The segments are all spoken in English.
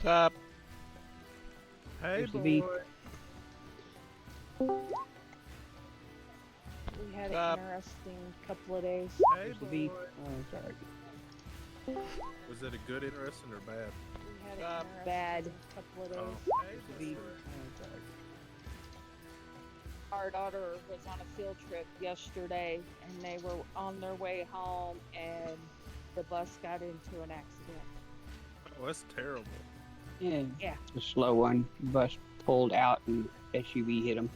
What's up? Hey, Here's the beef. boy. We had What's an up? interesting couple of days. Hey, Here's the boy. beef. Oh, sorry. Was it a good, interesting, or bad? We had What's an up? interesting couple of days. Oh, Here's the beef. Oh, sorry. Our daughter was on a field trip yesterday, and they were on their way home, and the bus got into an accident. oh, that's terrible. Yeah. Yeah. The slow one. Bus pulled out and SUV hit him.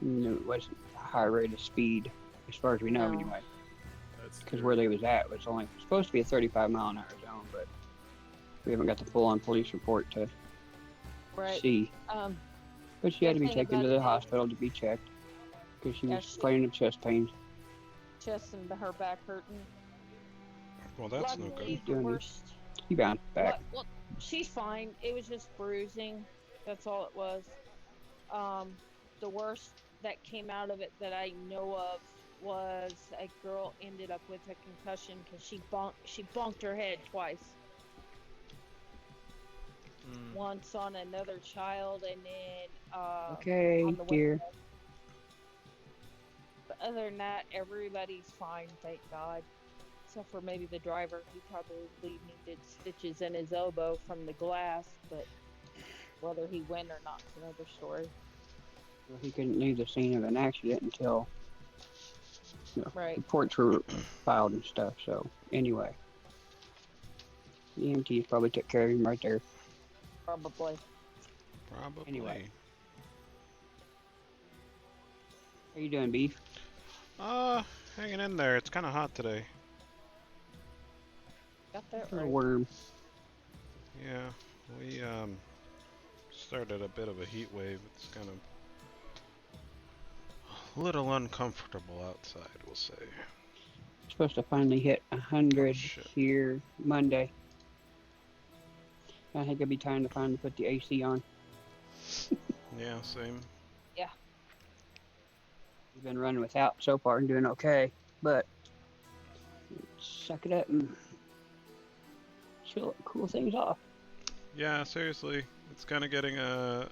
And it wasn't a high rate of speed, as far as we know, No. anyway. That's Because where they was at was only supposed to be a 35-mile-an-hour zone, but we haven't got the full-on police report to Right. see. Um, But she had to good be thing taken about to it the is- hospital to be checked because she Yeah, was she- complaining of chest pains. chest and her back hurting. Well, that's no Luckily, good. the Doing it. worst. She bounced back. Well, she's fine. It was just bruising. That's all it was. The worst that came out of it that I know of was a girl ended up with a concussion because she bonked her head twice. Mm. Once on another child, and then Okay, on the dear. window. But other than that, everybody's fine, thank God. Except for maybe the driver. He probably needed stitches in his elbow from the glass, but whether he went or not is another story. Well, he couldn't leave the scene of an accident until Right. reports were filed and stuff. So anyway, the EMTs probably took care of him right there. Probably. Probably. Anyway. How you doing, beef? Hanging in there. It's kind of hot today. Got that Or a right. worm? Yeah, we started a bit of a heat wave. It's kind of a little uncomfortable outside, we'll say. Supposed to finally hit 100 shit. here Monday. I think it'll be time to finally put the AC on. Yeah, same. We've been running without so far and doing okay, but suck it up and chill, cool things off. Yeah, seriously, it's kind of getting that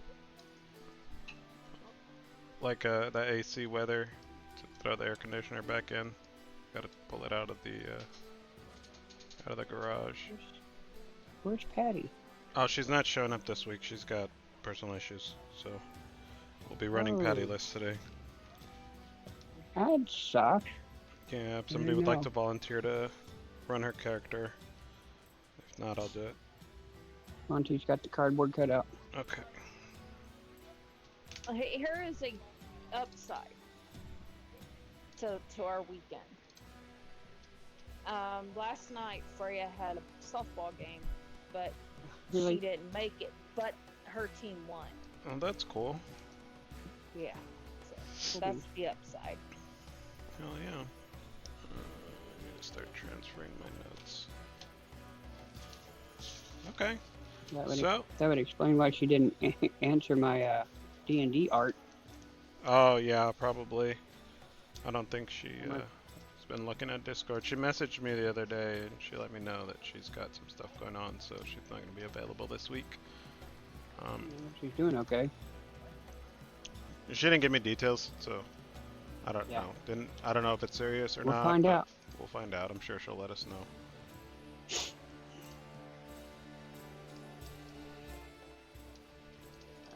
AC weather to throw the air conditioner back in. Got to pull it out of the garage. Where's Patty? Oh, she's not showing up this week. She's got personal issues, so we'll be running pattyless today. I'd suck. Yeah, if somebody would like to volunteer to run her character. If not, I'll do it. Monty's got the cardboard cutout. Okay. Here is a upside to our weekend. Last night Freya had a softball game, but Really? she didn't make it. But her team won. Oh, that's cool. Yeah, so that's the upside. Hell yeah. I need to start transferring my notes. Okay. That would explain why she didn't answer my D&D art. Oh yeah, probably. I don't think she has been looking at Discord. She messaged me the other day and she let me know that she's got some stuff going on, so she's not going to be available this week. She's doing okay. She didn't give me details, so I don't know. I don't know if it's serious or not. We'll find out. We'll find out. I'm sure she'll let us know.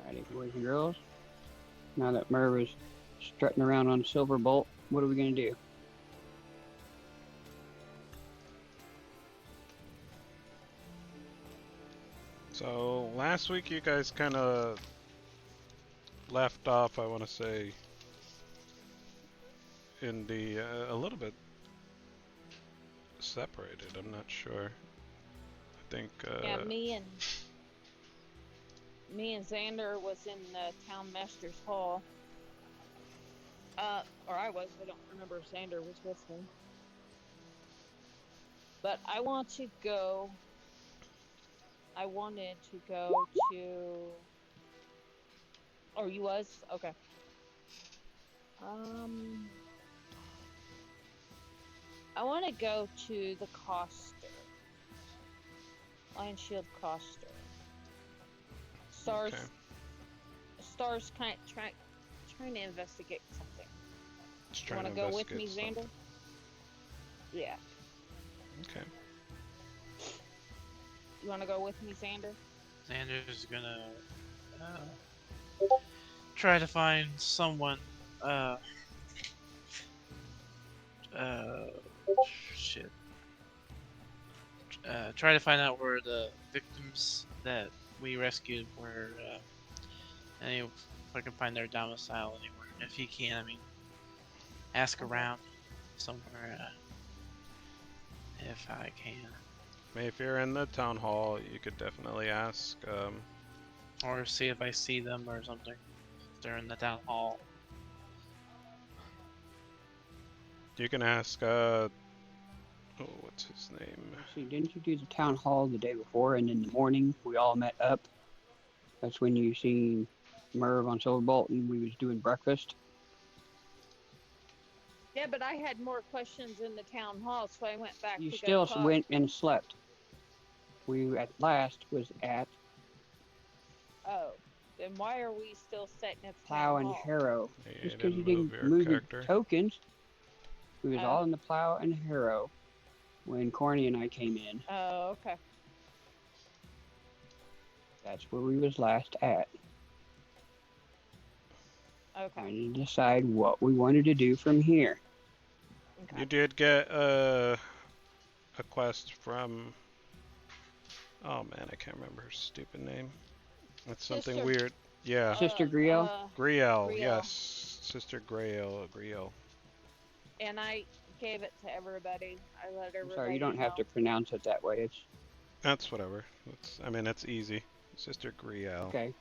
Alrighty, boys and girls. Now that Merv is strutting around on a silver bolt, what are we gonna do? So last week you guys kind of left off, I want to say, in the a little bit separated. I'm not sure. I think. Yeah, me and Xander was in the town master's hall. Or I was. I don't remember if Xander was with me. But I wanted to go to. Oh, you was? Okay. I want to go to the Coster. Lion Shield Coster. Stars, Okay. Stars, trying to investigate something. Just You trying want to to go with me, investigate Xander? something. Yeah. Okay. You want to go with me, Xander? Xander's gonna try to find someone. Uh, uh, shit. Try to find out where the victims that we rescued were. If I can find their domicile anywhere. If he can, I mean, ask Okay. around somewhere. If I can, I mean, if you're in the town hall, you could definitely ask. or see if I see them or something. If they're in the town hall. You can ask. Oh, what's his name? See, didn't you do the town hall the day before, and in the morning we all met up? That's when you seen Merv on Silverbolt, and we was doing breakfast. Yeah, but I had more questions in the town hall, so I went back You to go still talk. went and slept. We at last was at Oh, then why are we still sitting at the Plow town and hall? Harrow. You Just because you move didn't your move character. your tokens. We was Oh. all in the Plow and Harrow when Corny and I came in. Oh, okay. That's where we was last at. Okay. Trying to decide what we wanted to do from here. Okay. You did get a quest from. Oh man, I can't remember her stupid name. It's something Sister- weird. Yeah. Sister Griel? Griel, Griel. yes. Sister Griel. And I gave it to everybody. I let everybody I'm sorry, you don't have know. to pronounce it that way. It's That's whatever. I mean, it's easy. Sister Griel. okay.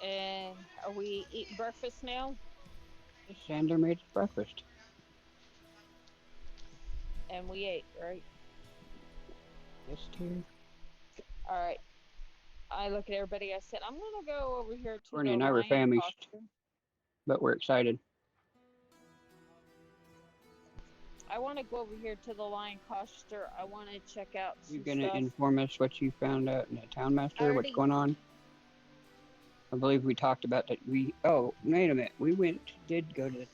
And are we eating breakfast now? Sander made us breakfast. And we ate, right? Yes, dear. All right. I look at everybody. I said, I'm gonna go over here to Corny the and I were lion famished. costume. But we're excited. I want to go over here to the lion costume. I want to check out some You gonna stuff. inform us what you found out in the town master? What's Already- going on? I believe we talked about that. Oh, wait a minute. We did go to the.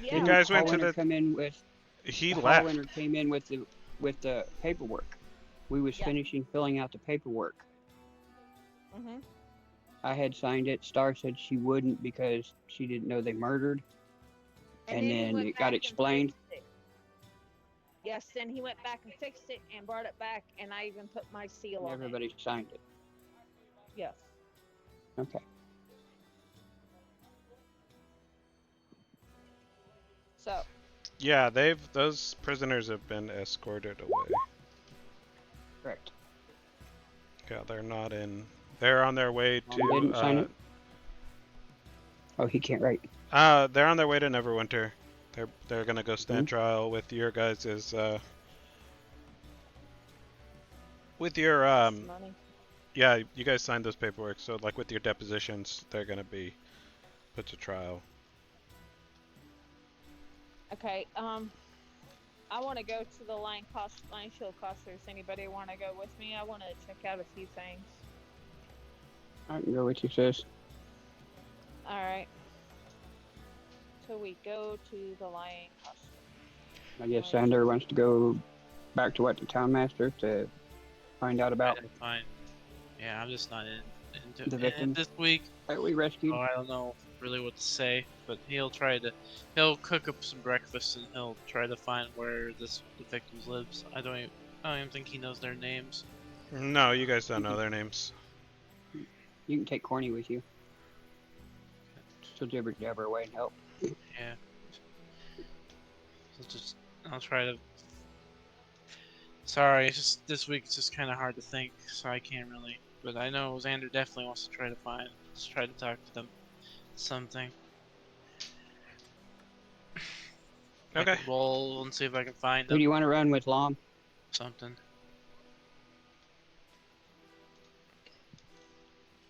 Yeah. You guys went to Hollwinter the. come in with He the left. Hollwinter came in with the paperwork. We was Yeah. finishing filling out the paperwork. Mm-hmm. I had signed it. Star said she wouldn't because she didn't know they murdered. And he then went it back got and explained. fixed it. Yes, then he went back and fixed it and brought it back, and I even put my seal And on everybody signed it. it. Yes. Okay. So, Yeah, those prisoners have been escorted away. Correct. Yeah, they're not in. They're on their way Mom didn't sign to. it? Oh, he can't write. They're on their way to Neverwinter. They're gonna go stand Mm-hmm. trial with your guys's. With your money. Yeah, you guys signed those paperwork, so like with your depositions, they're gonna be put to trial. Okay. I want to go to the lion shield costumes. Anybody want to go with me? I want to check out a few things. I can go with you, sis. All right. So we go to the lion costume. I guess Sander wants to go back to the town master to find out about Fine. Yeah, I'm just not into The it victims? this week. that we rescued. Oh, I don't know really what to say, but he'll cook up some breakfast and he'll try to find where the victims lives. I don't even think he knows their names. No, you guys don't know their names. You can take Corny with you. She'll jibber jabber away and help. Yeah. I'll try to. Sorry, it's just this week it's just kind of hard to think, so I can't really. But I know Xander definitely wants to try to talk to them. Something. I Okay. could roll and see if I can find Who do them. you want to run with, Lom? Something.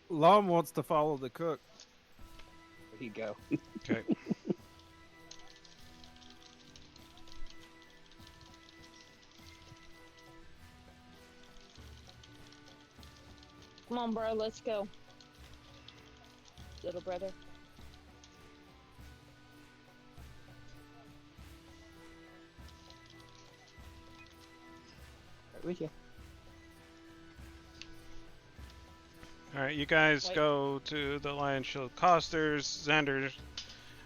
Lom wants to follow the cook. There you go. Okay. Come on, bro. Let's go. Little brother. Right with you. Alright, you guys Wait. go to the Lion Shield Costers. Xander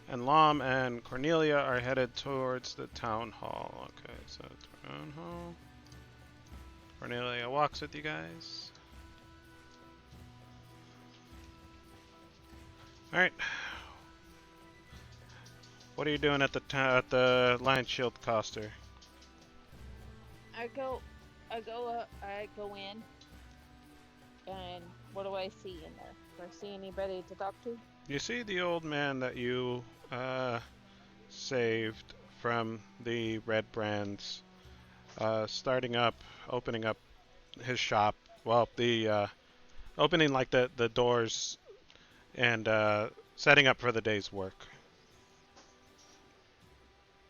and Lom and Cornelia are headed towards the town hall. Okay, so town hall. Cornelia walks with you guys. Alright. What are you doing at the Lion Shield Coster? I go in, and what do I see in there? Do I see anybody to talk to? You see the old man that you saved from the Red Brands, opening up his shop. Well, the opening like the doors and setting up for the day's work.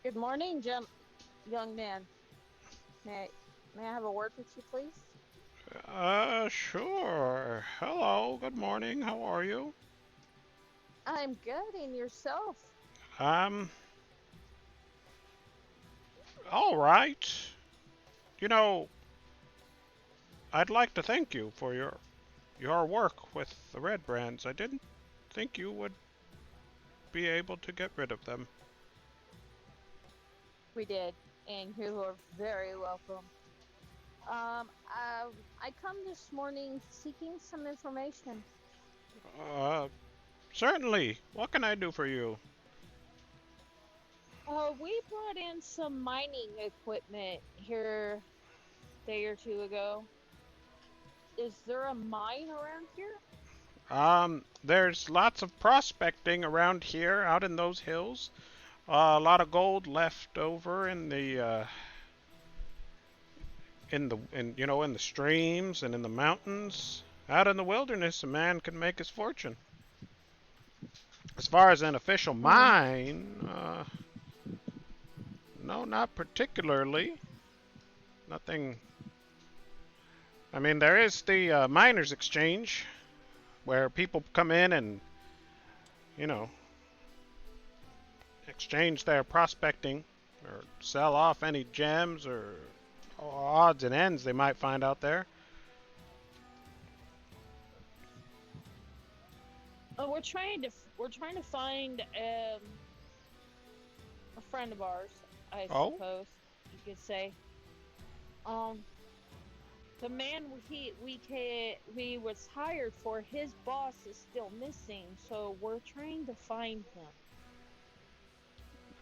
Good morning, young man. May I have a word with you, please? Sure. Hello, good morning. How are you? I'm good, and yourself? All right. You know, I'd like to thank you for your work with the Red Brands. I didn't think you would be able to get rid of them. We did, and you are very welcome. I come this morning seeking some information. Certainly. What can I do for you? We brought in some mining equipment here a day or two ago. Is there a mine around here? There's lots of prospecting around here, out in those hills. A lot of gold left over in the in the streams and in the mountains. Out in the wilderness, a man can make his fortune. As far as an official mine, no, not particularly. Nothing. I mean, there is the miners' exchange, where people come in and, exchange their prospecting or sell off any gems or odds and ends they might find out there. We're trying to find a friend of ours, I suppose you could say. The man we was hired for, his boss is still missing, so we're trying to find him.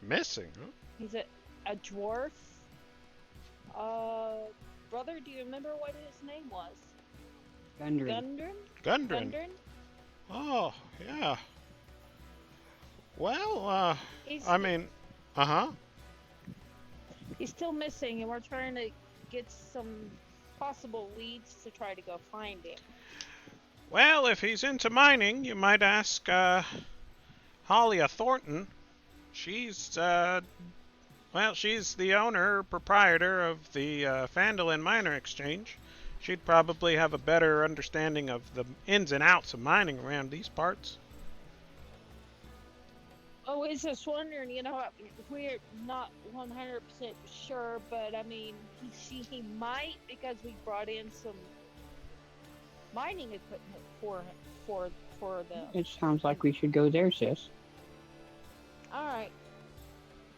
Missing, huh? He's a dwarf. Brother, do you remember what his name was? Gundren. Gundren. Oh, yeah. Well, I mean, He's still missing, and we're trying to get some possible leads to try to go find him. Well, if he's into mining, you might ask Hollia Thornton. She's she's the proprietor of the Phandalin Miner Exchange. She'd probably have a better understanding of the ins and outs of mining around these parts. Oh, I was just wondering, we're not 100% sure, but I mean, he might, because we brought in some mining equipment for them. It sounds like we should go there, sis. All right.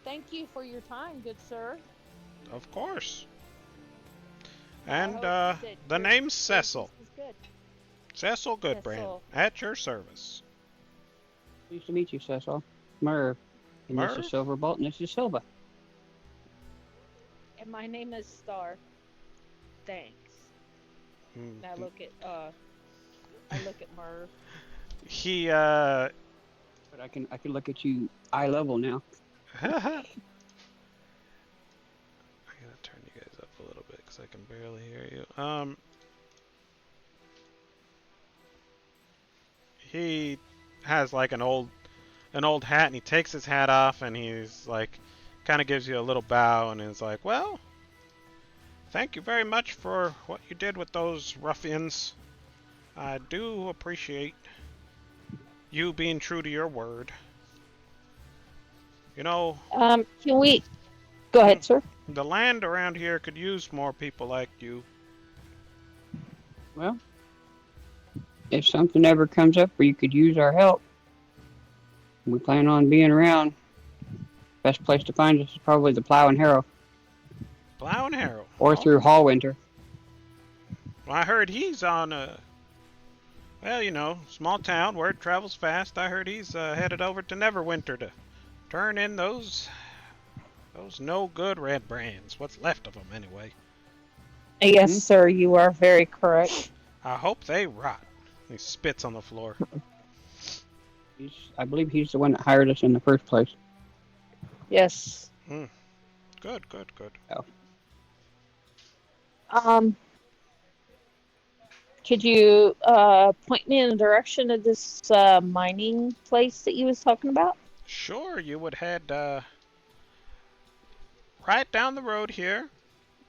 Thank you for your time, good sir. Of course. And that the your name's business Cecil. is good. Cecil Goodbrand, Cecil. at your service. Pleased to meet you, Cecil. Merv. And this Merv? is Silverbolt, and this is Silva. And my name is Star. Thanks. And I look at Merv. He But I can look at you eye level now. I gotta turn you guys up a little bit because I can barely hear you. He has like an old hat, and he takes his hat off, and he's like, kind of gives you a little bow, and is like, well, thank you very much for what you did with those ruffians. I do appreciate you being true to your word. You know, Can we go hmm, ahead, sir? the land around here could use more people like you. Well, if something ever comes up where you could use our help, we plan on being around. Best place to find us is probably the Plow and Harrow, Plow and Harrow. or Oh, through Hallwinter. well, I heard he's on a, well, you know, small town. Word travels fast. I heard he's headed over to Neverwinter to turn in those no good red brands. What's left of them, anyway. Yes, Hmm? sir. You are very correct. I hope they rot. He spits on the floor. I believe he's the one that hired us in the first place. Yes. Hmm. Good, good, good. Oh. Um, could you point me in the direction of this mining place that you was talking about? Sure, you would head right down the road here.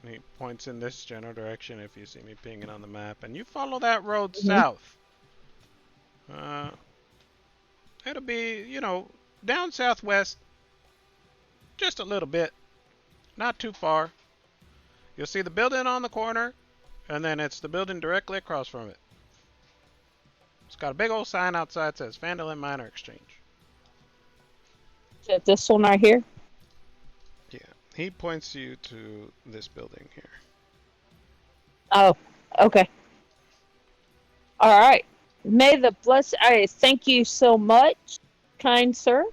And he points in this general direction if you see me pinging on the map. And you follow that road Mhm. south. It'll be, you know, down southwest just a little bit. Not too far. You'll see the building on the corner, and then it's the building directly across from it. It's got a big old sign outside that says Vandalin Minor Exchange. Is it this one right here? Yeah, he points you to this building here. Oh, okay. All right. May the I thank you so much, kind sir.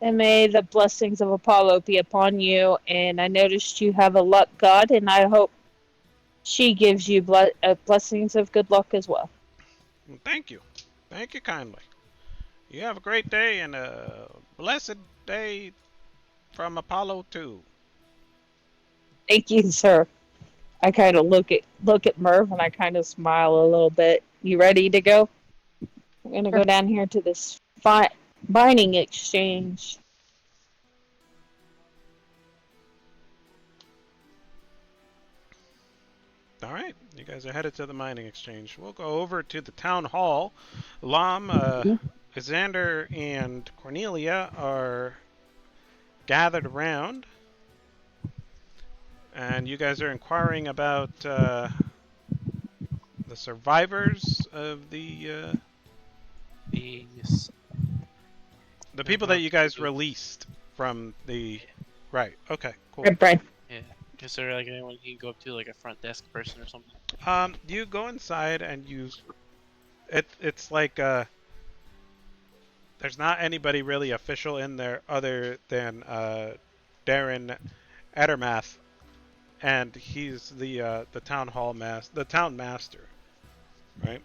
And may the blessings of Apollo be upon you. And I noticed you have a luck god, and I hope she gives you blessings of good luck as well. Well, thank you. Thank you kindly. You have a great day and a blessed day from Apollo too. Thank you, sir. I kind of look at Merv and I kind of smile a little bit. You ready to go? We're gonna go down here to this mining exchange. All right, you guys are headed to the mining exchange. We'll go over to the town hall. Lam, Xander, and Cornelia are gathered around, and you guys are inquiring about the survivors of Yes. the They're people that about you guys to- released from the. Right. Okay. Cool. Red bread. Yeah. Is there like anyone you can go up to, like a front desk person or something? You go inside and it's like there's not anybody really official in there other than Darren Edermath, and he's the town hall the town master, right?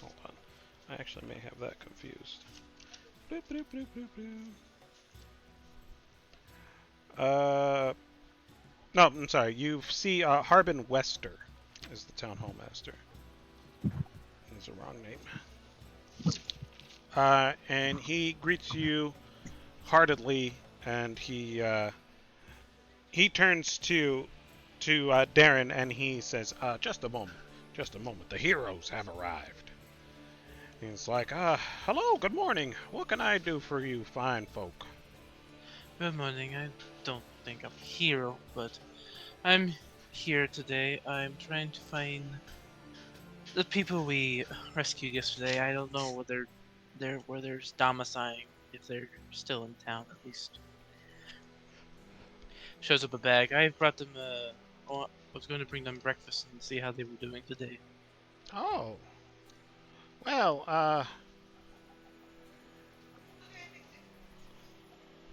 Hold on, I actually may have that confused. No, I'm sorry. You see, Harbin Wester is the town hall master. That's the wrong name. And he greets you heartedly, and he turns to Darren, and he says, "Just a moment, just a moment. The heroes have arrived." He's like, "Hello, good morning. What can I do for you, fine folk?" Good morning. I don't think I'm a hero, but I'm here today. I'm trying to find the people we rescued yesterday. I don't know whether where there's domiciling, if they're still in town at least. Shows up a bag. I brought them. I was going to bring them breakfast and see how they were doing today. Oh, well,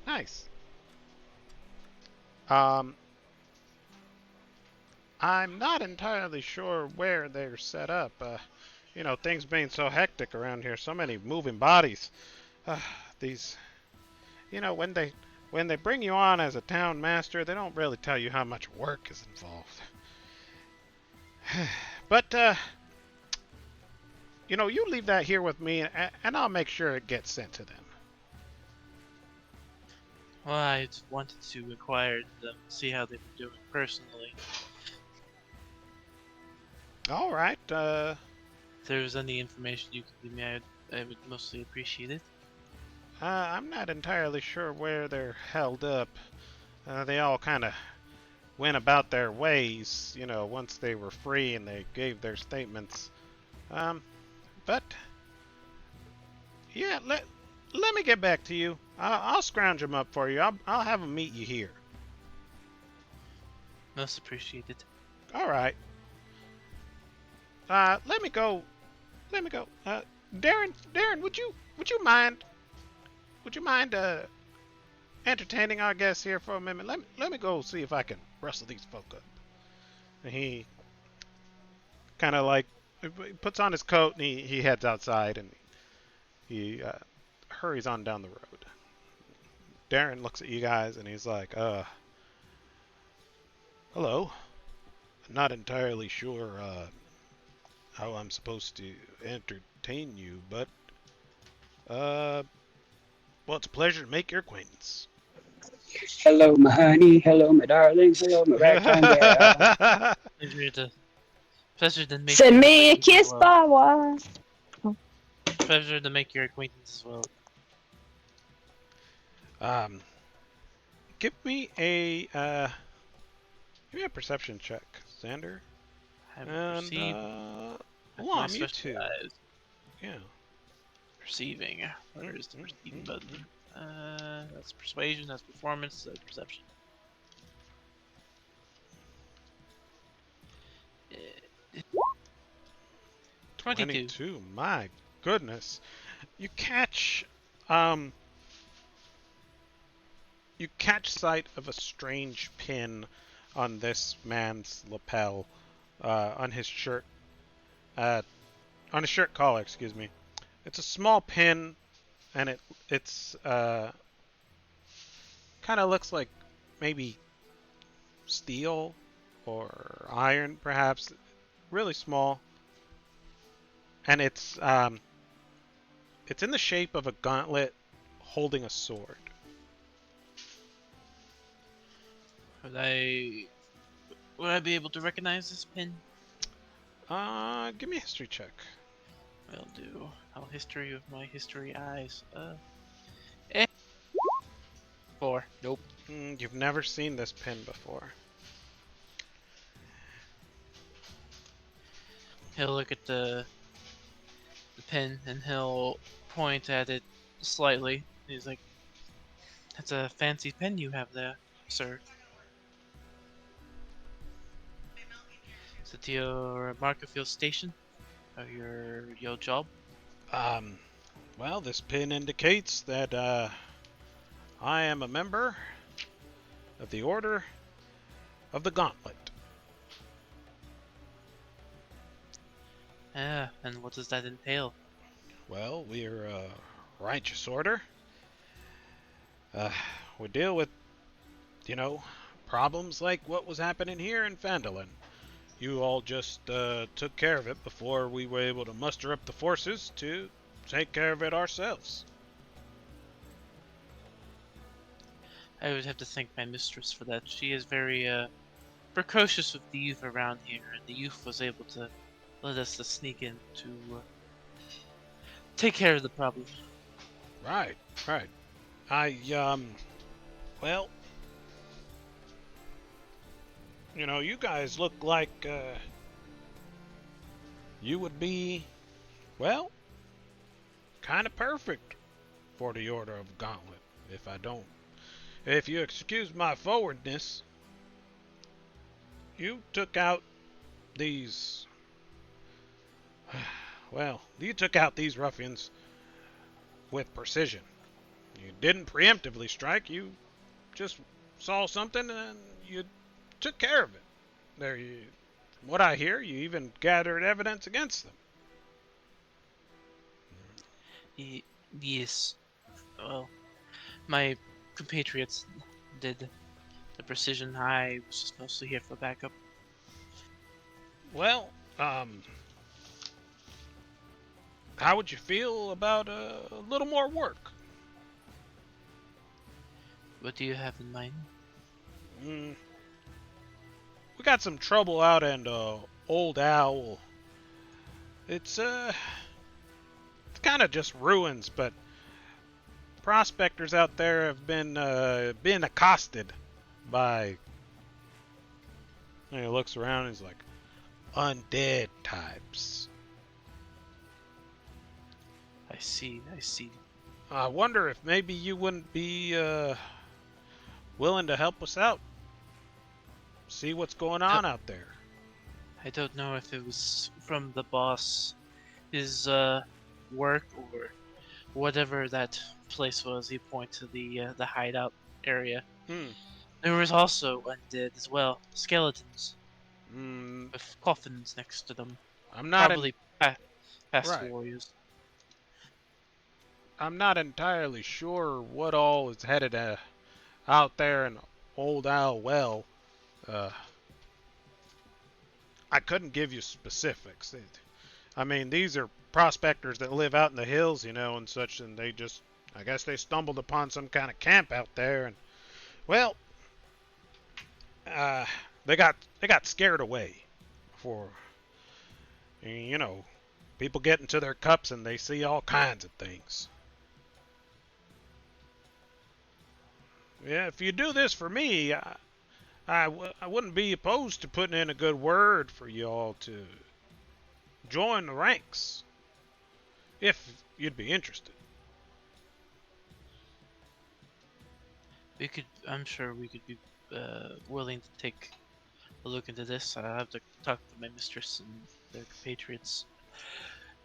nice. I'm not entirely sure where they're set up. You know, things being so hectic around here, so many moving bodies. These, you know, when they bring you on as a town master, they don't really tell you how much work is involved. But you leave that here with me, and I'll make sure it gets sent to them. Well, I wanted to inquire to them, see how they were doing personally. All right. If there was any information you could give me, I would mostly appreciate it. I'm not entirely sure where they're held up. They all kind of went about their ways, once they were free and they gave their statements. But yeah, let me get back to you. I'll scrounge them up for you. I'll have them meet you here. Most appreciated. All right. Let me go. Darren, would you mind entertaining our guests here for a minute? Let me go see if I can rustle these folk up. And he kind of like puts on his coat and he heads outside and he hurries on down the road. Darren looks at you guys and he's like, hello. I'm not entirely sure how I'm supposed to entertain you, but well, it's a pleasure to make your acquaintance. Hello, my honey. Hello, my darling. Hello, my ragtime gal. Pleasure to make Send your me a acquaintance kiss, as well. by Pleasure to make your acquaintance as well. Give me a perception check, Xander. I will And perceive. Lom, you too. Eyes. Yeah. Perceiving. Where is the perceiving button? That's persuasion, that's performance, that's perception. 22. My goodness. You catch um you catch sight of a strange pin on this man's lapel, on his shirt, on his shirt collar, excuse me. It's a small pin, and it's kind of looks like maybe steel or iron, perhaps. Really small, and it's in the shape of a gauntlet holding a sword. Would I be able to recognize this pin? Give me a history check. Will do. How history of my history eyes. 4. Nope. You've never seen this pin before. He'll look at the pin and he'll point at it slightly. He's like, "That's a fancy pen you have there, sir. Is it your mark of your station? Or your job?" Well, this pin indicates that I am a member of the Order of the Gauntlet. And what does that entail? Well, we're a righteous order. We deal with, problems like what was happening here in Phandalin. You all just took care of it before we were able to muster up the forces to take care of it ourselves. I would have to thank my mistress for that. She is very precocious with the youth around here, and the youth was able to let us to sneak in to take care of the problem. Right. Well, you guys look like you would be, well, kind of perfect for the Order of Gauntlet, if you excuse my forwardness. You took out these ruffians with precision. You didn't preemptively strike, you just saw something and you took care of it. From what I hear, you even gathered evidence against them. Yes. Well, my compatriots did the precision. I was just mostly here for backup. Well, how would you feel about a little more work? What do you have in mind? Mm, we got some trouble out in Old Owl. It's it's kind of just ruins, but prospectors out there have been accosted by. And he looks around and he's like, undead types. I see, I see. I wonder if maybe you wouldn't be willing to help us out. See what's going on out there. I don't know if it was from the boss, his work, or whatever that place was. He pointed to the hideout area. Hmm. There was also undead as well, skeletons Mm, with coffins next to them. I'm not in, Probably past right. warriors. I'm not entirely sure what all is headed out there in Old Owl Well. Uh, I couldn't give you specifics. I mean, these are prospectors that live out in the hills, and such, and I guess they stumbled upon some kind of camp out there, and well, uh, they got scared away. For people get into their cups and they see all kinds of things. Yeah, if you do this for me, I wouldn't be opposed to putting in a good word for you all to join the ranks, if you'd be interested. I'm sure we could be willing to take a look into this. I have to talk to my mistress and their compatriots.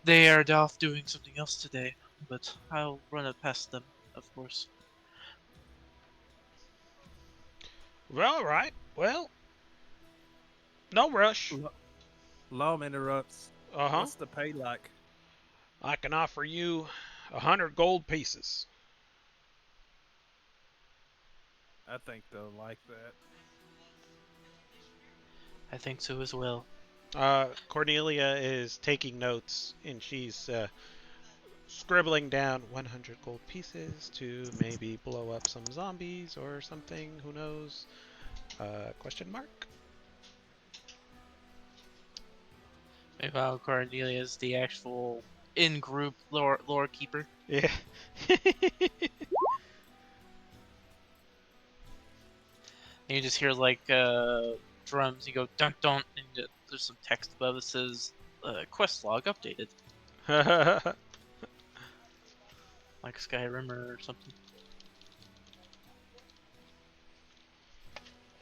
They are off doing something else today, but I'll run it past them, of course. Well, all right. Well, no rush. Lom interrupts. Uh-huh. What's the pay like? I can offer you 100 gold pieces. I think they'll like that. I think so as well. Cornelia is taking notes, and she's scribbling down 100 gold pieces to maybe blow up some zombies or something. Who knows? Question mark? Meanwhile, Cornelia is the actual in-group lore keeper. Yeah. And you just hear like drums. You go dun dun, and there's some text above that says quest log updated, like Skyrim or something.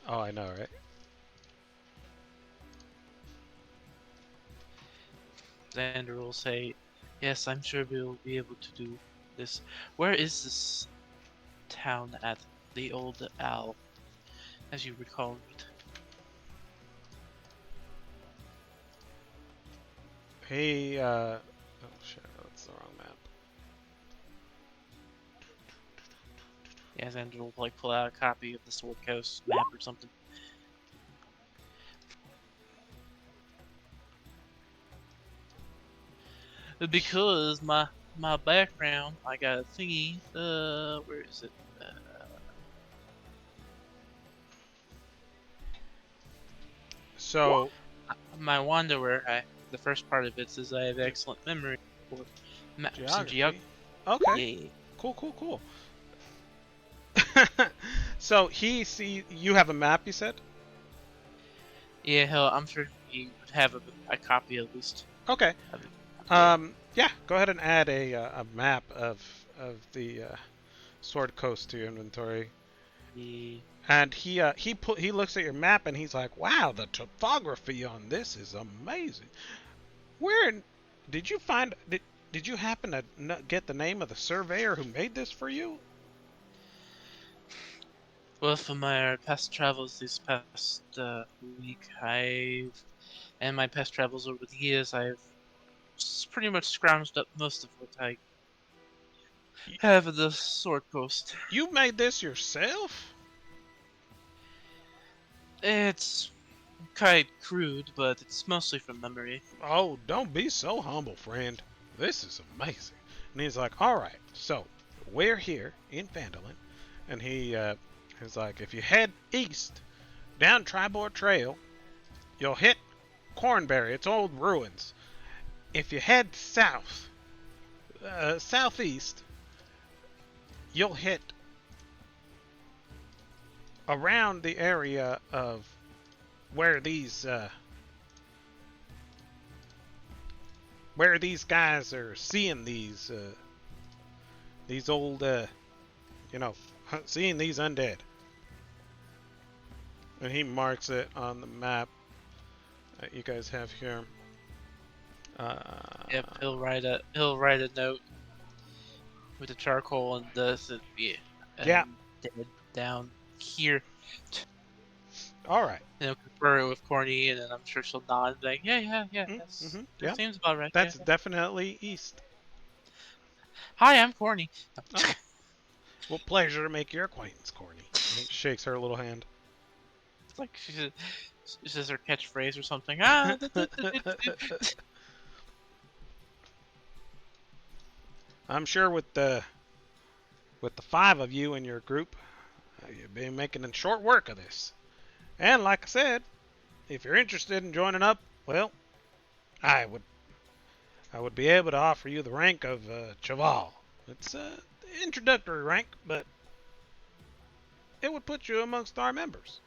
Oh, I know, right? Xander will say, "Yes, I'm sure we'll be able to do this." Where is this town at? The Old Owl, as you recall it. Hey, oh shit, that's the wrong map. Yeah, Xander will like pull out a copy of the Sword Coast map or something. Because my background, I got a thingy. Where is it? So, My Wanderer. The first part of it says I have excellent memory for maps and geography. geography. Okay. Yeah. Cool. So you have a map, you said? Yeah, hell, I'm sure you would have a copy at least. Okay. Of it. Yeah. Go ahead and add a map of the Sword Coast to your inventory. Yeah. And he looks at your map and he's like, "Wow, the topography on this is amazing. Did you find did you happen to get the name of the surveyor who made this for you?" Well, for my past travels this past week, and my past travels over the years, I've pretty much scrounged up most of what I have of the Sword Coast. You made this yourself? It's quite crude, but it's mostly from memory. Oh, don't be so humble, friend. This is amazing. And he's like, all right, so we're here in Vandalin. And he is like, if you head east down Tribord Trail, you'll hit Cornberry. It's old ruins. If you head south, southeast, you'll hit around the area of where these guys are seeing these old seeing these undead. And he marks it on the map that you guys have here. Yep, he'll write a note with the charcoal and yeah. Yeah. Dead down here. All right. And he'll confer it with Corny, and then I'm sure she'll nod, like, yeah, Mm-hmm. that Yeah. seems about right. That's yeah. definitely east. Hi, I'm Corny. No. Oh. Well, pleasure to make your acquaintance, Corny. And he shakes her little hand. It's like she says her catchphrase or something. Ah, I'm sure with the 5 of you in your group, you've been making short work of this. And like I said, if you're interested in joining up, well, I would be able to offer you the rank of Chaval. It's an introductory rank, but it would put you amongst our members.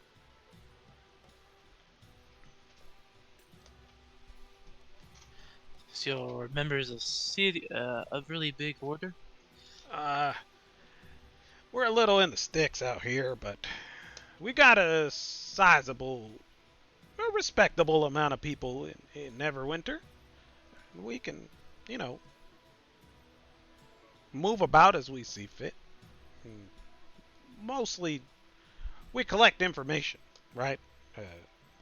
So you're members of city, a really big order. We're a little in the sticks out here, but we got a sizable, a respectable amount of people in Neverwinter. We can, move about as we see fit. And mostly, we collect information, right?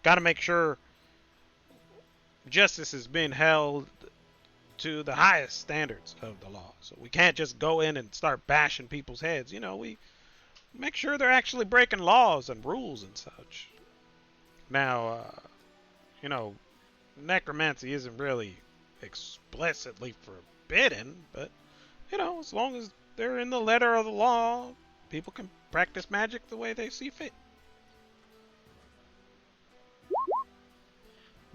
Got to make sure justice is being held to the highest standards of the law. So we can't just go in and start bashing people's heads. We make sure they're actually breaking laws and rules and such. Now, necromancy isn't really explicitly forbidden, but, as long as they're in the letter of the law, people can practice magic the way they see fit.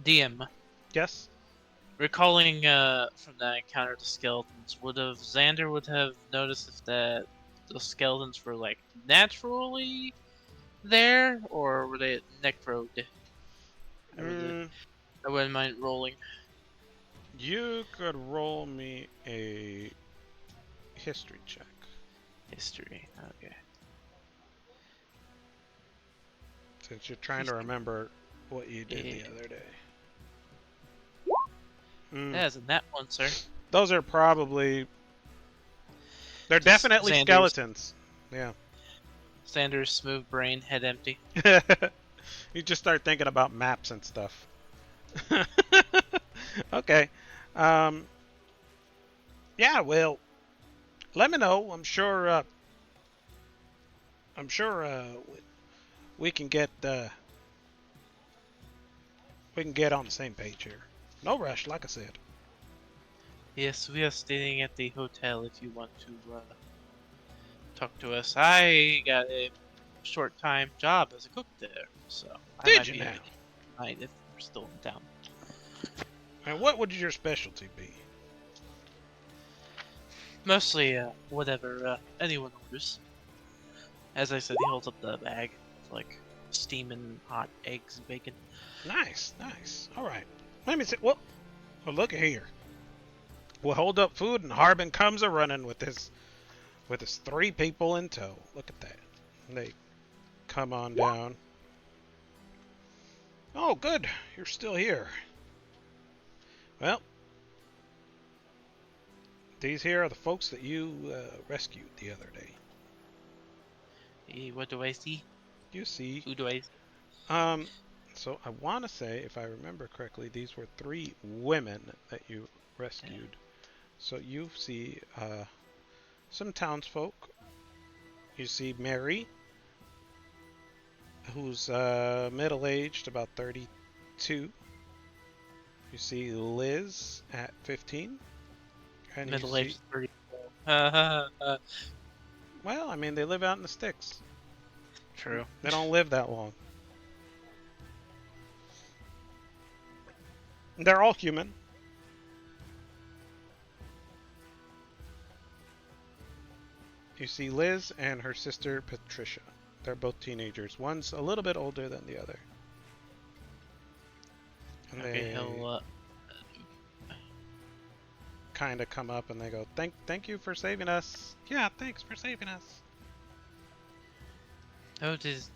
DM. Yes? Recalling from that encounter with the skeletons, Xander would have noticed if the skeletons were like naturally there, or were they necroed? I wouldn't mind rolling. You could roll me a history check. History, okay. Since you're trying to remember what you did the other day. That isn't that one, sir. Those are probably... They're Just definitely Xander's. skeletons. Yeah. Xander's smooth brain, head empty. You just start thinking about maps and stuff. Okay. Yeah, well, let me know. I'm sure we can get on the same page here. No rush, like I said. Yes, we are staying at the hotel if you want to talk to us. I got a short-time job as a cook there, so I might be fine if we're still in town. And what would your specialty be? Mostly, whatever anyone orders. As I said, he holds up the bag of, like, steaming hot eggs and bacon. Nice. All right. Let me see. Well, look at here. We'll hold up food, and Harbin comes a running with his 3 people in tow. Look at that. And they come on down. Oh, good. You're still here. Well, these here are the folks that you rescued the other day. Hey, what do I see? You see. Who do I see? So I want to say, if I remember correctly, these were 3 women that you rescued. So you see some townsfolk. You see Mary, who's middle-aged, about 32. You see Liz at 15. And you Middle see, aged 30. Well, well, I mean, they live out in the sticks. true. They don't live that long. They're all human. You see Liz and her sister Patricia. They're both teenagers. One's a little bit older than the other. And Okay, they he'll kind of come up and they go, "Thank you for saving us." Yeah, thanks for saving us. Oh, it is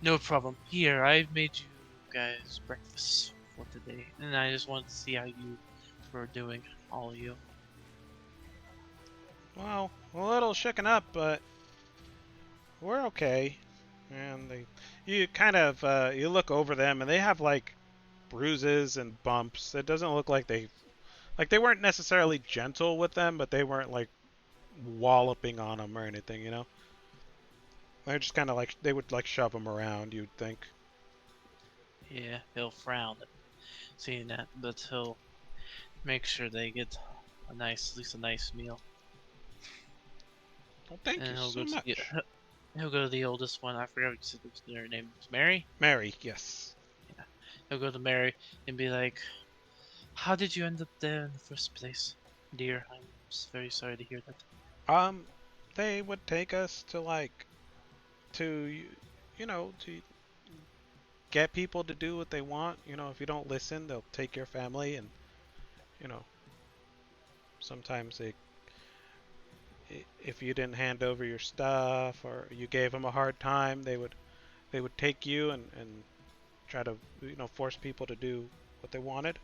no problem. Here, I've made you guys breakfast for today, and I just wanted to see how you were doing, all of you. Well, a little shooken up, but we're okay. And you kind of, you look over them, and they have like bruises and bumps. It doesn't look like they weren't necessarily gentle with them, but they weren't like walloping on them or anything, you know. They're just kind of like they would like shove them around. You'd think. Yeah, he'll frown at seeing that, but he'll make sure they get at least a nice meal. Well, thank And you he'll so go to the much, he'll go to the oldest one. I forgot what you said their name was. Mary. Mary. Yes. Yeah, he'll go to Mary and be like, "How did you end up there in the first place, dear? I'm very sorry to hear that." They would take us to like to to get people to do what they want. You know, if you don't listen, they'll take your family, and you know, sometimes if you didn't hand over your stuff or you gave them a hard time, they would take you and try to force people to do what they wanted.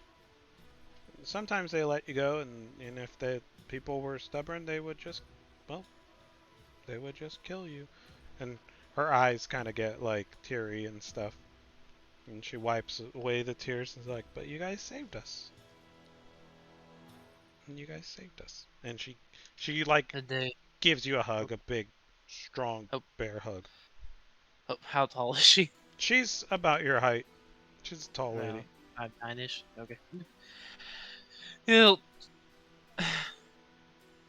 Sometimes they let you go, and if the people were stubborn, well, they would just kill you. And her eyes kind of get like teary and stuff. And she wipes away the tears and is like, "But you guys saved us. And you guys saved us." And she like Did they? gives you a Oh, hug, a big, strong oh, bear hug. oh, how tall is she? She's about your height. She's a tall Around lady. 5'9"-ish. Okay. He'll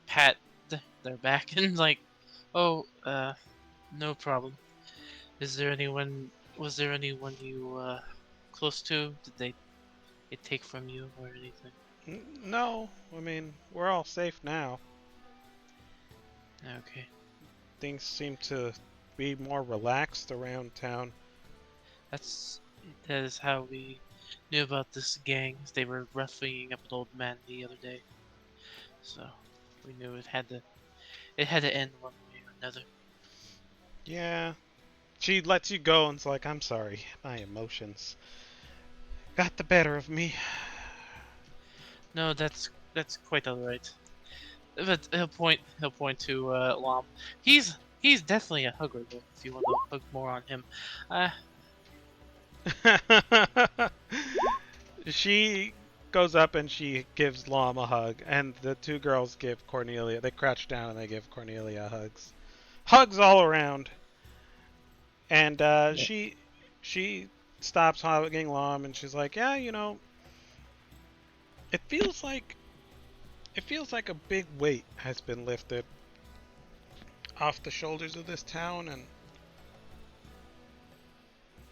pat their back and like, "Oh, no problem. Is there anyone? Was there anyone you close to? Did they take from you or anything?" No, I mean, we're all safe now. Okay, Things seem to be more relaxed around town. that's that is how we knew about this gang. They were roughing up an old man the other day, so we knew it had to end one way or another. Yeah. She lets you go and's like, "I'm sorry. My emotions got the better of me." No, that's quite alright. But he'll point to Lom. He's definitely a hugger though. If you want to hug more on him, uh, She goes up and she gives Lom a hug, and the two girls give Cornelia. They crouch down and they give Cornelia hugs. Hugs all around. And Yeah. she stops hugging Lom, and she's like, "Yeah, it feels like a big weight has been lifted off the shoulders of this town, and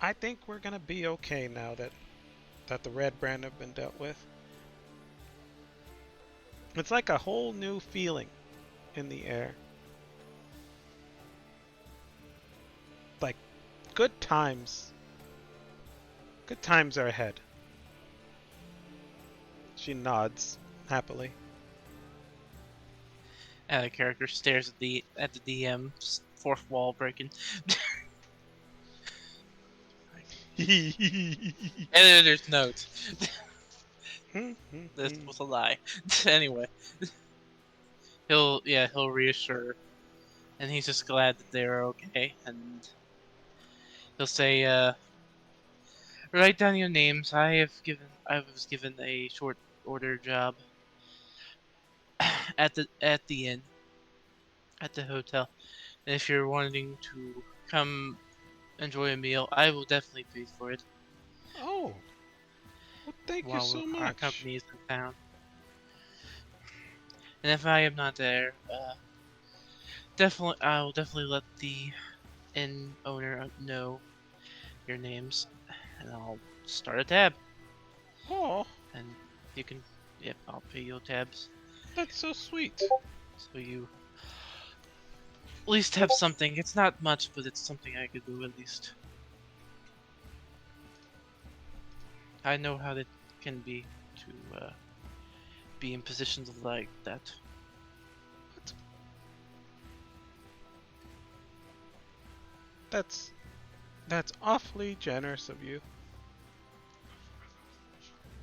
I think we're gonna be okay now that the Red Brand have been dealt with. It's like a whole new feeling in the air. Like good times. Good times are ahead." She nods happily. and the character stares at the DM, fourth wall breaking. And then there's notes. This was a lie. Anyway, he'll reassure, and he's just glad that they're okay, and he'll say, "Write down your names. I was given a short order job at the inn, at the hotel. And if you're wanting to come enjoy a meal, I will definitely pay for it Oh, well, thank you while so our much. company is in town." And if I am not there, I will definitely let the inn owner know your names, and I'll start a tab. Oh, And you can, yep, I'll pay your tabs, that's so sweet. so you at least have something. It's not much, but it's something I could do at least. I know how it can be to be in positions like that. That's that's awfully generous of you.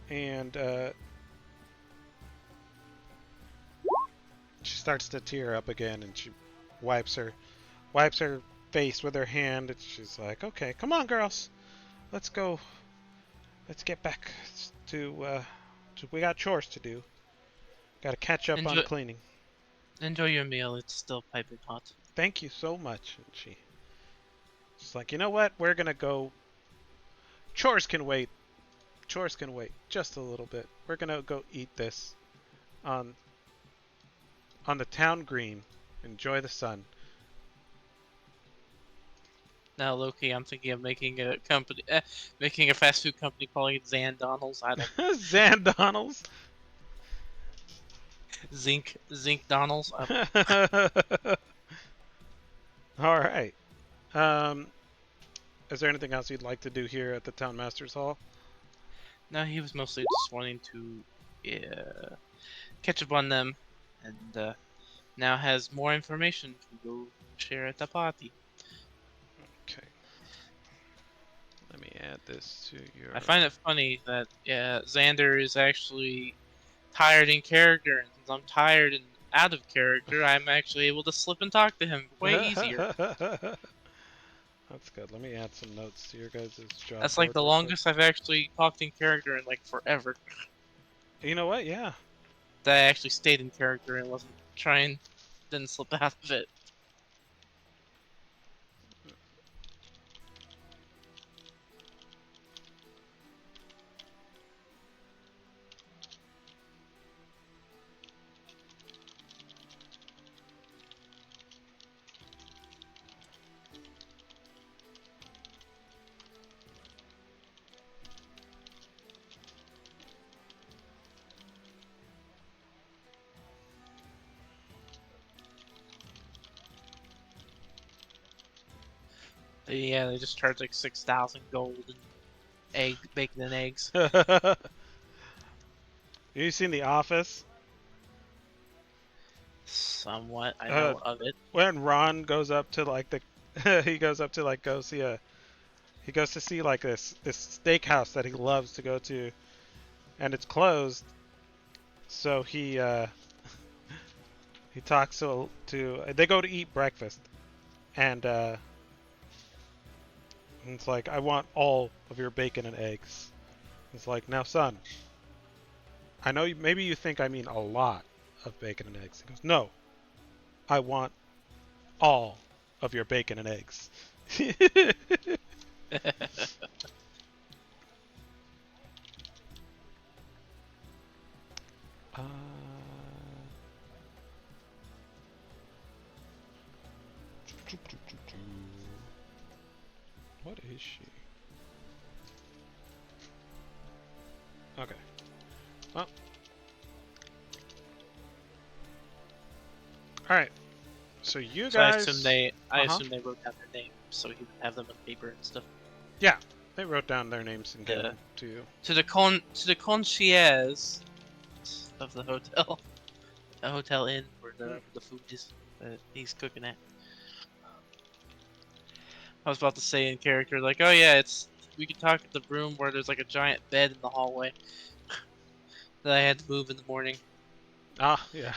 And she starts to tear up again, and she wipes her face with her hand, and she's like, "Okay, come on, girls, let's go. Let's get back to we got chores to do. Got to catch up on Enjoy, cleaning." enjoy your meal. It's still piping hot. Thank you so much. And she's like, "You know what? We're gonna go. Chores can wait. Chores can wait just a little bit. We're gonna go eat this on the town green. Enjoy the sun." Now, Loki, I'm thinking of making a company, making a fast food company calling it Zan Donald's. I don't Zan Donald's. Zinc Donald's. All right. Um, is there anything else you'd like to do here at the Town Masters Hall? No, he was mostly just wanting to catch up on them, and now has more information to go share at the party. Okay. Let me add this to your. I find it funny that Xander is actually tired in character, and since I'm tired and out of character, I'm actually able to slip and talk to him way easier. That's good. Let me add some notes to your guys' job That's like board the real quick. longest I've actually talked in character in like forever. You know what? Yeah. That I actually stayed in character and didn't slip out of it. Yeah, they just charge like 6,000 gold and bacon and eggs. Have you seen The Office? Somewhat, I know of it. When Ron goes up to like the, he goes up to like go see a, he goes to see like this steakhouse that he loves to go to, and it's closed. So he talks to they go to eat breakfast, and it's like, "I want all of your bacon and eggs." It's like, "Now, son, I know maybe you think I mean a lot of bacon and eggs." He goes, "No, I want all of your bacon and eggs." uh, what is she? Okay. Well. All right. So you So guys. I assume they wrote down their names so he would have them on paper and stuff. Yeah, they wrote down their names and gave them to you. To the concierge of the hotel, the hotel inn where the food is that he's cooking at. I was about to say in character like, oh yeah, we could talk at the room where there's like a giant bed in the hallway that I had to move in the morning. Ah, yeah.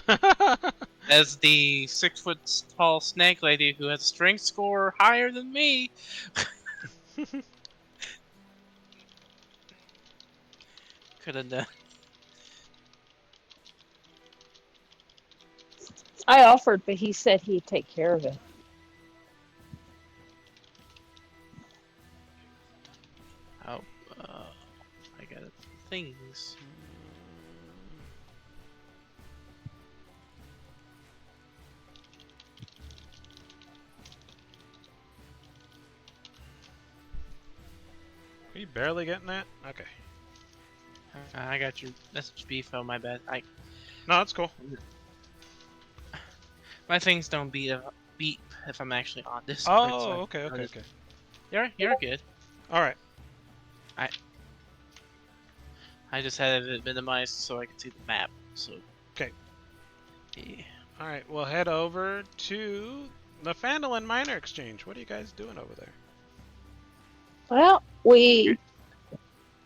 As the 6 foot tall snake lady who has a strength score higher than me. Could have done. I offered, but he said he'd take care of it. Oh, I got things. Are you barely getting that? Okay. I got your message beef. My bad. No, that's cool. My things don't beep if I'm actually on Discord. So Oh, okay, okay, okay. You're good. All right. I just had it minimized so I could see the map. So. Okay. Yeah. All right. We'll head over to the Fandolin Minor Exchange. What are you guys doing over there? Well, we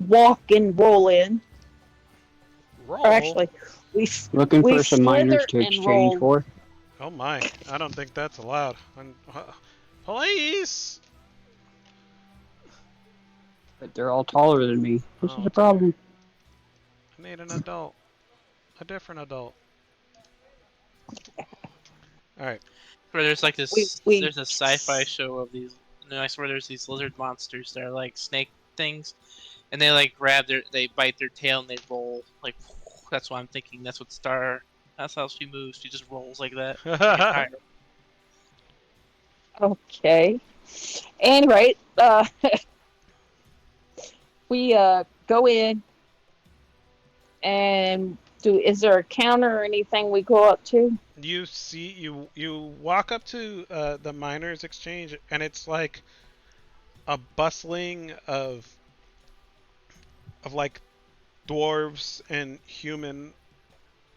walk and roll in. Roll. Or actually, we Looking we for some miners slithered to and exchange rolled. for. Oh my! I don't think that's allowed. Police! But they're all taller than me. This Oh, is a problem. I need an adult. A different adult. Alright. Where there's like this, We- there's a sci-fi show of these. And I swear there's these lizard monsters that are like snake things, and they like they bite their tail and they roll like. That's why I'm thinking. That's what Star. That's how she moves. She just rolls like that. Like a tire. Okay. Anyway, we go in and is there a counter or anything we go up to? You see, you walk up to the Miners Exchange, and it's like a bustling of like dwarves and human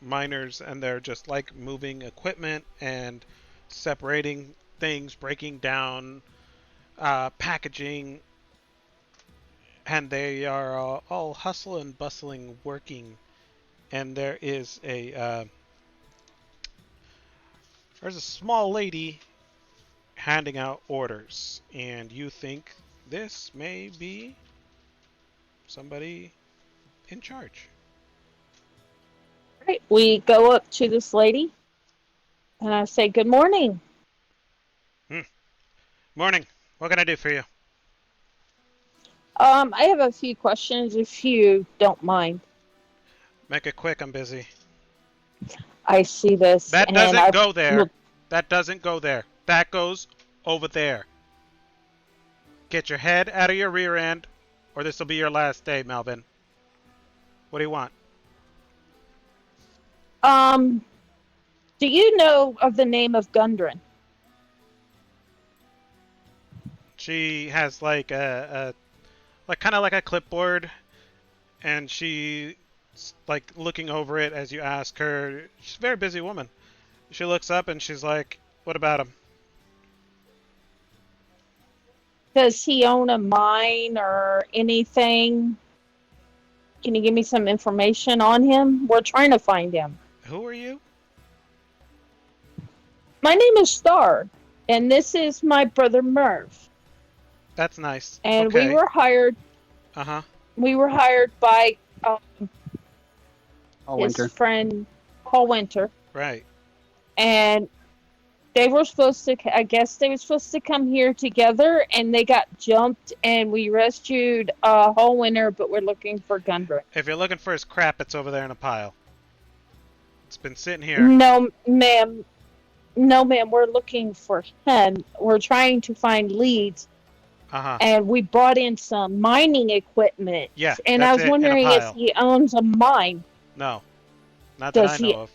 miners, and they're just like moving equipment and separating things, breaking down packaging, and they are all hustle and bustling working. And there is there's a small lady handing out orders, and you think this may be somebody in charge. Right. We go up to this lady and I say, "Good morning." Morning. What can I do for you? I have a few questions if you don't mind. Make it quick. I'm busy. I see this. That and doesn't go there. That doesn't go there. That goes over there. Get your head out of your rear end, or this will be your last day, Melvin. What do you want? Do you know of the name of Gundren? She has like like kind of like a clipboard, and she's like looking over it as you ask her. She's a very busy woman. She looks up and she's like, "What about him?" Does he own a mine or anything? Can you give me some information on him? We're trying to find him. Who are you? My name is Star, and this is my brother Merv. That's nice. And okay. we were hired. Uh-huh. We were hired by All his winter. friend Paul Winter, Right. and they were supposed to. I guess they were supposed to come here together, and they got jumped, and we rescued Paul Winter, but we're looking for Gundren. If you're looking for his crap, it's over there in a pile. It's been sitting here. No, ma'am. No, ma'am. We're looking for him. We're trying to find leads. Uh-huh. And we brought in some mining equipment. Yeah, and I that's was it, in a wondering if pile. he owns a mine. No. Not that Does I he- know of.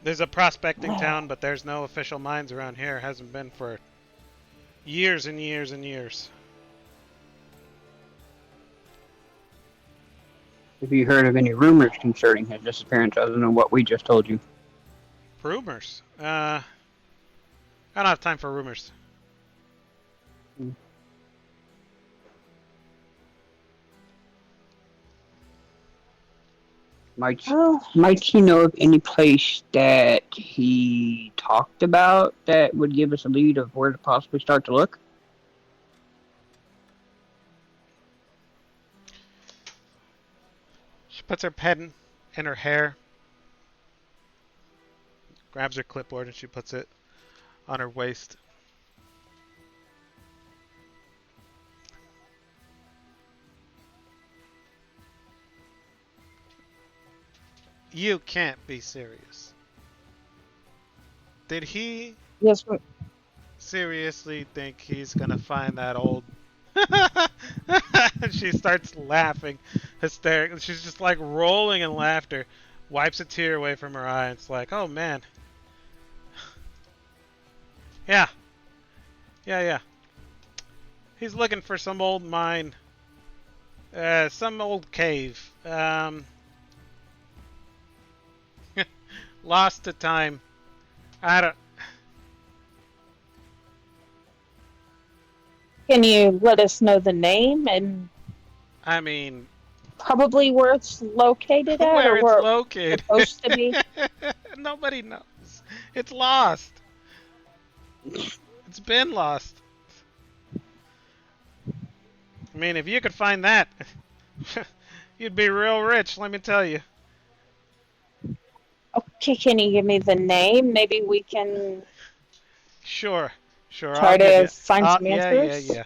There's a prospecting town, but there's no official mines around here. Hasn't been for years and years and years. Have you heard of any rumors concerning his disappearance other than what we just told you? Rumors? I don't have time for rumors. Might Oh, you know of any place that he talked about that would give us a lead of where to possibly start to look? She puts her pen in her hair, grabs her clipboard, and she puts it on her waist. You can't be serious. Did he yes. seriously think he's gonna find that old And she starts laughing hysterically. She's just like rolling in laughter, wipes a tear away from her eye. It's like, oh man. Yeah. Yeah. He's looking for some old mine. Some old cave. Lost to time. I don't. Can you let us know the name and I mean, probably where it's located at where or it's where it's located. supposed to be? Nobody knows. It's lost. It's been lost. I mean, if you could find that, you'd be real rich, let me tell you. Okay, can you give me the name? Maybe we can Sure, try I'll give to you. find some Yeah. answers.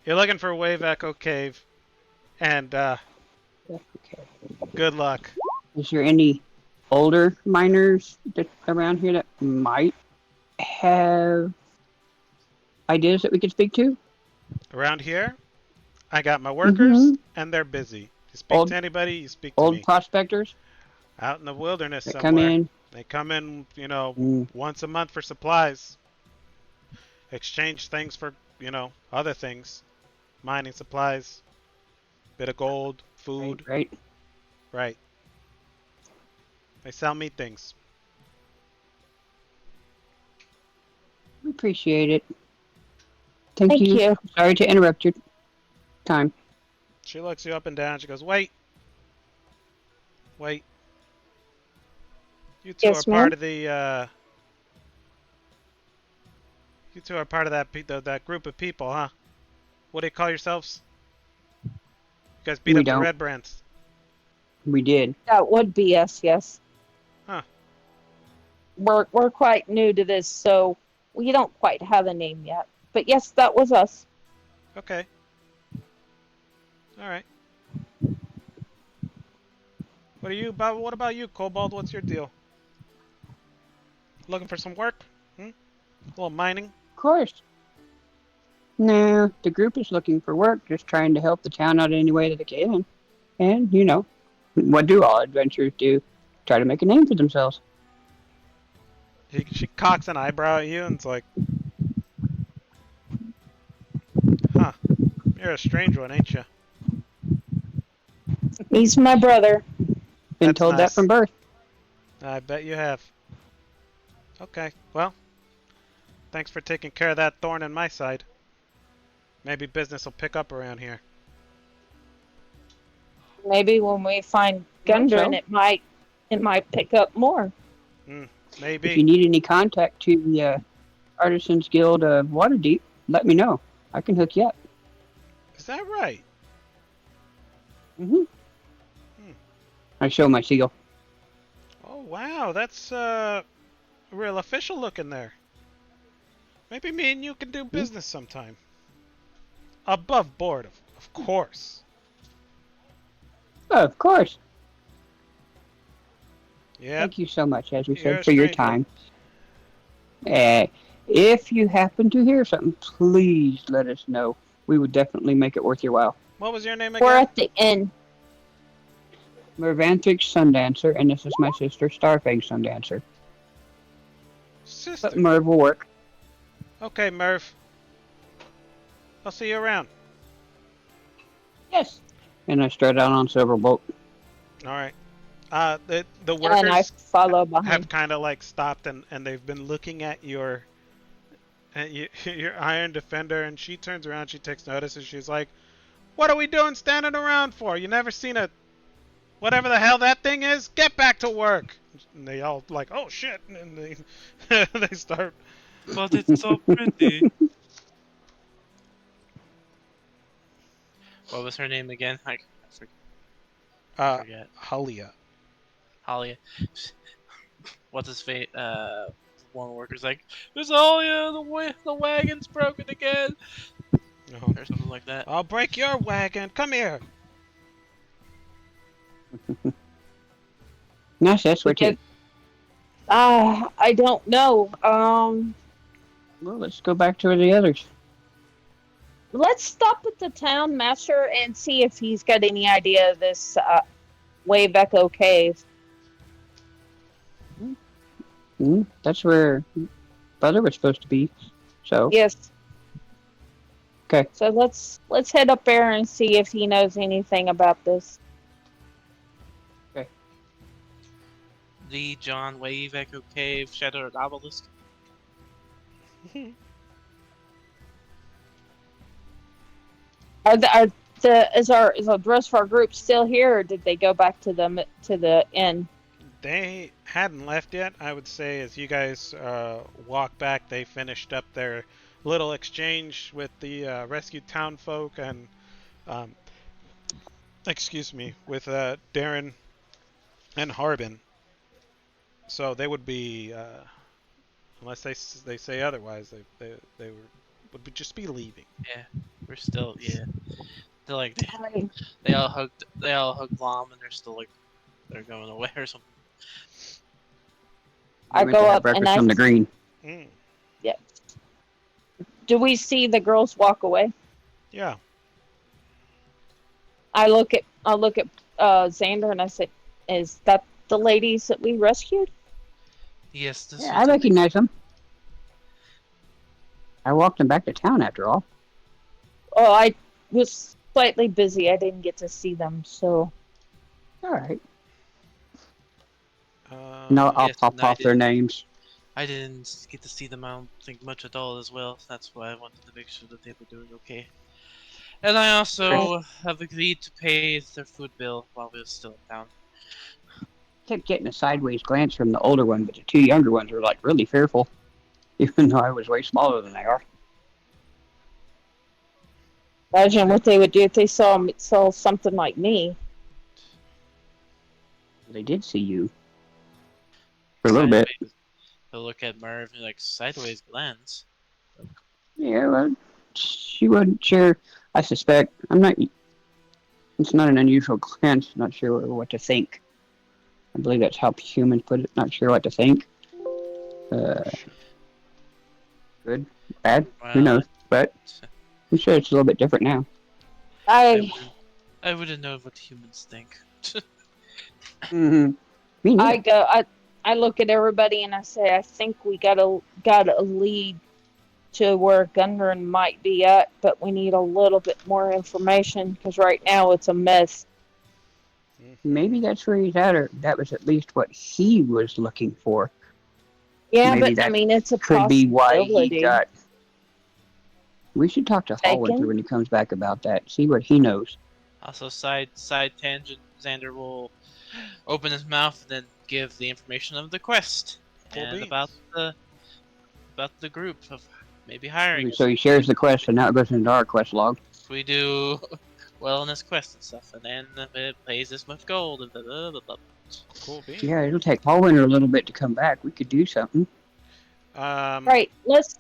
You're looking for Wave Echo Cave, and Okay. good luck. Is there any older miners around here that might have ideas that we could speak to? Around here, I got my workers, Mm-hmm. and they're busy. You speak to anybody, you speak to Old me. prospectors Out in the wilderness that somewhere. come in. They come in, Mm. once a month for supplies. Exchange things for, other things. Mining supplies. Bit of gold, food. Right. Right. They sell me things. We appreciate it. Thank Thank you. Sorry to interrupt your time. She looks you up and down. She goes, wait. You two Yes, are part ma'am? of the, you two are part of that group of people, huh? What do you call yourselves? You guys beat We up the don't. Red Brands. We did. That would be us, yes. Huh. We're quite new to this, so we don't quite have a name yet. But yes, that was us. Okay. Alright. What about you, Cobalt? What's your deal? Looking for some work? A little mining? Of course. No, the group is looking for work, just trying to help the town out any way that they can. And, what do all adventurers do? Try to make a name for themselves. She cocks an eyebrow at you and it's like, huh, you're a strange one, ain't you? He's my brother. Been That's told that nice. from birth. I bet you have. Okay, well, thanks for taking care of that thorn in my side. Maybe business will pick up around here. Maybe when we find Hope so. Gundren, it might pick up more. If you Maybe. need any contact to the Artisans Guild of Waterdeep, let me know. I can hook you up. Is that right? Mm-hmm. I show my seal. Oh, wow, that's real official looking there. Maybe me and you can do business sometime. Above board, of course. Oh, of course. Yeah. Thank you so much, as we You're a said, for your stranger. time. If you happen to hear something, please let us know. We would definitely make it worth your while. What was your name We're again? at the inn. Mervantrix Sundancer, and this is my sister, Starfang Sundancer. Sister. But Merv will work. Okay, Merv. I'll see you around. Yes. And I strut out on Silverbolt. All right. The And I workers follow behind. have kind of like stopped and they've been looking at your Iron Defender, and she turns around, she takes notice, and she's like, "What are we doing standing around for? You never seen a whatever the hell that thing is? Get back to work!" And they all like, "Oh shit!" And they they start. But it's so pretty. What was her name again? I forget. Halia. Halia. What's his fate? One worker's like, "Miss Halia, the wagon's broken again," No. or something like that. I'll break your wagon. Come here. Nice, that's what Okay. I don't know. Well, let's go back to the others. let's stop at the town master and see if he's got any idea of this Wave Echo Cave. That's where brother was supposed to be. So Yes. Okay. So let's head up there and see if he knows anything about this. The John Wave Echo Cave Shattered Obelisk. Is the rest of our group still here, or did they go back to the inn? They hadn't left yet. I would say as you guys walk back, they finished up their little exchange with the rescued town folk and, excuse me, with Darren and Harbin. So they would be, unless they say otherwise, they would just be leaving. Yeah, we're still They're like they all hugged Lom and they're still like they're going away or something. I go go up breakfast and on the green. Do we see the girls walk away? Yeah. I look at Xander and I say, "Is that the ladies that we rescued?" Yes, this Yeah, I was the recognize them. I walked them back to town after all. Oh, I was slightly busy. I didn't get to see them, so All right. No, I'll yes, pop no, I off their didn't. names. I didn't get to see them, I don't think, much at all as well. That's why I wanted to make sure that they were doing okay. And I also have agreed to pay their food bill while we were still in town. Kept getting a sideways glance from the older one, but the two younger ones were like really fearful, even though I was way smaller than they are. imagine what they would do if they saw something like me. They did see you for a little bit. They'll look at Merv and like sideways glance. Yeah, well, she wasn't sure. I suspect. I'm not. It's not an unusual glance. Not sure what to think. I believe that's how humans put it. Not sure what to think. Good, bad, Well, who knows? But I'm sure it's a little bit different now. I wouldn't know what humans think. Mm-hmm. Me neither. I go I look at everybody and I say, I think we got a lead to where Gundren might be at, but we need a little bit more information because right now it's a mess. Maybe that's where he's at, or that was at least what he was looking for. Yeah, Maybe but I that mean it's a could be why he possibility. got. We should talk to Hallwinter when he comes back about that. See what he knows. Also, side tangent. Xander will open his mouth and then give the information of the quest and about the group of maybe hiring. So he shares the quest, and now it goes into our quest log. We do well in this quest and stuff, and then it pays this much gold and blah, blah, blah, blah. Cool beans. Yeah, it'll take Hallwinter a little bit to come back. We could do something. Right, let's.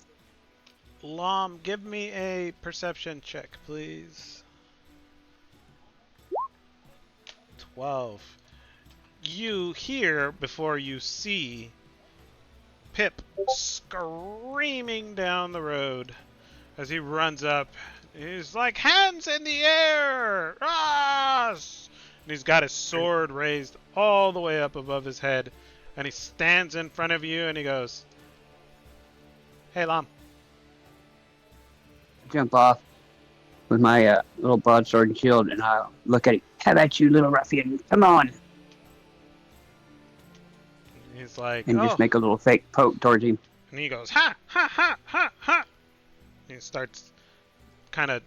Lom, give me a perception check, please. 12. You hear before you see Pip screaming down the road as he runs up. He's like, hands in the air! Ah! And he's got his sword raised all the way up above his head. And he stands in front of you and he goes, hey, Lom. Jump off with my little broadsword and shield, and I'll look at it. How about you, little ruffian? Come on! He's like, and just make a little fake poke towards him. And he goes, ha, ha, ha, ha, ha. And he starts kind of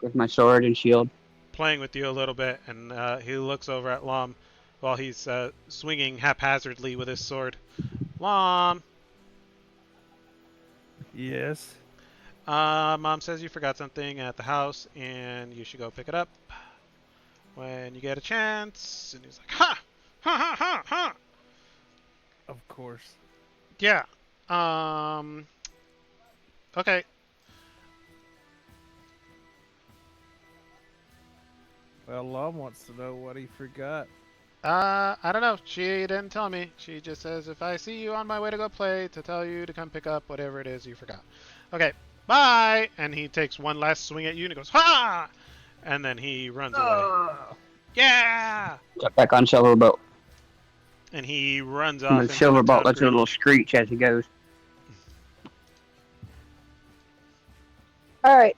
with my sword and shield, playing with you a little bit, and he looks over at Lom while he's swinging haphazardly with his sword. Lom! Yes? Mom says you forgot something at the house, and you should go pick it up when you get a chance. And he's like, ha! Ha, ha, ha, ha! Of course. Yeah. Okay. Well, Lom wants to know what he forgot. I don't know. She didn't tell me. She just says if I see you on my way to go play, to tell you to come pick up whatever it is you forgot. Okay. bye, and he takes one last swing at you and he goes, ha! And then he runs away. Yeah! Jump back on Silverbolt. And he runs off The into the Silverbolt town lets a green. little screech as he goes. All right,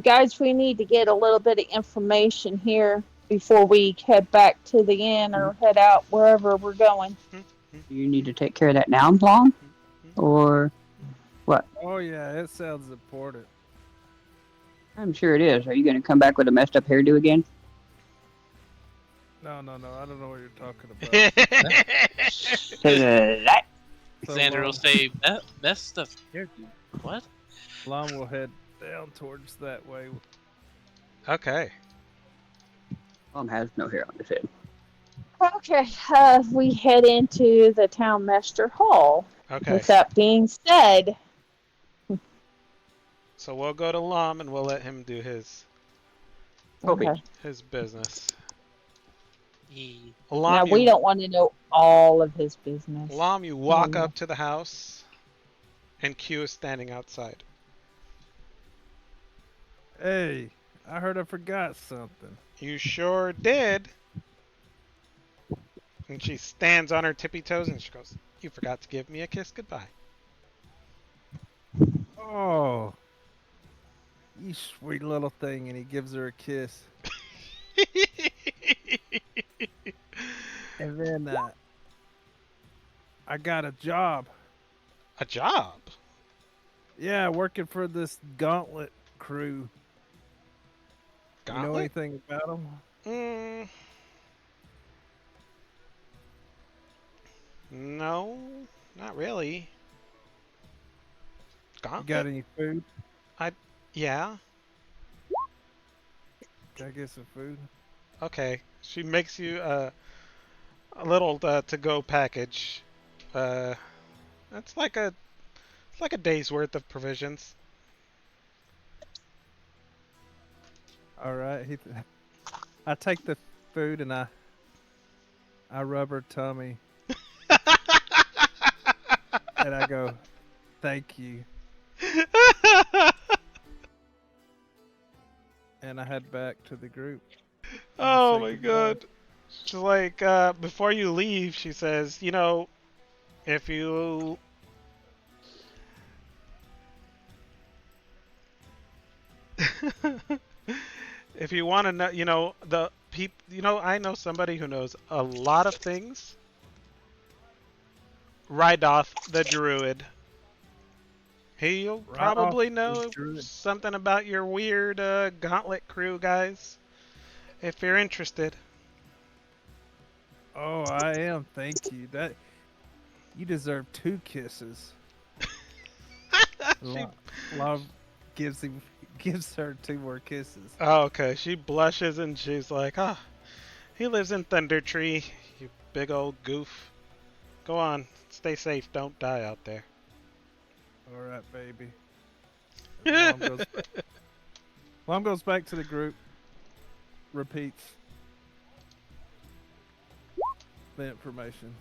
guys, we need to get a little bit of information here before we head back to the inn or head out wherever we're going. You need to take care of that now, Long? Or what? Oh yeah, it sounds important. I'm sure it is. Are you going to come back with a messed up hairdo again? No, I don't know what you're talking about. Say that. So, Xander will say, best stuff here, dude. What? Lom will head down towards that way. Okay. Mom has no hair on his head. Okay, we head into the town master hall. Okay. With that being said, So we'll go to Lom and we'll let him do his okay. business. He... Lom, Now we don't want to know all of his business. Lom, you walk no. up to the house, and Q is standing outside. Hey, I heard I forgot something. You sure did. And she stands on her tippy toes and she goes, "You forgot to give me a kiss goodbye." Oh, you sweet little thing, and he gives her a kiss. And then I got a job. A job? Yeah, working for this Gauntlet crew. You know Gauntlet? anything about them? No, not really. You Gauntlet? got any food? Yeah. Can I get some food? Okay. She makes you a little to-go package. It's like a day's worth of provisions. All right. I take the food and I rub her tummy and I go, "Thank you." And I head back to the group. Oh Say my goodbye. god. She's like, before you leave, she says, you know, if you... if you want to know, you know, I know somebody who knows a lot of things. Rydoth, the druid. He'll Rydoth probably the know druid. something about your weird gauntlet crew, guys. If you're interested. Oh, I am. Thank you. That you deserve 2 kisses. Love gives her 2 more kisses. Oh, okay. She blushes and she's like, "Ah, he lives in Thunder Tree, you big old goof. Go on, stay safe, don't die out there." All right, baby. And Mom goes back to the group. Repeats the information.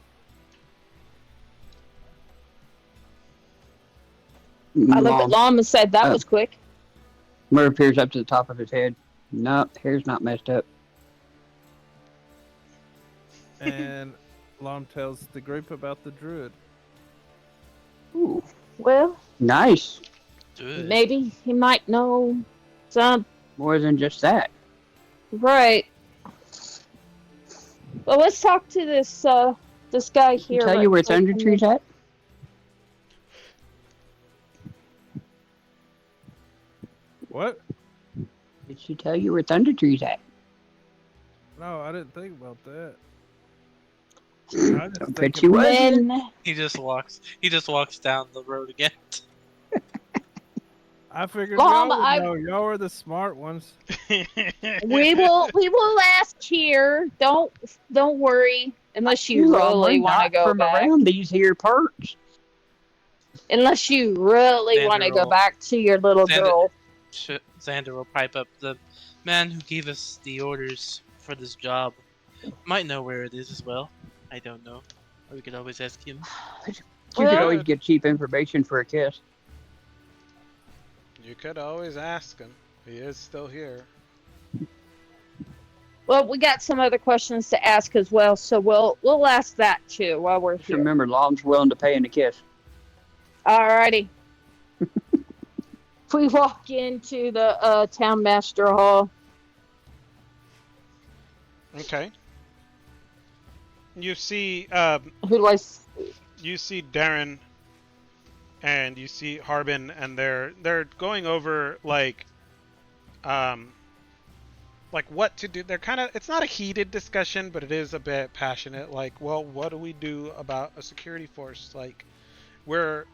I look at Lom and said, "That was quick." Murph peers up to the top of his head. Nope, hair's not messed up. And Lom tells the group about the druid. Ooh, Well, nice. Good. maybe he might know some. More than just that. Right. Well, let's talk to this this guy here. Tell you where Thunder Tree's at? What? Did she tell you where Thunder Tree's at? No, I didn't think about that. Don't bet you was. Then He just walks down the road again. I figured Lom, y'all would know. Y'all are the smart ones. we will ask here. Don't worry unless you really want to go from back. around these here parts. Unless you really want to Xander go will- back to your little Xander- girl. Xander will pipe up. The man who gave us the orders for this job might know where it is as well. I don't know. Or we could always ask him. You could Well- always get cheap information for a kiss. You could always ask him. He is still here. Well, we got some other questions to ask as well, so we'll ask that too while we're Just here. remember, Lom's willing to pay in a kiss. Alrighty. We walk into the town master hall. Okay. You see, Who do I? you see Darren, and you see Harbin, and they're going over like what to do. They're kind of, it's not a heated discussion, but it is a bit passionate. Like, well, what do we do about a security force? Like, we're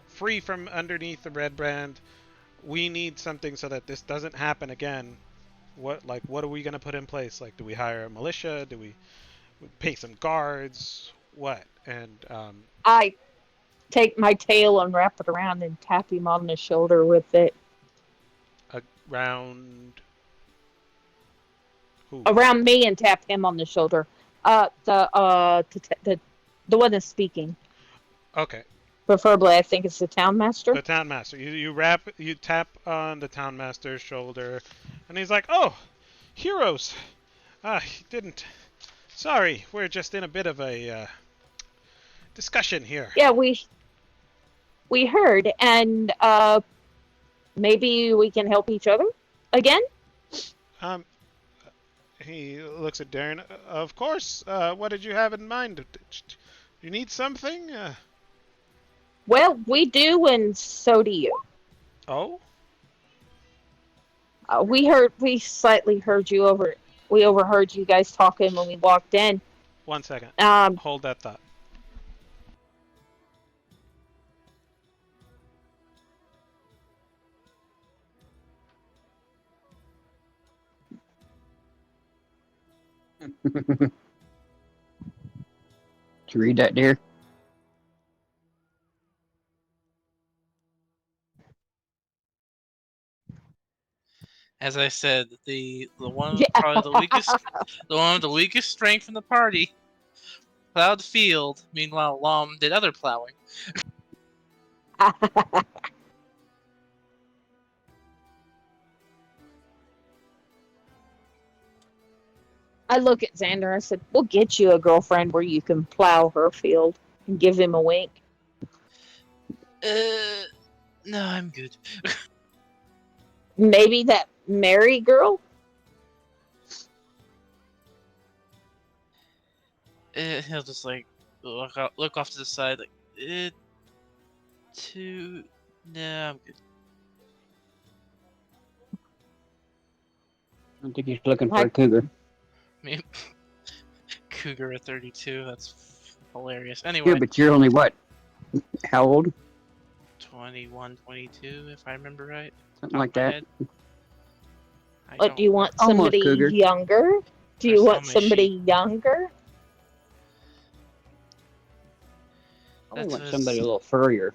free from underneath the red brand. We need something so that this doesn't happen again. What are we gonna put in place? Like, do we hire a militia? Do we pay some guards? What? And I take my tail and wrap it around and tap him on the shoulder with it. who? Around me and tap him on the shoulder. The one that's speaking. Okay. Preferably, I think it's the town master. The town master. You tap on the town master's shoulder, and he's like, "Oh, heroes! He didn't. Sorry, we're just in a bit of a discussion here." Yeah, we heard, and maybe we can help each other again. He looks at Darren. Of course. What did you have in mind? You need something? Well, we do, and so do you. Oh? We slightly heard you over. We overheard you guys talking when we walked in. 1 second. Um, Hold that thought. Did you read that, dear? As I said, the one Yeah. probably the one with the weakest strength in the party plowed the field. Meanwhile, Lom did other plowing. I look at Xander. I said, "We'll get you a girlfriend where you can plow her field," and give him a wink. No, I'm good. Maybe that Mary girl. He'll just like look off to the side, like, no, I'm good. I don't think he's looking for a cougar. I mean, cougar at 32, that's hilarious. Anyway, Yeah, but you're only what? How old? 21, 22, if I remember right. Something like that. What do you want? Almost Somebody cougar. younger? Do you There's want so many somebody younger? I That want was- somebody a little furrier.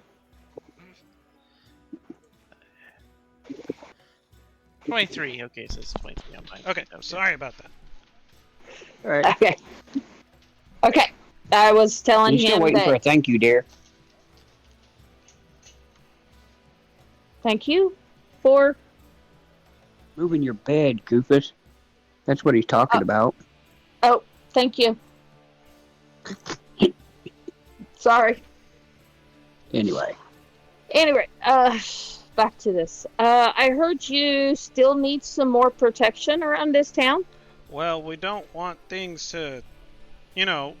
23, okay, so it's 23 on mine. Okay, sorry about that. All right. Okay. Okay. I was telling You're still him waiting for a that. thank you, dear. Thank you for. Moving your bed, Goofus. That's what he's talking about. Oh, thank you. Sorry. Anyway. Anyway, back to this. I heard you still need some more protection around this town. Well, we don't want things to, we don't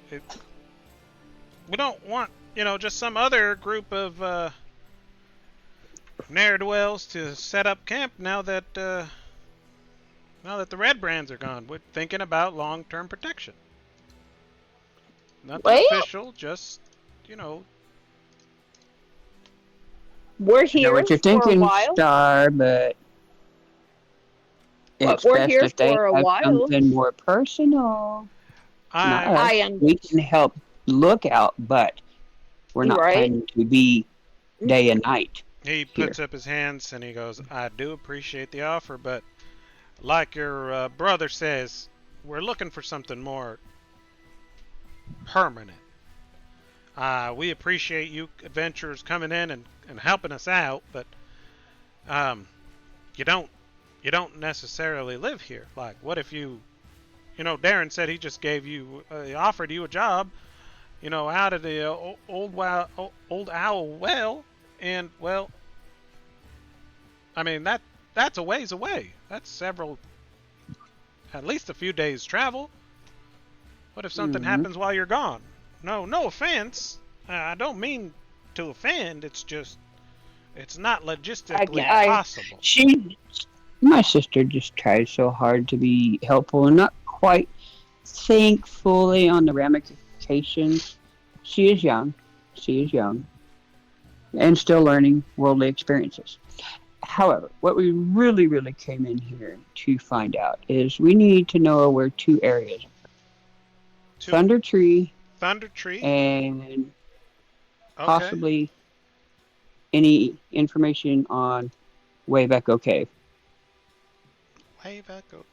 want, just some other group of ne'er-do-wells to set up camp now that the red brands are gone. We're thinking about long-term protection. Nothing Well- official, just, We're I know here what you're for a thinking, while. Star, but But it's we're best here if they for a have while. something more personal. Not us. I am. We can help look out, but we're not Right. planning to be day and night. He puts up his hands and he goes, I do appreciate the offer, but like your brother says, we're looking for something more permanent. We appreciate you adventurers coming in and helping us out, but you don't necessarily live here. Like, what if Darren said he just he offered you a job, out of the old owl well, and well, I mean that's a ways away. That's at least a few days travel. What if something Mm-hmm. happens while you're gone? No offense. I don't mean to offend. It's just it's not logistically possible. My sister just tries so hard to be helpful and not quite think fully on the ramifications. She is young. She is young and still learning worldly experiences. However, what we really, really came in here to find out is we need to know where two areas Thunder Tree Thunder Tree? and Okay. possibly any information on Wave Echo Cave. Wave Echo.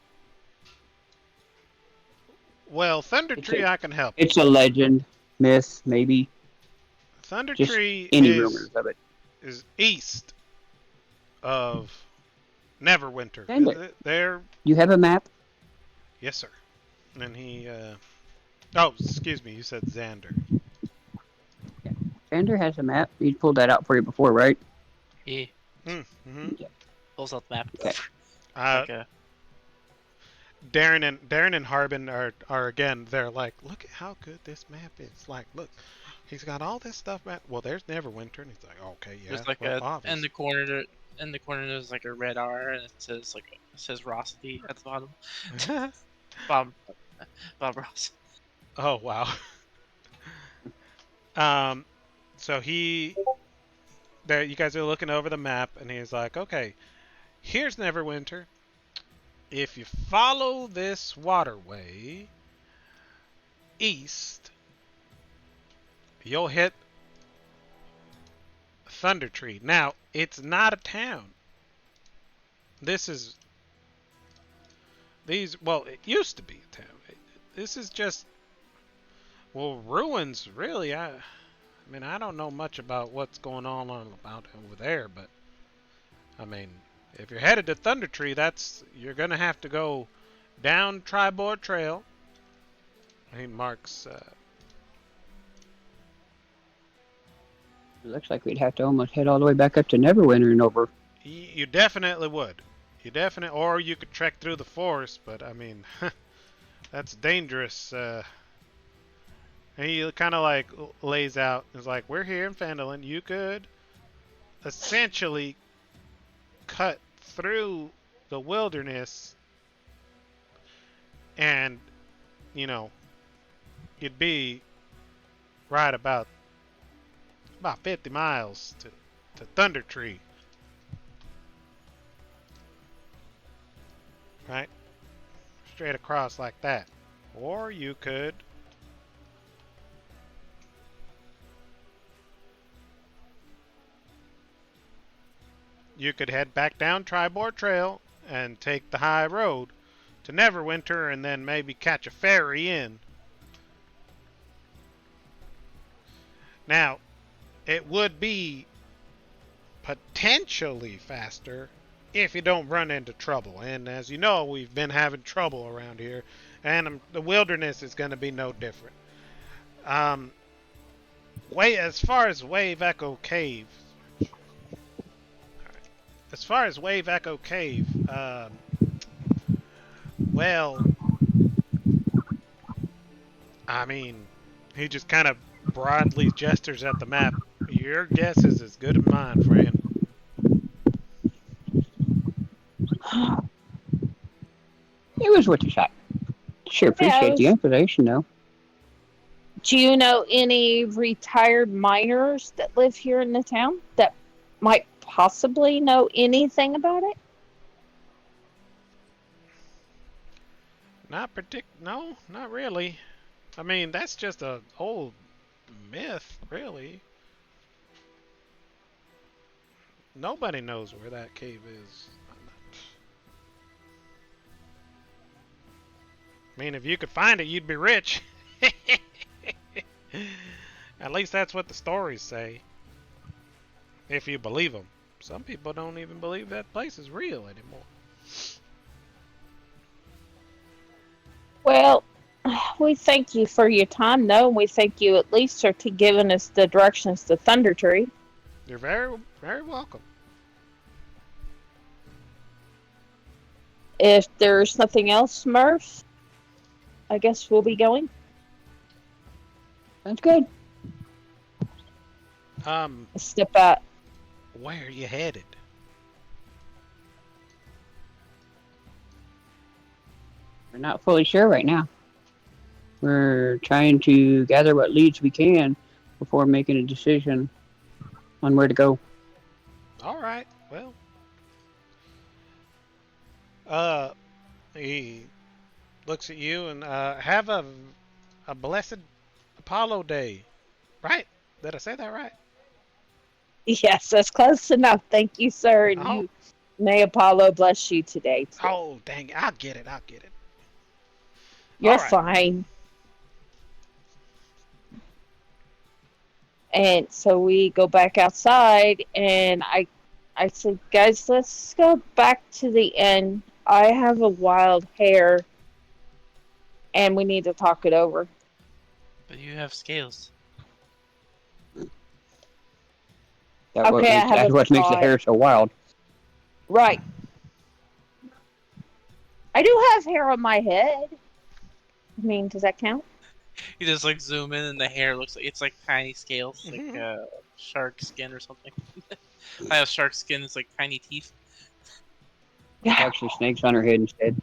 Well, Thunder Tree I can help. It's a legend, myth, maybe. Thunder Just Tree any rumors of it. is east of Neverwinter. Xander, There. you have a map? Yes, sir. And he. Oh, excuse me. You said Xander. Xander has a map. He pulled that out for you before, right? Yeah. Mm-hmm. Yeah. Pulls out the map. Okay. Okay. Darren and Harbin are again. They're like, look at how good this map is. Like, look, he's got all this stuff. Well, there's Neverwinter, and he's like, okay, yeah. There's like in the corner. In the corner, there's like a red R, and it says Rossity at the bottom. Bob Ross. Oh wow. So you guys are looking over the map, and he's like, okay, here's Neverwinter. If you follow this waterway east, you'll hit Thunder Tree. Now, it's not a town. It used to be a town. This is just, ruins, really. I mean, I don't know much about what's going on about over there, but I mean, if you're headed to Thunder Tree, you're gonna have to go down Tribord Trail. He marks. It looks like we'd have to almost head all the way back up to Neverwinter and over. You definitely would. Or you could trek through the forest, but I mean, that's dangerous. And he kind of like lays out. He's like, "We're here in Phandalin. You could essentially cut through the wilderness, and you'd be right about 50 miles to Thunder Tree, right? Straight across like that. Or you could head back down Tribord Trail and take the high road to Neverwinter, and then maybe catch a ferry in. Now, it would be potentially faster if you don't run into trouble. And as you know, we've been having trouble around here, and the wilderness is going to be no different. As far as Wave Echo Cave, well, I mean, he just kind of broadly gestures at the map. Your guess is as good as mine, friend. It was worth a shot. Sure appreciate the information, though. Do you know any retired miners that live here in the town that might possibly know anything about it? No, not really. I mean, that's just an old myth, really. Nobody knows where that cave is. I mean, if you could find it, you'd be rich. At least that's what the stories say. If you believe them. Some people don't even believe that place is real anymore. Well, we thank you for your time, though. We thank you at least for giving us the directions to Thunder Tree. You're very, very welcome. If there's nothing else, Murph, I guess we'll be going. That's good. Step out. Where are you headed? We're not fully sure right now. We're trying to gather what leads we can before making a decision on where to go. All right. Well, he looks at you and have a blessed Apollo day, right? Did I say that right? Yes, that's close enough. Thank you, sir. And Oh. you, may Apollo bless you today, too. Oh, dang it. I'll get it. You're all right. fine. And so we go back outside, and I said, guys, let's go back to the inn. I have a wild hair, and we need to talk it over. But you have scales. That's Okay, I have that's a what makes the thought. hair so wild. Right. I do have hair on my head. I mean, does that count? You just like zoom in and the hair looks like it's like tiny scales, like shark skin or something. I have shark skin, it's like tiny teeth. It's actually snakes on her head instead.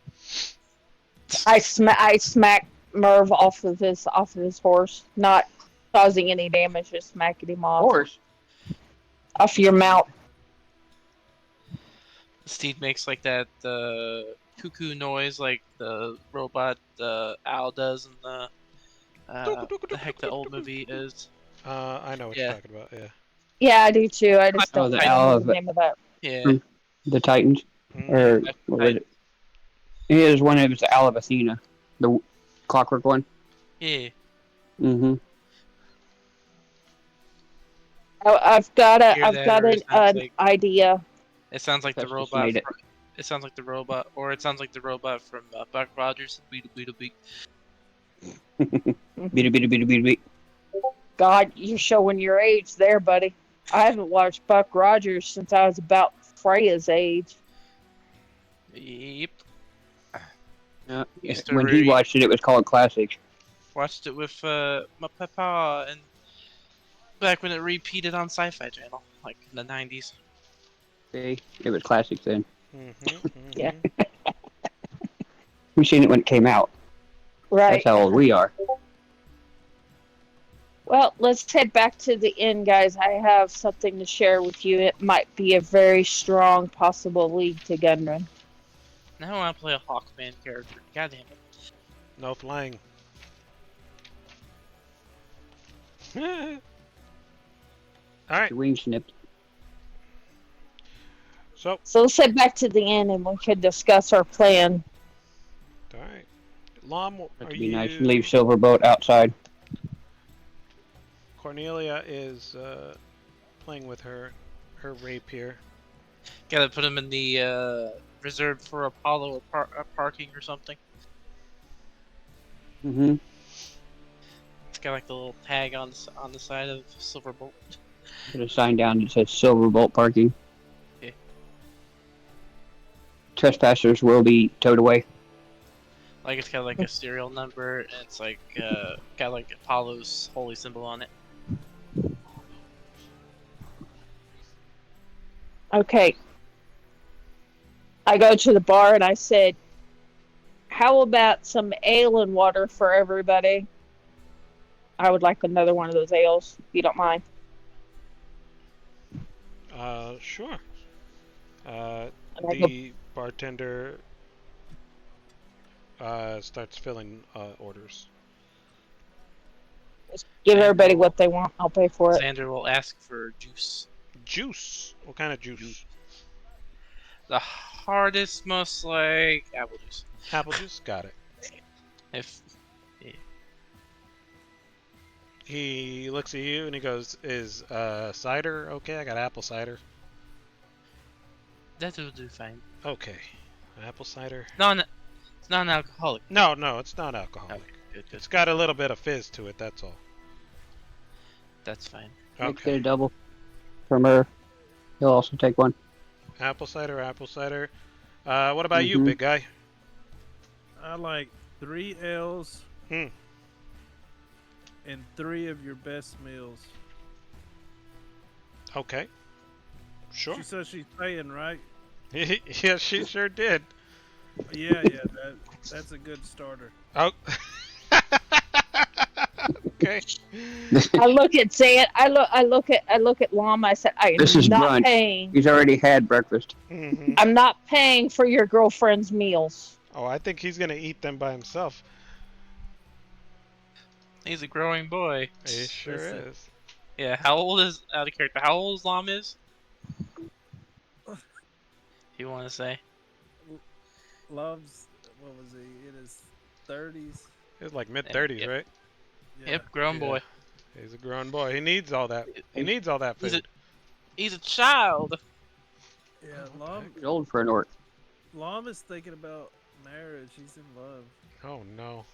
I smack Merv off of his horse, not causing any damage, just smacking him off. Horse. Off your mount. Steed makes like that cuckoo noise like the robot owl does in the heck the old movie is. I know what you're talking about. Yeah. Yeah, I do too. I just don't the know owl the name of that. Yeah. The Titans. Or what was it? It is one of it's the Owl of Athena, the clockwork one. Yeah. Mm-hmm. I've got It sounds an idea. It sounds like the That's just robot. made it. It sounds like the robot, or it sounds like the robot from Buck Rogers. Beetle. Beat. God, you're showing your age there, buddy. I haven't watched Buck Rogers since I was about Freya's age. Yep. When he watched it, it was called Classics. Watched it with my papa, and back when it repeated on Sci-Fi Channel, like in the 90s. See, it was Classics then. Yeah. We seen it when it came out. Right. That's how old we are. Well, let's head back to the inn, guys. I have something to share with you. It might be a very strong possible lead to Gundren. Now I want to play a Hawkman character. God damn it. No flying. All right. Your wing snipped. So, let's head back to the inn and we can discuss our plan. all right. Lom, That'd are be you? nice. Leave Silverboat outside. Cornelia is playing with her rapier. Gotta put him in the reserved for Apollo parking or something. Mm-hmm. It's got like the little tag on the side of Silverbolt. Put a sign down that says Silverbolt parking. Okay. Trespassers will be towed away. Like it's got like a serial number, and it's like got like Apollo's holy symbol on it. Okay. I go to the bar and I said, how about some ale and water for everybody? I would like another one of those ales, if you don't mind. Sure. I The bartender starts filling orders. Just give everybody what they want. I'll pay for it. Xander will ask for juice. Juice. What kind of juice? The hardest, most like apple juice. Apple juice. Got it. If He looks at you and he goes, "Is cider okay? I got apple cider." That will do fine. Okay. Apple cider. It's non-alcoholic. No, it's not Oh, alcoholic. good. It's got a little bit of fizz to it, that's all. That's fine. Let's get Okay. a double from her. He'll also take one. Apple cider, apple cider. What about you, Mhm. big guy? I like 3 L's Hmm. and 3 of your best meals. Okay. Sure. She says she's paying, right? Yeah, she sure did. Yeah, that's a good starter. Oh. Okay. I look at Zan. I look at Llama. I said, I am This is not brunch. paying. He's already had breakfast. Hmm. I'm not paying for your girlfriend's meals. Oh, I think he's gonna eat them by himself. He's a growing boy. He sure Listen. is. Yeah, how old is out of character? How old is Lam is? You want to say? Loves, what was he? In his 30s. He's like mid-30s, Yep. right? Yeah. Yep, grown Yeah. boy. He's a grown boy. He needs all that. He needs all that He's food. He's a child. Yeah, He's old for an orc. Lom is thinking about marriage. He's in love. Oh no.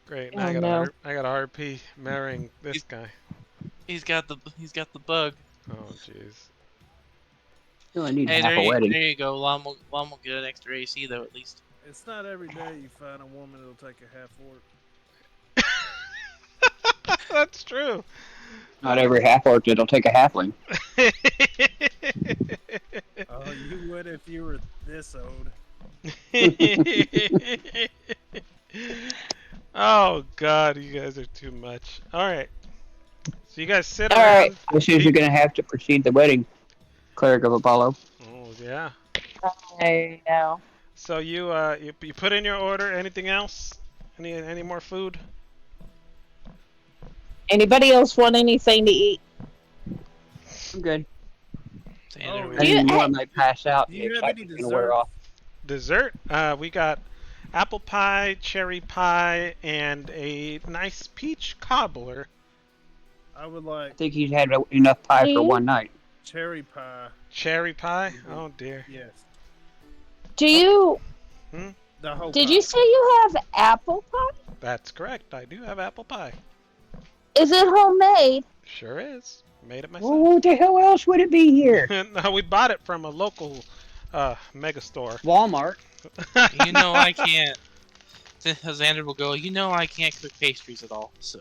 Great. Oh, Now no. I got RP marrying this guy. He's got the bug. Oh jeez. You only need Hey, half there a wedding. you go. Lam will get an extra AC though at least. It's not every day you find a woman that'll take a half orc. That's true. Not every half orc that'll take a halfling. Oh, you would if you were this old. Oh god, you guys are too much. All right. So you guys sit All around. right. This is you're gonna have to precede the wedding, cleric of Apollo. Oh yeah. I know. So you you put in your order. Anything else? Any more food? Anybody else want anything to eat? I'm good. Xander, Oh, we- I you- didn't know I might pass out. Do The you have any excitement's gonna wear dessert? off. Dessert? We got apple pie, cherry pie, and a nice peach cobbler. I would I like think he's had enough pie for You? one night. cherry pie. Cherry pie? Oh dear. Yes. Do you? The whole Did pie. you say you have apple pie? That's correct. I do have apple pie. Is it homemade? Sure is. Made it myself. Well, what the hell else would it be here? No, we bought it from a local mega store. Walmart. You know I can't. Xander will go. You know I can't cook pastries at all. So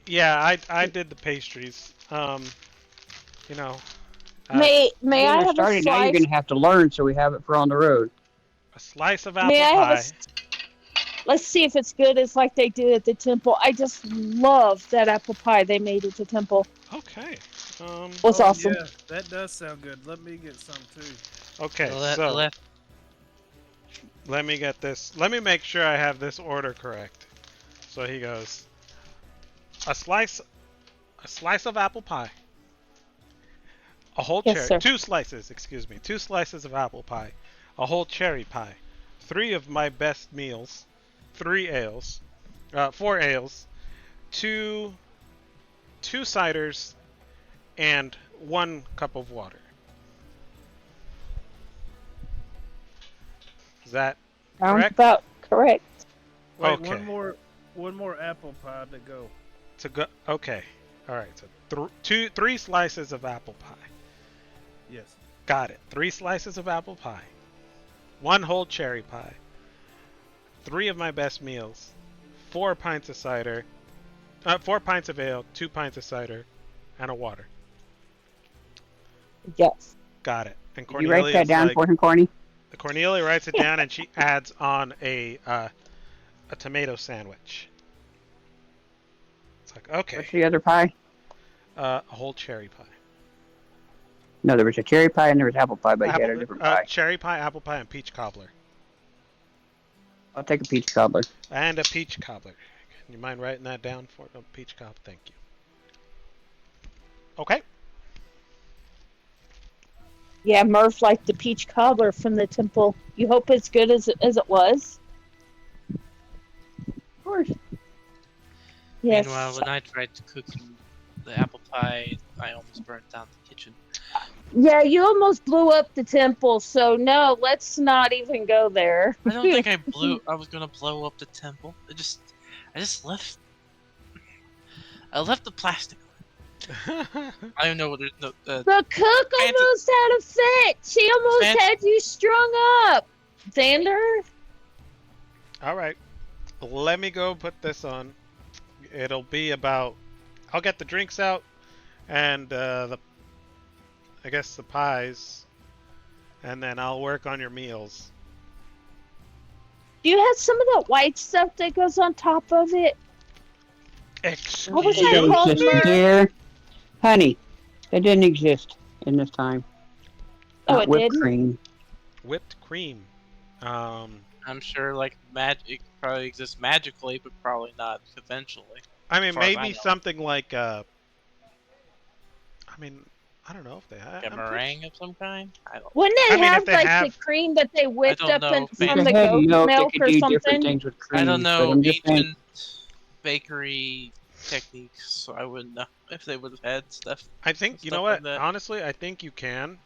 Yeah, I did the pastries. You know, May I Getting have a started, now you're slice? gonna have to learn so we have it for on the road. a slice of apple May I have a pie. Let's see if it's good. It's like they do at the temple. I just love that apple pie they made at the temple. Okay. Was awesome. Yeah, that does sound good. Let me get some too. Okay. the So left. let me get this. Let me make sure I have this order correct. So he goes, a slice of apple pie, a whole Yes, cherry, sir. 2 slices, excuse me, 2 slices of apple pie, a whole cherry pie, 3 of my best meals, 4 ales, 2 ciders, and 1 cup of water. Is that Sounds correct? about correct. Wait, Okay. one more apple pie to go. To go? Okay. All right. So 3 slices of apple pie. Yes. Got it. 3 slices of apple pie, 1 whole cherry pie, 3 of my best meals, 4 pints of cider, 4 pints of ale, 2 pints of cider, and a water. Yes. Got it. And Did you write that is down like, for him, Corny? Cornelia writes it down and she adds on a tomato sandwich. It's like, What's okay, the other pie? a whole cherry pie. No, there was a cherry pie and there was apple pie, but you had a different pie. Cherry pie, apple pie, and peach cobbler. I'll take a peach cobbler. And a peach cobbler. You mind writing that down for a peach cobbler? Thank you. Okay. Yeah, Murph liked the peach cobbler from the temple. You hope it's good as it was? Of course. Yes. Meanwhile, when I tried to cook the apple pie, I almost burnt down the kitchen. Yeah, you almost blew up the temple, so no, let's not even go there. I don't think I was gonna blow up the temple. I just left. I left the plastic. I don't know what there's no. The cook almost had a fit. She almost had you strung up, Xander. All right. Let me go put this on. It'll be about. I'll get the drinks out, and I guess the pies, and then I'll work on your meals. Do you have some of that white stuff that goes on top of it? What was that Excuse called, Just Murph? dear, honey, that didn't exist in this time. Oh, Not it whipped didn't? cream. whipped cream. I'm sure like it probably exists magically, but probably not conventionally. I mean, As far as I maybe know. something like. I mean, I don't know if they have. A meringue of some kind. I don't. Wouldn't it I mean, if have they like have- the cream that they whipped don't up know. in, Maybe- from If the they had goat milk, they milk could or do different something? things with cream. I don't But know I'm just saying, ancient bakery techniques, so I wouldn't know if they would have had stuff. I think you know Stuff what. like that. Honestly, I think you can.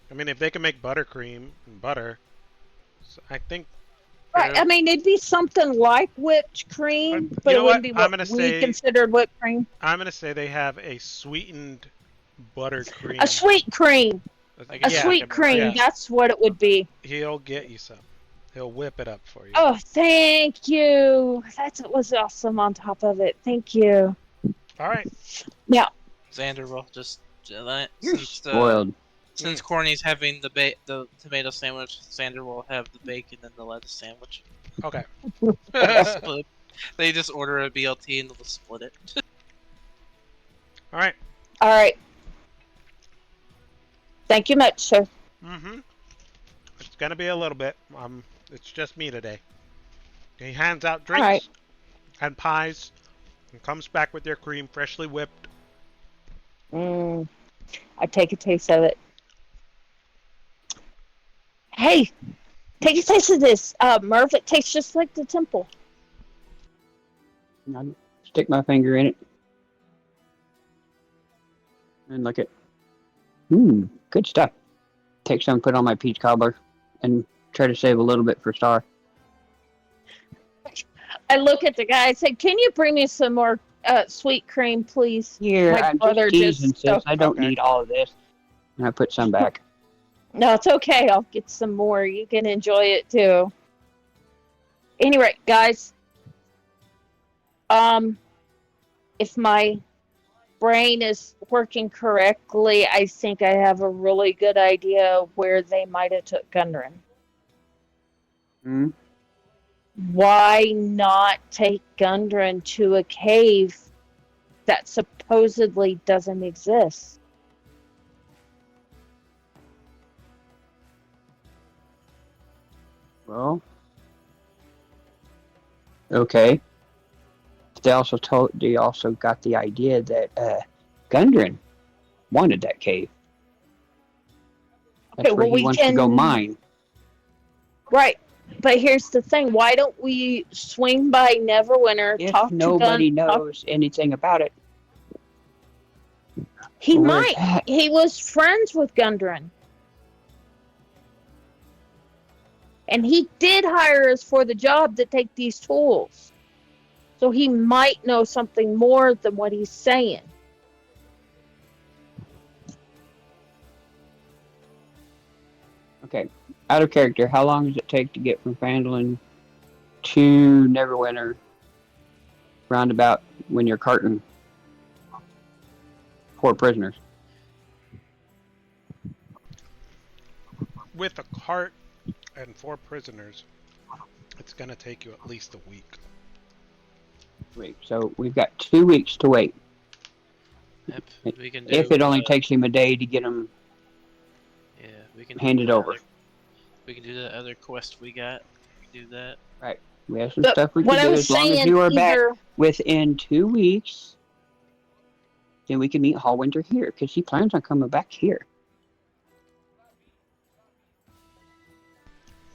I mean, if they can make buttercream and butter, so I think. Right. I mean, it'd be something like whipped cream, You but know it wouldn't what? be I'm what gonna we say- considered whipped cream. I'm gonna say they have a sweetened buttercream. A sweet cream. Like A Yeah, sweet cream. yeah. That's what it would be. He'll get you some. He'll whip it up for you. Oh, thank you. That was awesome on top of it. Thank you. All right. Xander will just you're since spoiled. since Corny's having the tomato sandwich, Xander will have the bacon and the lettuce sandwich. Okay. Split. They just order a BLT and they'll just split it. All right. All right. Thank you much, sir. Mm-hmm. It's gonna be a little bit. It's just me today. He hands out drinks right. and pies, and comes back with their cream, freshly whipped. I take a taste of it. Hey, take a taste of this. Murph, it tastes just like the temple. I stick my finger in it and look at. Good stuff. Take some, put on my peach cobbler, and try to save a little bit for Star. I look at the guy. I say, "Can you bring me some more sweet cream, please?" Here, My I'm brother just just teasing, sis. stuffed- I don't Okay. need all of this. And I put some back. No, it's okay. I'll get some more. You can enjoy it too. Anyway, guys. If my brain is working correctly, I think I have a really good idea where they might have took Gundren. Hmm? Why not take Gundren to a cave that supposedly doesn't exist? Well, okay. They also got the idea that Gundren wanted that cave. That's Okay, where well, he wants to go mine. Right. But here's the thing. Why don't we swing by Neverwinter, If talk nobody to Gun... knows anything about it, He where's might. that? He was friends with Gundren. And he did hire us for the job to take these tools. So he might know something more than what he's saying. Okay, out of character, how long does it take to get from Phandalin to Neverwinter roundabout when you're carting 4 prisoners? With a cart and 4 prisoners, it's gonna take you at least a week. Wait, so we've got 2 weeks to wait. Yep, we can do. If it only takes him a day to get them Yeah, we can handed do over. We can do the other quest we got. We can do that. We have some But stuff we what can do I'm as long as saying, you are back either within 2 weeks. Then we can meet Hallwinter here because he plans on coming back here.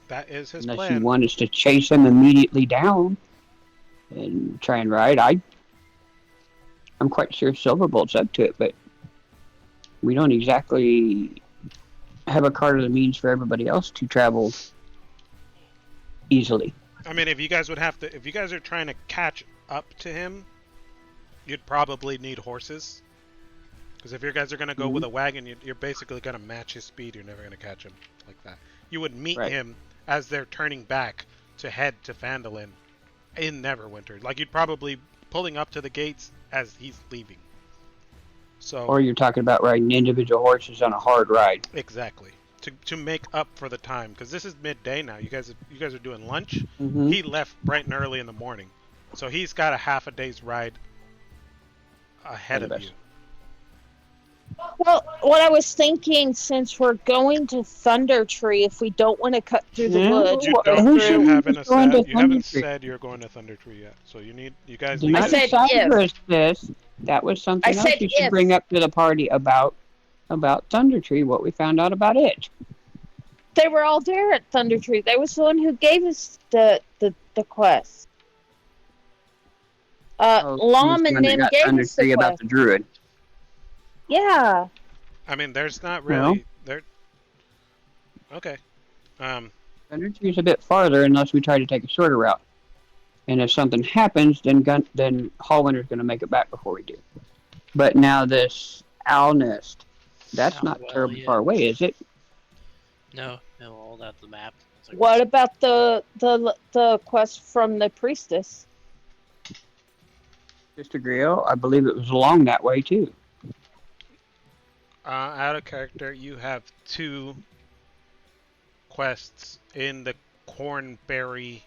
That is his Unless plan. you want us to chase him immediately down and try and ride. I'm quite sure Silverbolt's up to it, but we don't exactly have a cart or the means for everybody else to travel easily. I mean, if you guys are trying to catch up to him, you'd probably need horses. Because if you guys are going to go with a wagon, you're basically going to match his speed. You're never going to catch him like that. You would meet him as they're turning back to head to Phandalin in Neverwinter. Like, you'd probably pulling up to the gates as he's leaving. So, Or you're talking about riding individual horses on a hard ride. exactly. To make up for the time. Because this is midday now. You guys are doing lunch. Mm-hmm. He left bright and early in the morning. So he's got a half a day's ride ahead of you. Well, what I was thinking, since we're going to Thunder Tree, if we don't want to cut through the woods, You we'll go don't. through. You haven't said you're going to Thunder Tree yet. So you guys Do need. not I said decide if. for us this. That was something I else said you should if. bring up to the party about Thunder Tree, what we found out about it. They were all there at Thunder Tree. They was the one who gave us the quest. Lom and them gave Thunder us the Tree about quest. the druid. Yeah. I mean, there's not really there. Okay. Thunder Tree's a bit farther unless we try to take a shorter route. And if something happens, then Hallwinter's going to make it back before we do. But now this owl nest, that's not terribly far away, is it? No, all that's the map. Like, What about the quest from the priestess? Sister Griot, I believe it was along that way too. Out of character, you have 2 quests in the Cornberry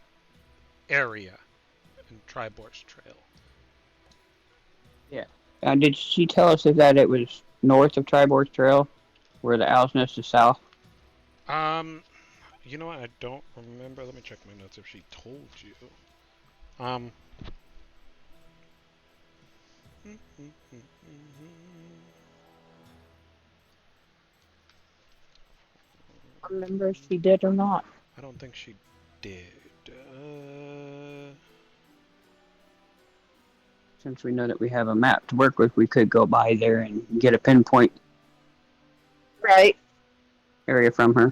area in Tribor's Trail. Did she tell us that it was north of Tribor's Trail, where the owl's nest is south? You know what? I don't remember. Let me check my notes if she told you. Remember if she did or not. I don't think she did. Since we know that we have a map to work with, we could go by there and get a pinpoint Right. area from her.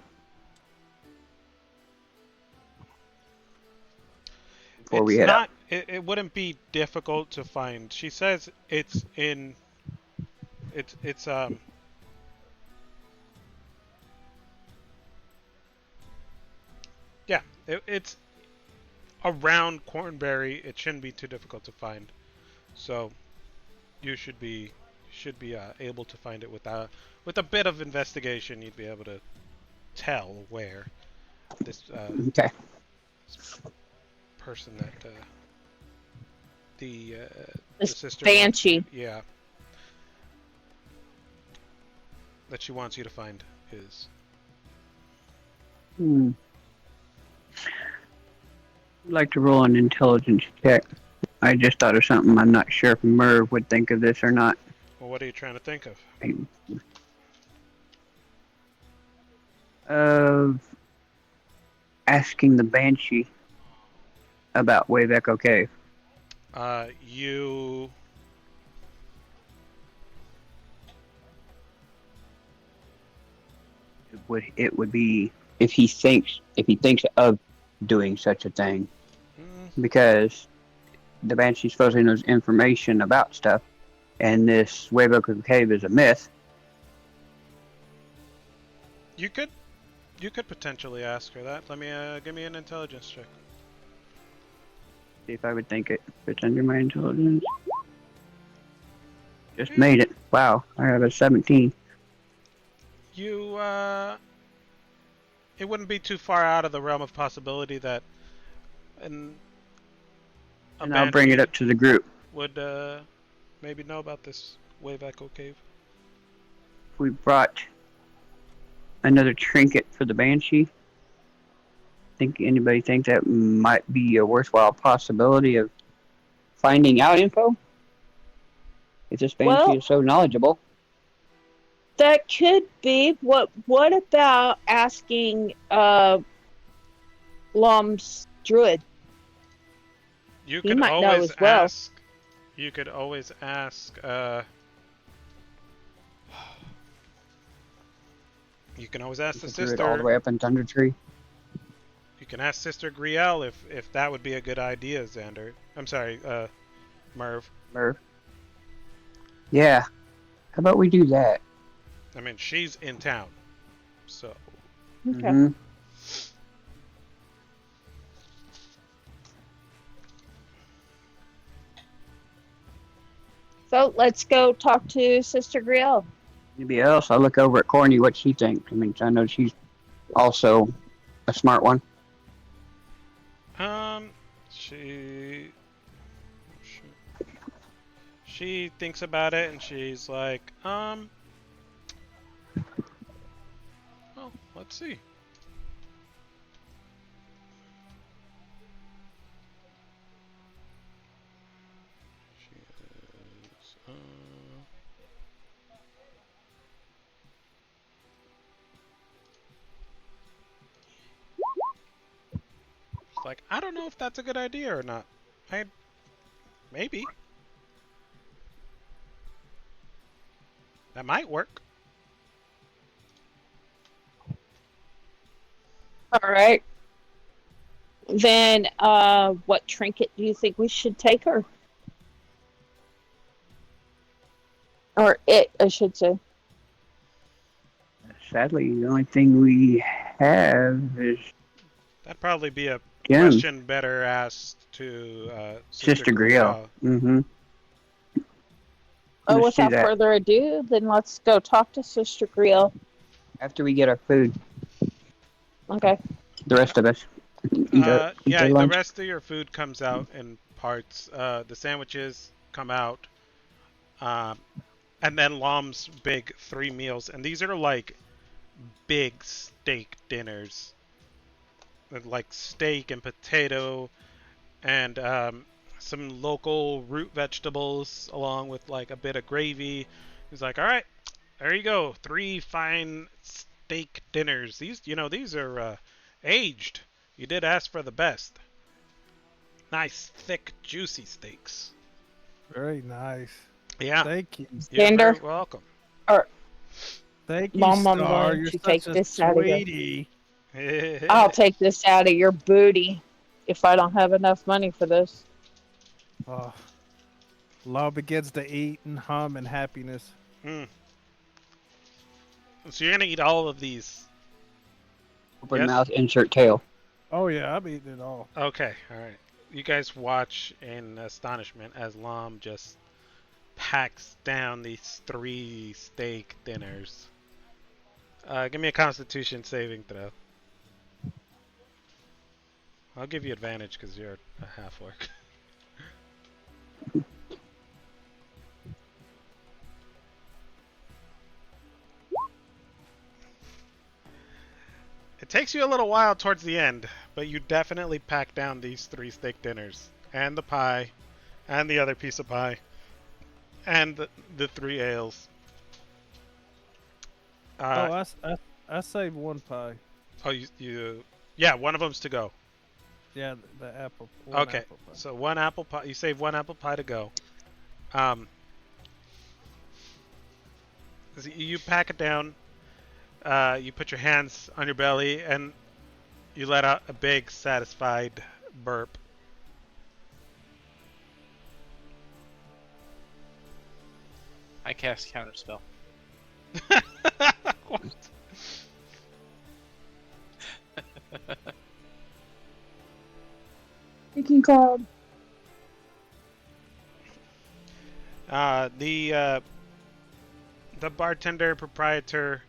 Before we head out. It wouldn't be difficult to find. She says it's in. It's Yeah, it's around Cornberry. It shouldn't be too difficult to find. So you should be able to find it with a bit of investigation. You'd be able to tell where this person that the sister Banshee. that she wants you to find is. I'd like to roll an intelligence check. I just thought of something. I'm not sure if Merv would think of this or not. Well, what are you trying to think of? Of asking the Banshee about Wave Echo Cave. It would be if he thinks of doing such a thing, because the Banshee supposedly knows information about stuff, and this Wave Echo Cave is a myth. You could potentially ask her that. Let me give me an intelligence check. See if I would think it fits under my intelligence. Just made it. Wow, I have a 17. It wouldn't be too far out of the realm of possibility that and I'll bring it up to the group. Would maybe know about this Wave Echo Cave. We brought another trinket for the Banshee. Anybody think that might be a worthwhile possibility of finding out info? If this Banshee is so knowledgeable. That could be. What about asking Lom's druid? You He could might know always as well. ask. You could always ask. You can always ask the You threw it all the sister. way up in Thunder Tree. You can ask Sister Griel if that would be a good idea, Xander. I'm sorry, Merv. Merv. Yeah. How about we do that? I mean, she's in town, so Okay. Mm-hmm. So let's go talk to Sister Griel. Anybody else? I'll look over at Corny what she thinks. I mean, I know she's also a smart one. she she thinks about it and she's like, well, let's see. She is, she's like, I don't know if that's a good idea or not. Maybe. That might work. All right. Then, what trinket do you think we should take her? Or it, I should say. Sadly, the only thing we have is That'd probably be a Jim. question better asked to Sister Griel. Mm-hmm. Oh, Let's do without that. further ado, then let's go talk to Sister Griel. After we get our food, Okay. the rest of us eat Yeah, their the lunch. rest of your food comes out in parts. The sandwiches come out, and then Lom's big 3 meals, and these are like big steak dinners, with like steak and potato, and some local root vegetables, along with like a bit of gravy. He's like, "All right, there you go, 3 fine steak dinners. These are aged. You did ask for the best. Nice, thick, juicy steaks." Very nice. Yeah, Thank you. you're Xander? very welcome. Thank you, Mom, I'm Star. going You're to such take a this out of here. sweetie. I'll take this out of your booty if I don't have enough money for this. Oh, Law begins to eat and hum in happiness. Mm. So you're gonna eat all of these. Open Yes? mouth, insert tail. Oh yeah, I'm eating it all. Okay, alright. You guys watch in astonishment as Lom just packs down these 3 steak dinners. Give me a Constitution saving throw. I'll give you advantage because you're a half-orc. It takes you a little while towards the end, but you definitely pack down these 3 steak dinners, and the pie, and the other piece of pie, and the 3 ales. I saved 1 pie. Oh, yeah, one of them's to go. Yeah, the apple. One Okay, apple pie. so 1 apple pie. You save 1 apple pie to go. You pack it down. You put your hands on your belly, and you let out a big, satisfied burp. I cast counterspell. What? Speaking called. The bartender proprietor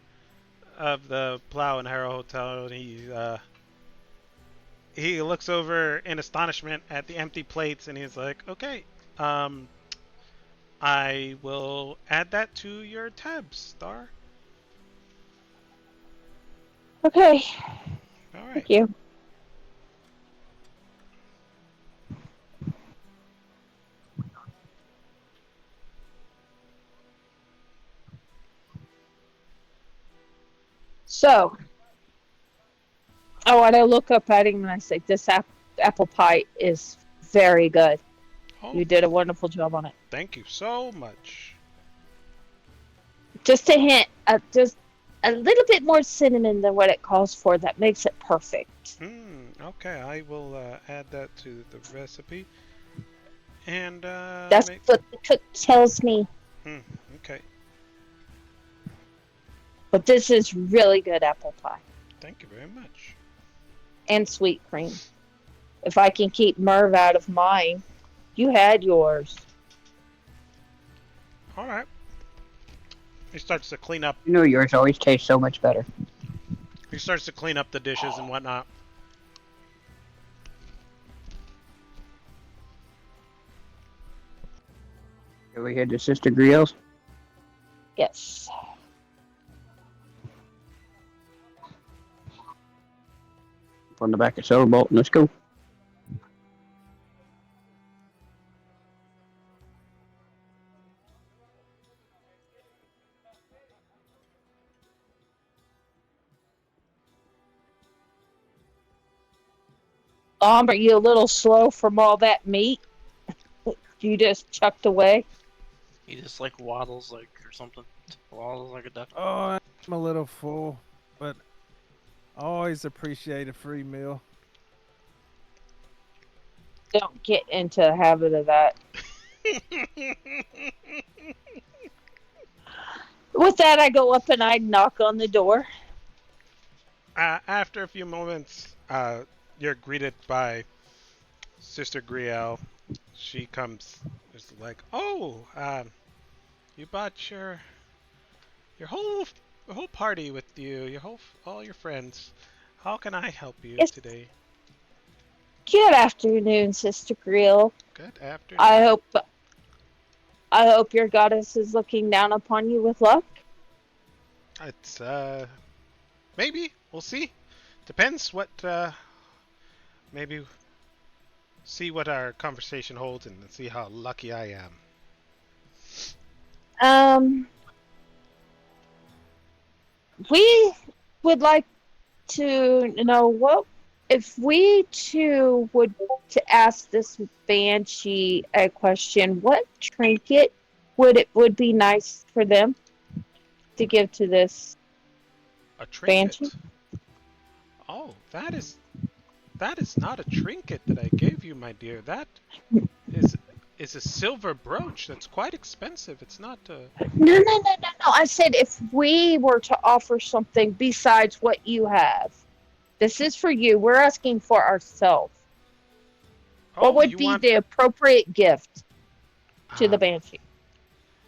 of the Plow and Harrow Hotel, he looks over in astonishment at the empty plates, and he's like, "Okay, I will add that to your tab, Star." Okay. All right. Thank you. So, and I look up at him and I say, "This apple pie is very good. Oh, You did a wonderful job on it." thank you so much. Just a hint. Just a little bit more cinnamon than what it calls for. That makes it perfect. Okay, I will add that to the recipe. And That's what the cook tells me. Hmm, okay. But this is really good apple pie Thank you very much. and sweet cream. If I can keep Merv out of mine, you had yours. All right. He starts to clean up. You know yours always tastes so much better. He starts to clean up the dishes and whatnot. Here we head to Sister Griel's. Yes. On the back of Silverbolt. Let's go. Are you a little slow from all that meat you just chucked away? He just like waddles like or something. Waddles like a duck. Oh, I'm a little full, but I always appreciate a free meal. Don't get into the habit of that. With that, I go up and I knock on the door. After a few moments, you're greeted by Sister Griel. She comes, is like, "Oh, you brought your whole party with you, all your friends. How can I help you Yes. today?" Good afternoon, Sister Grill. Good afternoon. I hope your goddess is looking down upon you with luck. It's maybe we'll see. Depends what maybe see what our conversation holds and see how lucky I am. We would like to know what if we too would to ask this banshee a question. What trinket would be nice for them to give to this A trinket. banshee? Oh, that is not a trinket that I gave you, my dear. That is a silver brooch. That's quite expensive. It's not a... No. I said if we were to offer something besides what you have. This is for you. We're asking for ourselves. Oh, What would you be want the appropriate gift to the banshee?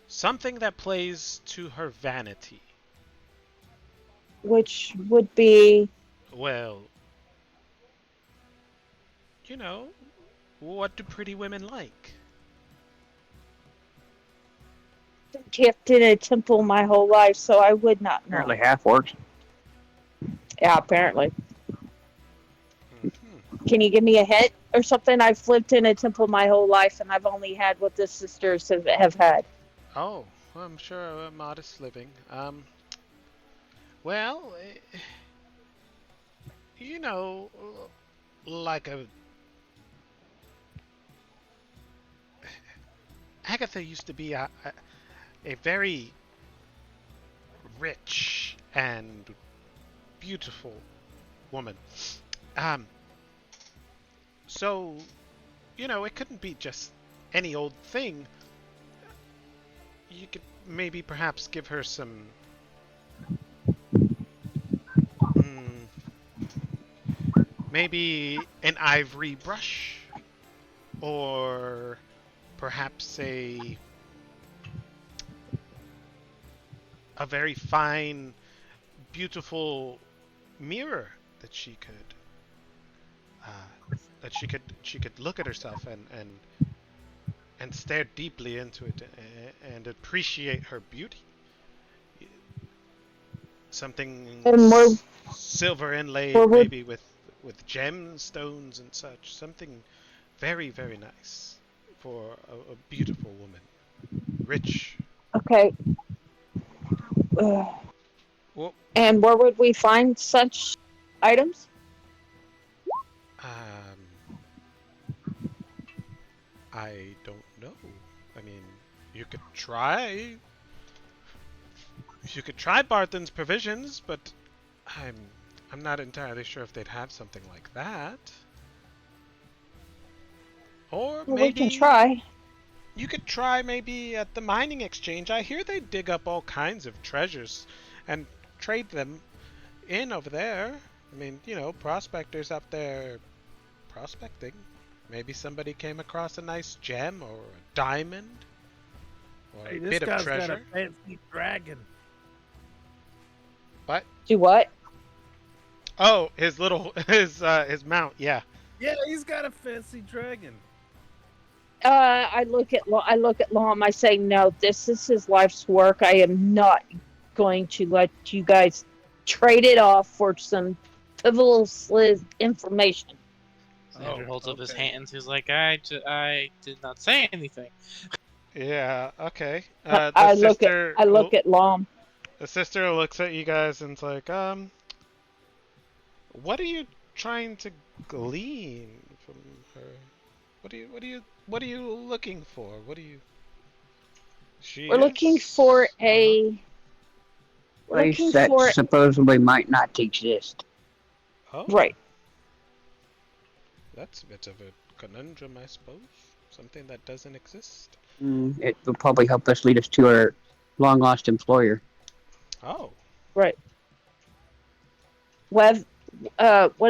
something that plays to her vanity. Which would be Well, you know, what do pretty women like? kept in a temple my whole life, so I would not know. Apparently half works. Yeah, apparently. Mm-hmm. Can you give me a hint or something? I've lived in a temple my whole life, and I've only had what the sisters have had. Oh, I'm sure a modest living. Well, you know, like Agatha used to be a very rich and beautiful woman. So, you know, it couldn't be just any old thing. You could maybe perhaps give her some... maybe an ivory brush, or perhaps a very fine, beautiful mirror that she could look at herself and stare deeply into it and appreciate her beauty. Something silver inlaid, maybe with gemstones and such. Something very, very nice for a beautiful woman, rich. Okay. Well, And where would we find such items? I don't know. I mean, you could try. You could try Barthen's provisions, but I'm not entirely sure if they'd have something like that. Or Well, we can maybe try. you could try maybe at the mining exchange. I hear they dig up all kinds of treasures and trade them in over there. I mean, you know, prospectors up there prospecting. Maybe somebody came across a nice gem or a diamond or Hey, a this bit of guy's treasure. got a fancy dragon. What? Do what? Oh, his little his mount. Yeah. Yeah, he's got a fancy dragon. I look at Lom. I say, no, this is his life's work. I am not going to let you guys trade it off for some pivotal information. Xander holds up his okay. hands. He's like, I did not say anything. Yeah. Okay. I look at Lom. The sister looks at you guys and's like, what are you trying to glean from her? What are you looking for? What are you? We're looking for a. Uh-huh. We're Place looking that for supposedly might not exist. Oh, right. that's a bit of a conundrum, I suppose. Something that doesn't exist. It will probably help us lead us to our long lost employer. Oh, Right. What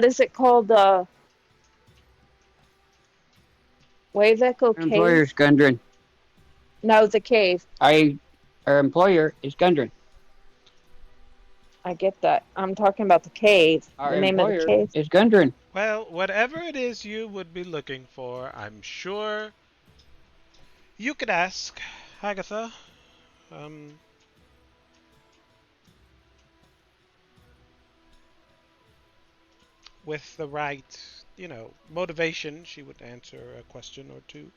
is it called? Wave Echo Our Cave? employer's Gundren. No, the cave. Our employer is Gundren. I get that. I'm talking about the cave. Our The name of the employer cave. is Gundren. well, whatever it is you would be looking for, I'm sure you could ask Agatha. With the right, you know, motivation, she would answer a question or two.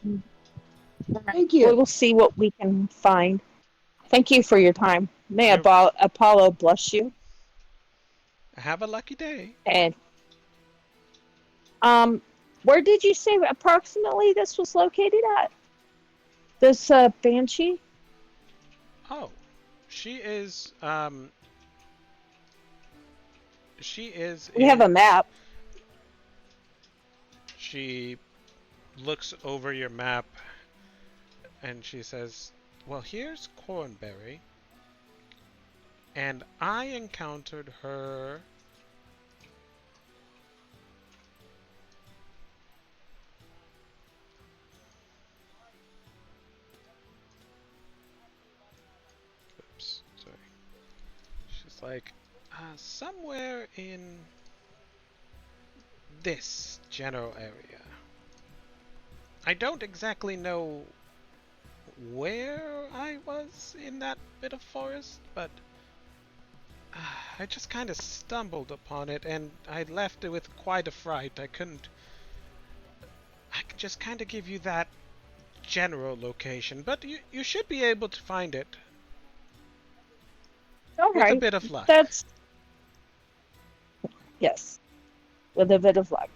Thank We you. will see what we can find. Thank you for your time. May You're- Apollo bless you. Have a lucky day. And where did you say approximately this was located at? This Banshee? Oh, she is We have a map. She looks over your map and she says, well, here's Cornberry, and I encountered her oops, sorry. She's like, somewhere in this general area. I don't exactly know where I was in that bit of forest, but I just kind of stumbled upon it and I left it with quite a fright. I can just kind of give you that general location, but you should be able to find it All with right. a bit of luck. That's yes, with a bit of luck.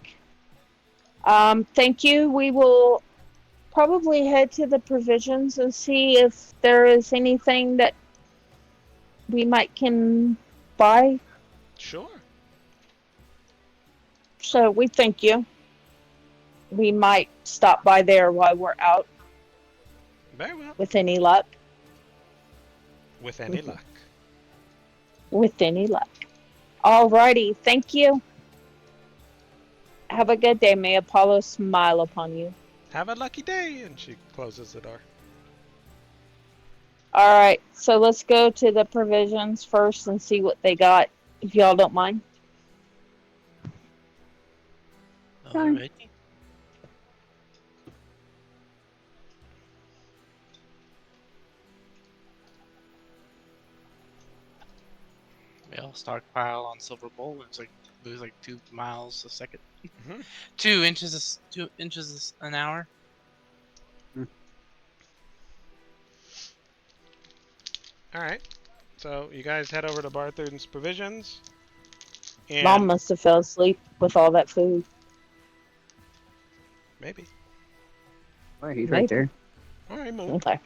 Thank you. We will probably head to the provisions and see if there is anything that we might can buy. Sure. So we thank you. We might stop by there while we're out Very well. with any luck. With any luck. With any luck. Alrighty, thank you. Have a good day. May Apollo smile upon you. Have a lucky day, and she closes the door. Alright, so let's go to the provisions first and see what they got, if y'all don't mind. Alrighty. We all stockpile on Silver Bowl. It's like lose like 2 miles a second. Mhm. 2 inches an hour. Alright. So you guys head over to Barthurden's Provisions. And Mom must have fell asleep with all that food. maybe. Oh, he's Maybe. right there. All right, move. Okay.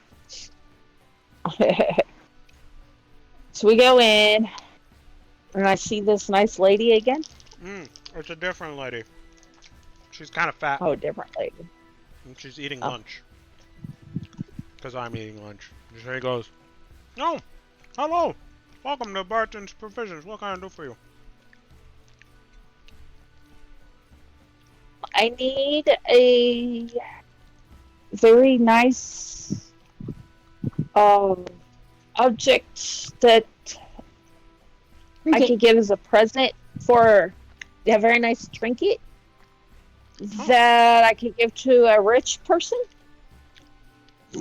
So we go in, and I see this nice lady again. It's a different lady. She's kind of fat, Oh, different lady. and she's eating Oh. lunch. Because I'm eating lunch. And she goes, "Oh, hello. Welcome to Barton's Provisions. What can I do for you?" I need a very nice object that I could give as a present for a very nice trinket that I could give to a rich person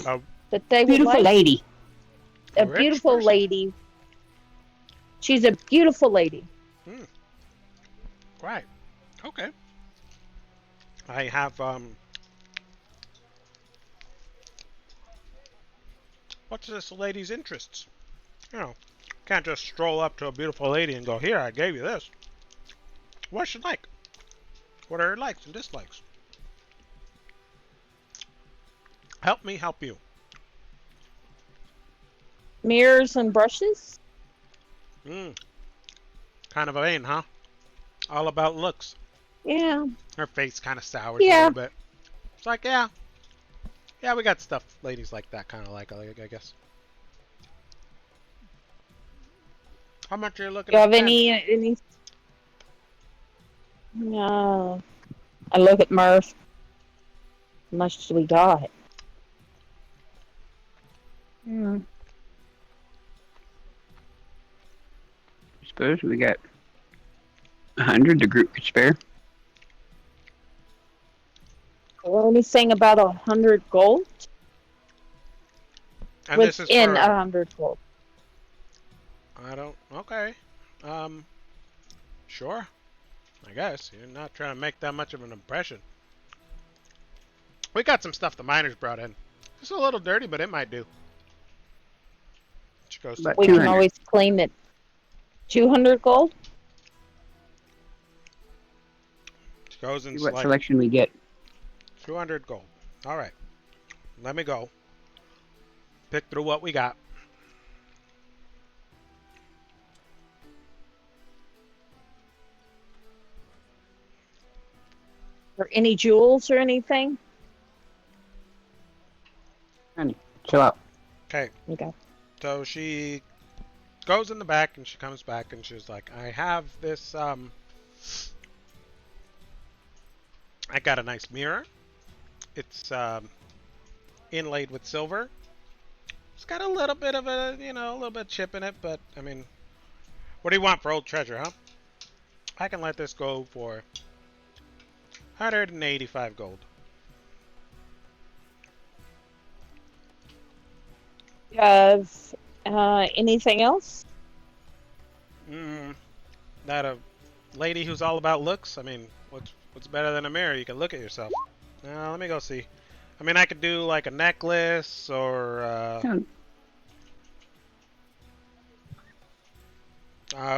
A that they would Beautiful like. lady. A rich beautiful person? lady. She's a beautiful lady. Right. Okay. I have, what's this lady's interests? You know, can't just stroll up to a beautiful lady and go, "Here, I gave you this." What's she like? What are her likes and dislikes? Help me help you. Mirrors and brushes. Kind of vain, huh? All about looks. Yeah. Her face kind of sours a Yeah. little bit. It's like, yeah, we got stuff ladies like that kind of like, I guess. How much are you looking Do you at? have any? No. I look at Murph. How much do we got? I suppose we got 100 the group could spare. Anything about 100 gold? And this is Within for 100 gold. I don't. Okay. Sure. I guess you're not trying to make that much of an impression. We got some stuff the miners brought in. It's a little dirty, but it might do. She goes. But We can 200. always claim it. 200 gold? She goes and See what like selection we get. 200 gold. All right. Let me go. Pick through what we got. Or any jewels or anything? Honey, chill out. Okay. Okay. So she goes in the back and she comes back and she's like, "I have this. I got a nice mirror. It's inlaid with silver. It's got a little bit of a, a little bit of chip in it, but I mean, what do you want for old treasure, huh? I can let this go for 185 gold." You have anything else? That a lady who's all about looks? I mean, what's better than a mirror? You can look at yourself. Now, let me go see. I mean, I could do like a necklace or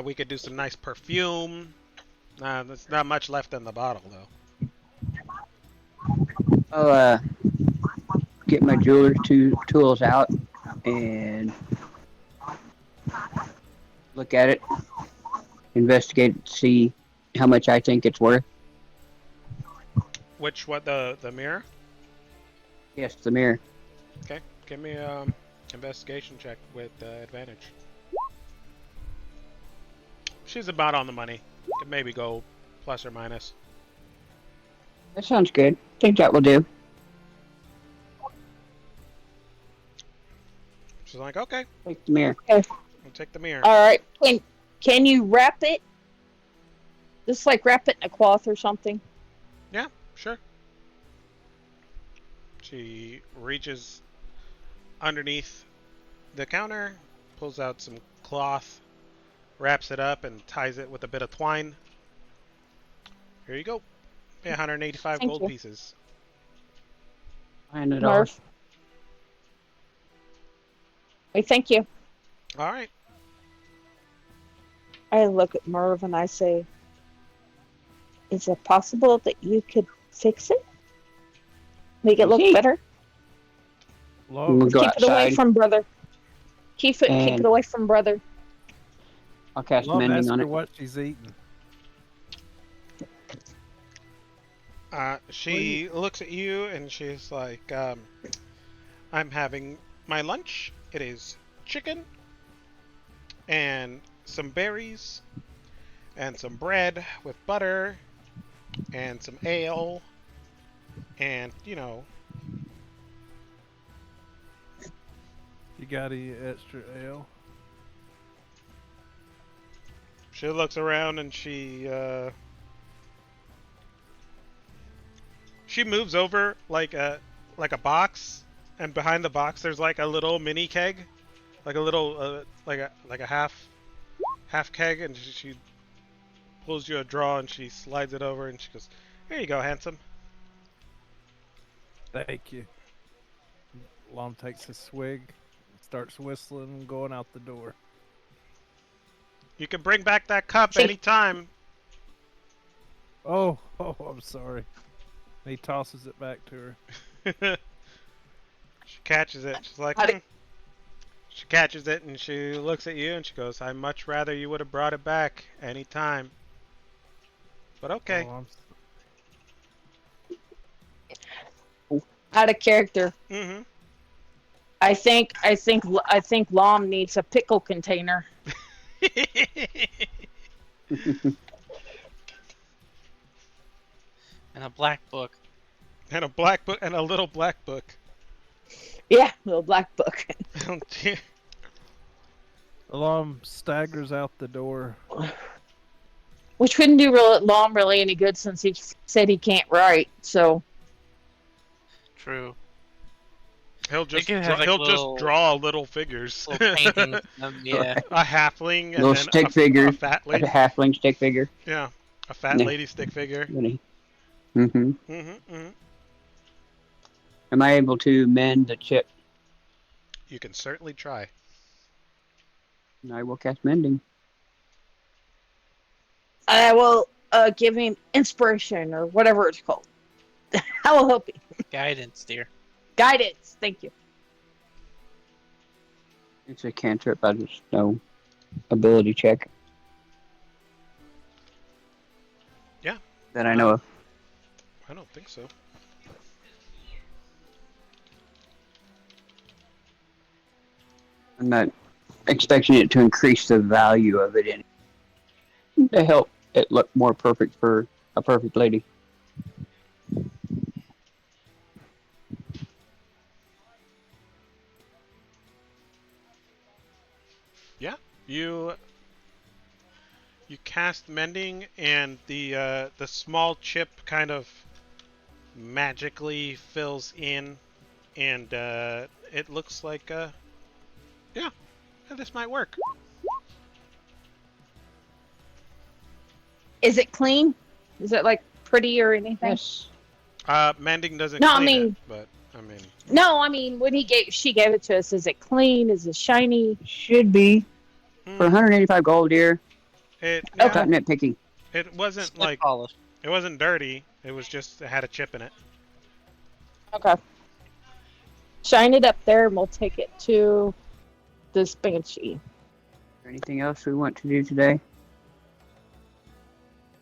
we could do some nice perfume. There's not much left in the bottle though. I'll get my jeweler's tools out and look at it, investigate, see how much I think it's worth. What the mirror? Yes, the mirror. Okay, give me investigation check with advantage. She's about on the money. Could maybe go plus or minus. That sounds good. I think that will do. She's like, "Okay, Take the mirror. I'll take the mirror." All right. Can you wrap it? Just like wrap it in a cloth or something. Yeah, sure. She reaches underneath the counter, pulls out some cloth, wraps it up, and ties it with a bit of twine. Here you go. Yeah, 185 Thank gold you. pieces. $100. Murph. Wait, thank you. All right. I look at Merv and I say, "Is it possible that you could fix it? Make it look Easy. better?" Lord, We'll go Keep it away outside from brother. Keep it and away from brother. I'll cast Lord, mending ask on her it. what she's eating. She looks at you and she's like, I'm having my lunch. It is chicken and some berries and some bread with butter and some ale and, you know, You got any extra ale? she looks around and she moves over like a box, and behind the box there's like a little mini keg, like a little like a half keg, and she pulls you a drawer and she slides it over and she goes, "Here you go, handsome." Thank you. Lom takes a swig, starts whistling and going out the door. You can bring back that cup See- anytime. Oh, I'm sorry. He tosses it back to her. She catches it. She's like, Howdy. She catches it and she looks at you and she goes, "I'd much rather you would have brought it back anytime. But okay." Oh, Out of character. Mm-hmm. I think Lom needs a pickle container. And a black book. And a black book and a little black book. Yeah, little black book. Oh, dear. Lom staggers out the door. Which wouldn't do Lom really any good since he said he can't write. So True. He'll just could have, like, he'll little- just draw little figures. Little paintings. Yeah. A halfling and Little then stick figure. a fat A lady. halfling stick figure. Yeah, a fat Yeah. lady stick figure. Mm-hmm. Mm-hmm. Mm-hmm. Am I able to mend the chip? You can certainly try. I will cast mending. I will give him inspiration or whatever it's called. I will help you. Guidance, dear. Guidance. Thank you. It's a cantrip. I just know ability check. Yeah. That I know of. I don't think so. I'm not expecting it to increase the value of it in to help it look more perfect for a perfect lady. You cast mending, and the small chip kind of magically fills in, and it looks like yeah, this might work. Is it clean? Is it like pretty or anything? Yes. Mending doesn't No, I clean mean- it, but I mean, No, I mean when she gave it to us. Is it clean? Is it shiny? Should be for 185 gold here. it Okay. Not nitpicking. it wasn't Split like polish. it wasn't dirty. It was just it had a chip in it. Okay. Shine it up there, and we'll take it to this banshee. Anything else we want to do today?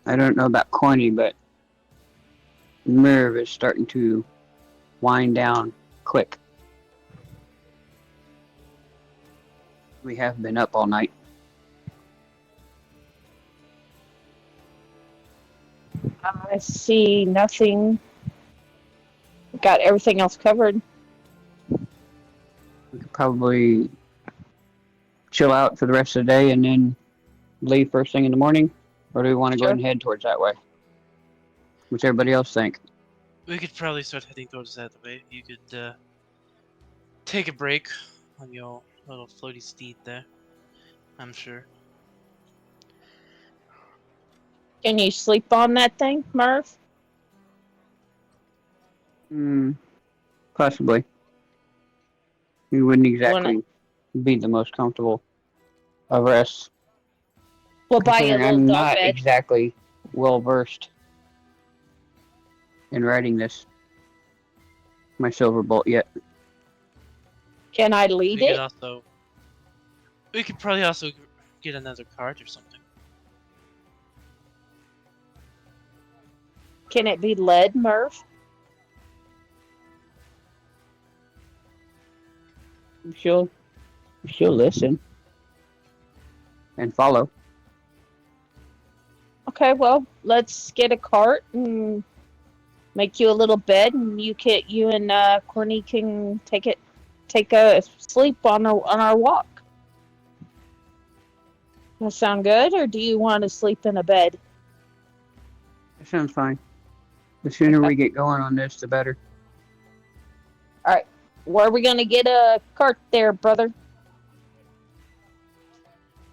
I don't know about Corny, but Merv is starting to wind down quick. We have been up all night. I see nothing. Got everything else covered. We could probably chill out for the rest of the day and then leave first thing in the morning, or do we want to go Sure. ahead and head towards that way? What's everybody else think? We could probably start heading towards that way. You could take a break on your little floaty steed there. I'm sure. Can you sleep on that thing, Murph? Possibly. We wouldn't exactly be the most comfortable of us. We'll buy you a Considering little I'm dog not bed. exactly well versed in writing this. My silver bolt yet. Can I lead We could it? also. We could probably also get another cart or something. Can it be led, Murph? She'll listen and follow. Okay, well, let's get a cart and make you a little bed, and you and Corny can take a sleep on our walk. That sound good, or do you want to sleep in a bed? That sounds fine. The sooner Okay. we get going on this, the better. All right, where are we gonna get a cart there, brother?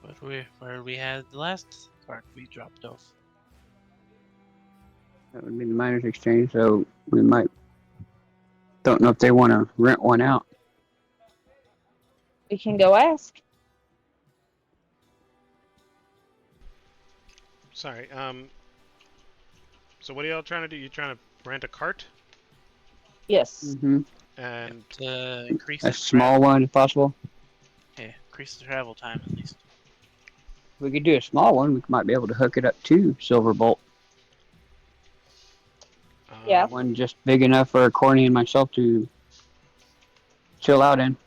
But where we had the last cart we dropped off. That would be the miners' exchange, so we might. Don't know if they want to rent one out. We can go ask. Sorry. So what are y'all trying to do? You trying to rent a cart Yes. Mm-hmm. and Increase A the small one, if possible. Yeah, increase the travel time at least. If we could do a small one, we might be able to hook it up to Silverbolt. Yeah. One just big enough for Corny and myself to chill out in.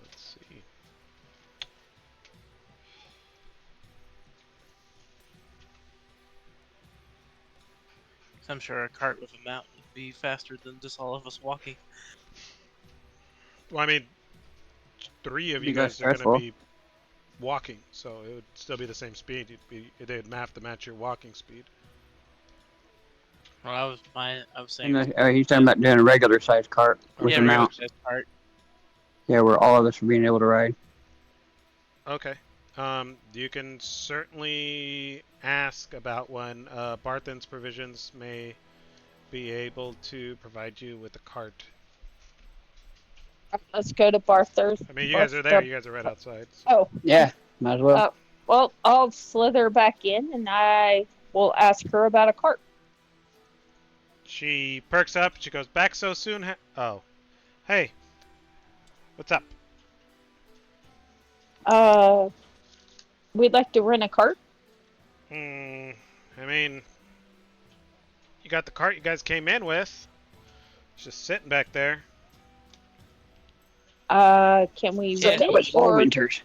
Let's see. I'm sure a cart with a mount would be faster than just all of us walking. Well, I mean, 3 of you Be less guys are going stressful. to be walking, so it would still be the same speed. They'd have to match your walking speed. Well, I was saying. And he's talking about doing a regular sized cart with yeah, a regular mount. size cart. Yeah, where all of us are being able to ride. Okay. You can certainly ask about when Barthen's Provisions may be able to provide you with a cart. Let's go to Barthur's. I mean, you guys are there. You guys are right outside. So. Oh, Yeah, might as well. well, I'll slither back in, and I will ask her about a cart. She perks up. She goes, "Back so soon? Oh, hey, what's up?" We'd like to rent a cart. I mean, you got the cart you guys came in with. It's just sitting back there. Can we Yeah, rent That was it? all Or winters,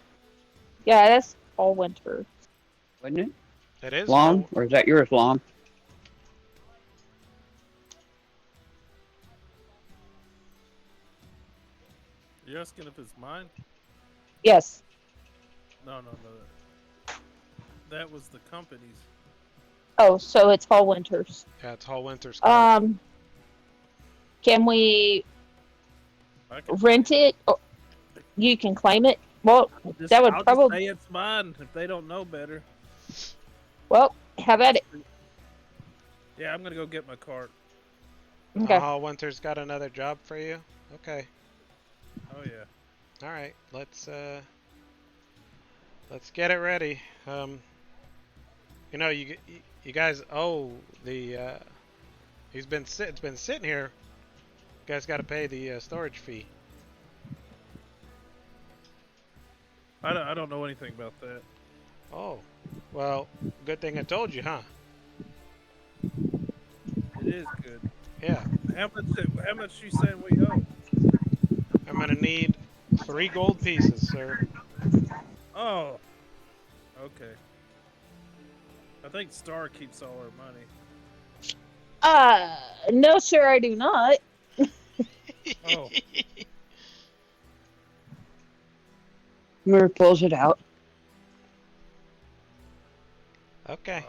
yeah, that's all winter. wasn't it? It is Long, or is that yours long? You're asking if it's mine? Yes. No. That was the company's. Oh, so it's all winters. Yeah, it's all winter's cart. Can we I can rent it? Or you can claim it. Well, just, that would I'll probably. just say it's mine if they don't know better. Well, have at it. Yeah, I'm gonna go get my cart. Okay. Oh, Winter's got another job for you. Okay. Oh yeah. All right. Let's get it ready. You know, you guys owe the. It's been sitting here. You guys got to pay the storage fee. I don't know anything about that. Oh, well, good thing I told you, huh? It is good. Yeah. How much you saying we owe? I'm gonna need 3 gold pieces, sir. Oh. Okay. I think Star keeps all our money. No, sir, I do not. Oh. Murph pulls it out. Okay.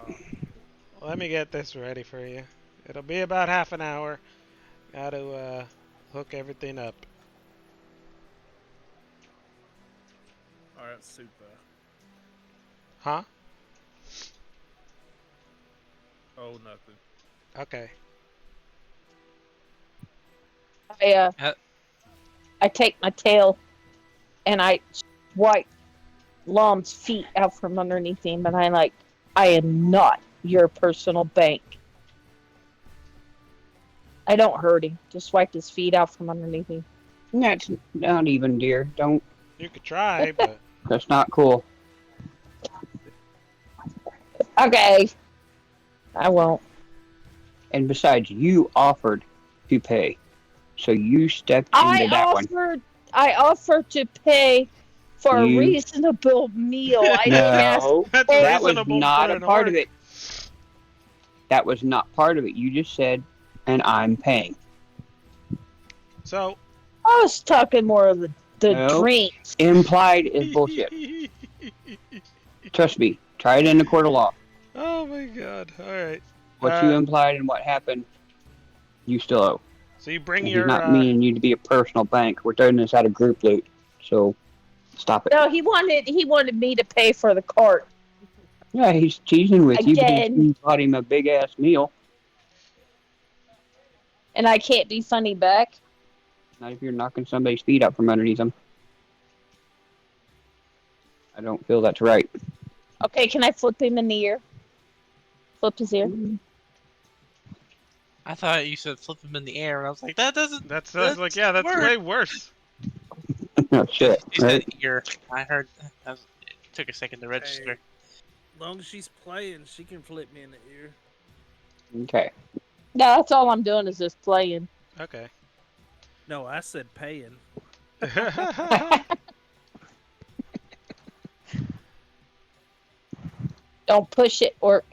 Let me get this ready for you. It'll be about half an hour. Got to hook everything up. All right, super. Huh? Oh, nothing. Okay. I take my tail and I swipe Lom's feet out from underneath him, and I am not your personal bank. I don't hurt him. Just wipe his feet out from underneath him. That's not even, dear. Don't. You could try, but That's not cool. Okay. I won't. And besides, you offered to pay, so you stepped into that one. I offered to pay for a You reasonable meal. I didn't ask. no, that's that was reasonable not for a an part orc. of it. That was not part of it. You just said, and I'm paying. So I was talking more of the No. drinks. Implied is bullshit. Trust me. Try it in the court of law. Oh my god! All right. What you implied and what happened, you still owe. So you bring And he's your not meaning you to be a personal bank. We're doing this out of group loot, so stop it. No, he wanted me to pay for the cart. Yeah, he's teasing with you because Again. you bought him a big ass meal. And I can't be funny back. Not if you're knocking somebody's feet out from underneath them. I don't feel that's right. Okay, can I flip him in the ear? Flip his ear. I thought you said flip him in the air, and I was like, that doesn't. That's like, yeah, that's work. way worse. Oh shit! You Right? said ear. I heard. It took a second to register. As long as she's playing, she can flip me in the ear. Okay. No, that's all I'm doing is just playing. Okay. No, I said paying. Don't push it, or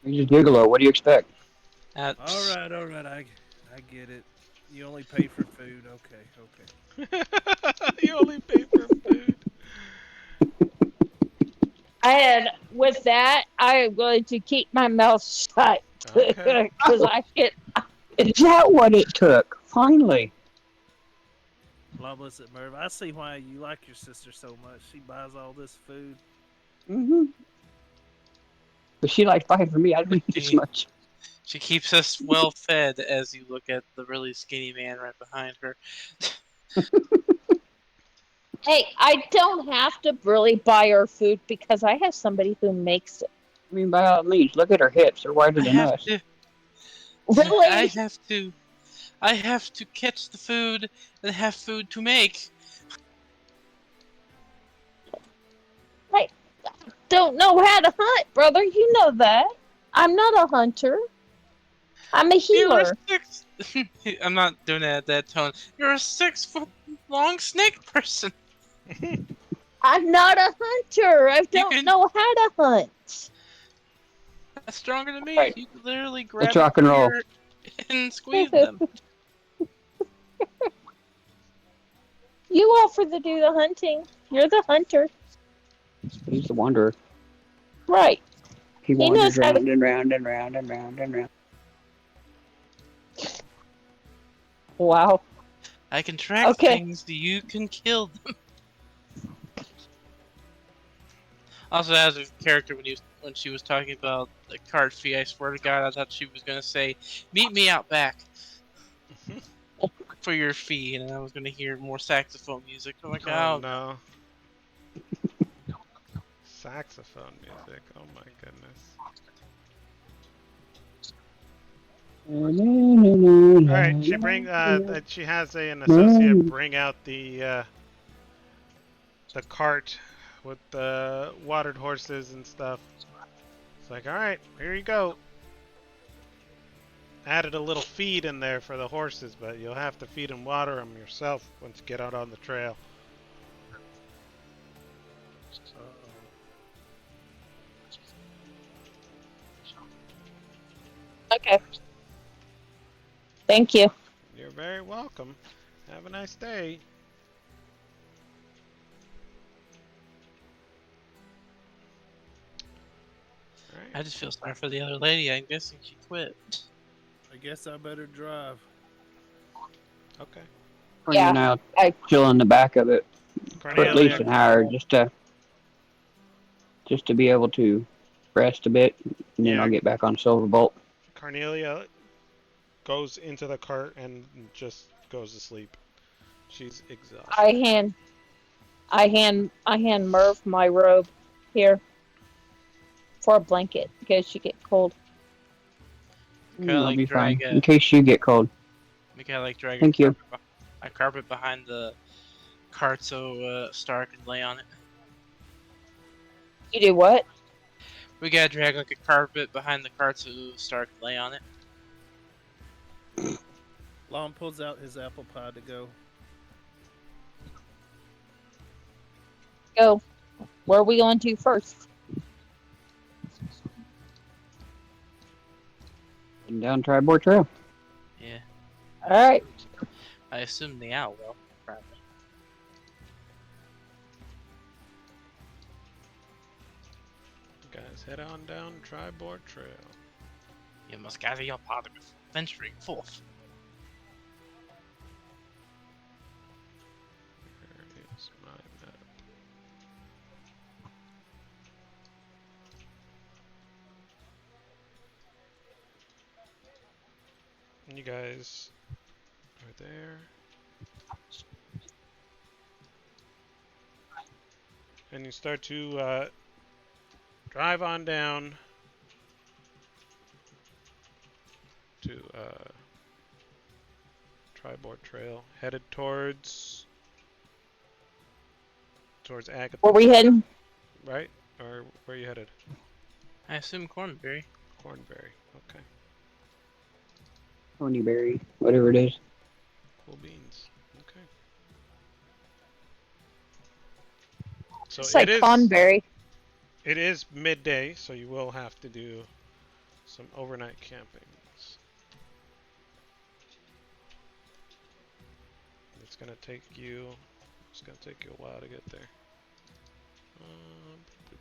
He's a gigolo. What do you expect? All right, I get it. You only pay for food. Okay. You only pay for food. with that, I am going to keep my mouth shut Okay. because I get. Is that what it took? Finally. Well, listen, Merv, I see why you like your sister so much. She buys all this food. Mm-hmm. But she likes buying for me. I don't eat this much. She keeps us well fed as you look at the really skinny man right behind her. Hey, I don't have to really buy her food because I have somebody who makes it. I mean, by all means, look at her hips. They're wider I than have us. to. Really? I have to catch the food and have food to make. I don't know how to hunt, brother. You know that. I'm not a hunter. I'm a healer. I'm not doing it at that tone. You're a 6-foot long snake person. I'm not a hunter. I don't know how to hunt. That's stronger than me. Right. You can literally grab Let's rock and roll. your and squeeze them. You offer to do the hunting. You're the hunter. He's the wanderer. Right. He knows wanders how to- round and round and round and round and round. Wow. I can track Okay. things, you can kill them. Also, as a character, when she was talking about the card fee, I swear to God, I thought she was gonna say, "Meet me out back for your fee," and I was gonna hear more saxophone music. I'm like, Oh oh, no. Saxophone music. Oh my goodness. All right, she has an associate bring out the cart with the watered horses and stuff. It's like, all right, here you go. Added a little feed in there for the horses, but you'll have to feed and water them yourself once you get out on the trail. Okay. Thank you. You're very welcome. Have a nice day. All right. I just feel sorry for the other lady. I'm guessing she quit. I guess I better drive. Okay. Cornelia and I'll chill in the back of it for at least an hour just to be able to rest a bit, and then I'll get back on Silverbolt. Cornelia goes into the cart and just goes to sleep. She's exhausted. I hand Merv my robe here for a blanket in case you get cold. I'll be fine. drag In case you get cold. we gotta like drag Thank you. a carpet behind the cart so Star can lay on it. You do what? We gotta drag like a carpet behind the cart so Star can lay on it. Lon pulls out his apple pie to go. Go. Where are we going to first? And down Tribord Trail. Yeah. All right. I assume the owl will, probably. Guys, head on down Tribord Trail. You must gather your party before venturing forth. Where is my map? And you guys are there. And you start to drive on down to Tribord Trail, headed towards Agatha. Where we heading? Right? Or where are you headed? I assume Cornberry. Cornberry. Okay. Honeyberry, whatever it is. Cool beans. Okay. So It's like Conberry. it is midday, so you will have to do some overnight camping. It's gonna take you a while to get there.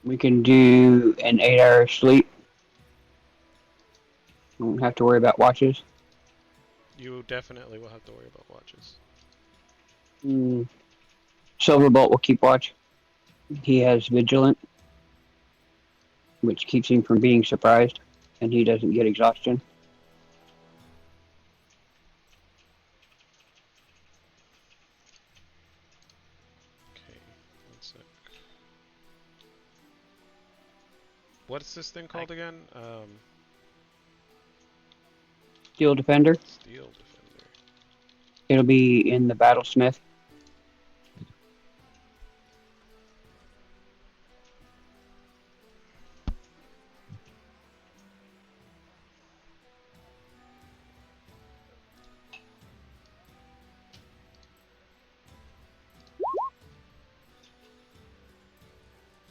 We can do an 8-hour sleep. Won't have to worry about watches. You definitely will have to worry about watches. Silverbolt will keep watch. He has Vigilant, which keeps him from being surprised, and he doesn't get exhaustion. Okay, one sec. What's this thing called again? Steel Defender, Steel Defender. it'll be in the Battlesmith.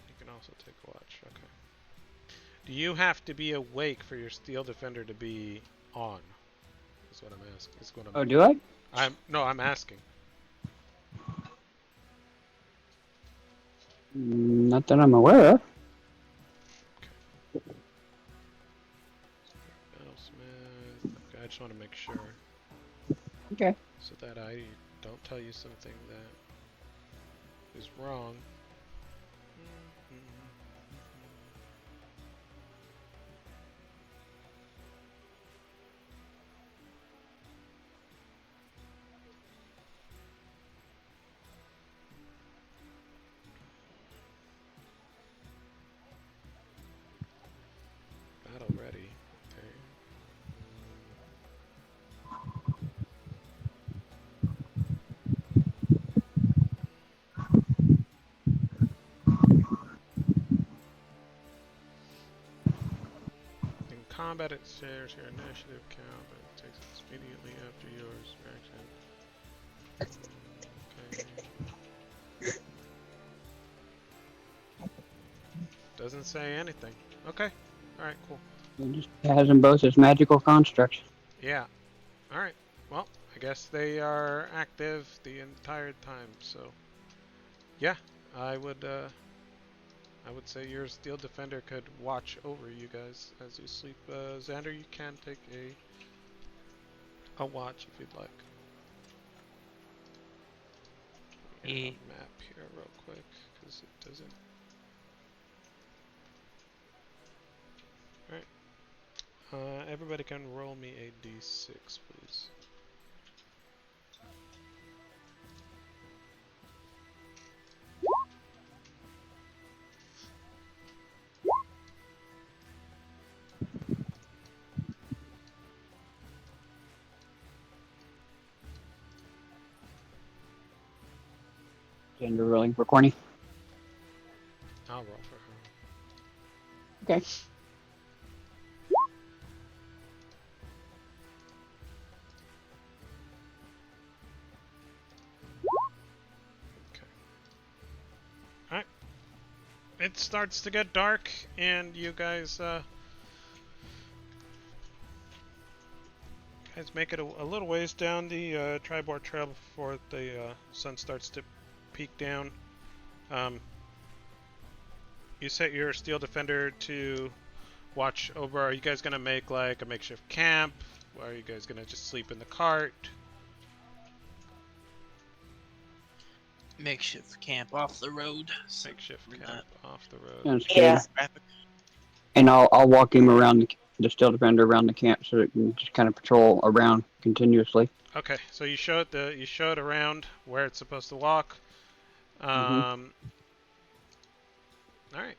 You can also take a watch. Okay. Do you have to be awake for your Steel Defender to be on? Is what I'm asking. Is what Oh, do I? I'm asking. Not that I'm aware of. Battlesmith. Okay, I just want to make sure. Okay. So that I don't tell you something that is wrong. Battle ready. Okay. In combat, it shares your initiative count, but it takes it immediately after yours reaction. Okay. Doesn't say anything. Okay. Alright, cool. It just has them both as magical constructs. Yeah. Alright. Well, I guess they are active the entire time, so yeah, I would say your Steel Defender could watch over you guys as you sleep. Xander, you can take a watch if you'd like. Get a map here real quick, because it doesn't. Alright. Everybody can roll me a d6, please. Pathfinder rolling for Corny. I'll roll for her. Okay. It starts to get dark, and you guys make it a little ways down the Tribord Trail before the sun starts to peak down. You set your Steel Defender to watch over. Are you guys gonna make like a makeshift camp? Or are you guys gonna just sleep in the cart? Makeshift camp off the road. So Makeshift we're camp off the road. Sounds good. Yeah. traffic. And I'll walk him around the Steel Defender around the camp so it can just kind of patrol around continuously. Okay, so you show it around where it's supposed to walk. All right.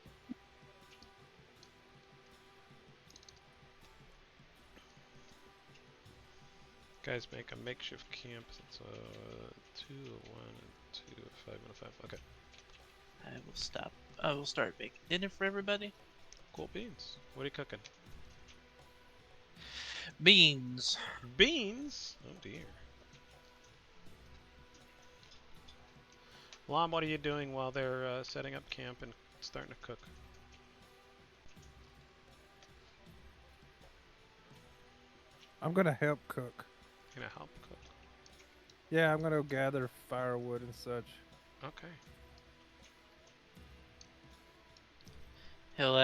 Guys, make a makeshift camp. It's a 2, a 1, and 2, a 5, and a 5. Okay. I will stop. I will start making dinner for everybody. Cool beans. What are you cooking? Beans. Beans? Oh dear. Lom, what are you doing while they're setting up camp and starting to cook? I'm gonna help cook. Gonna help cook. Yeah, I'm gonna gather firewood and such. Okay. He'll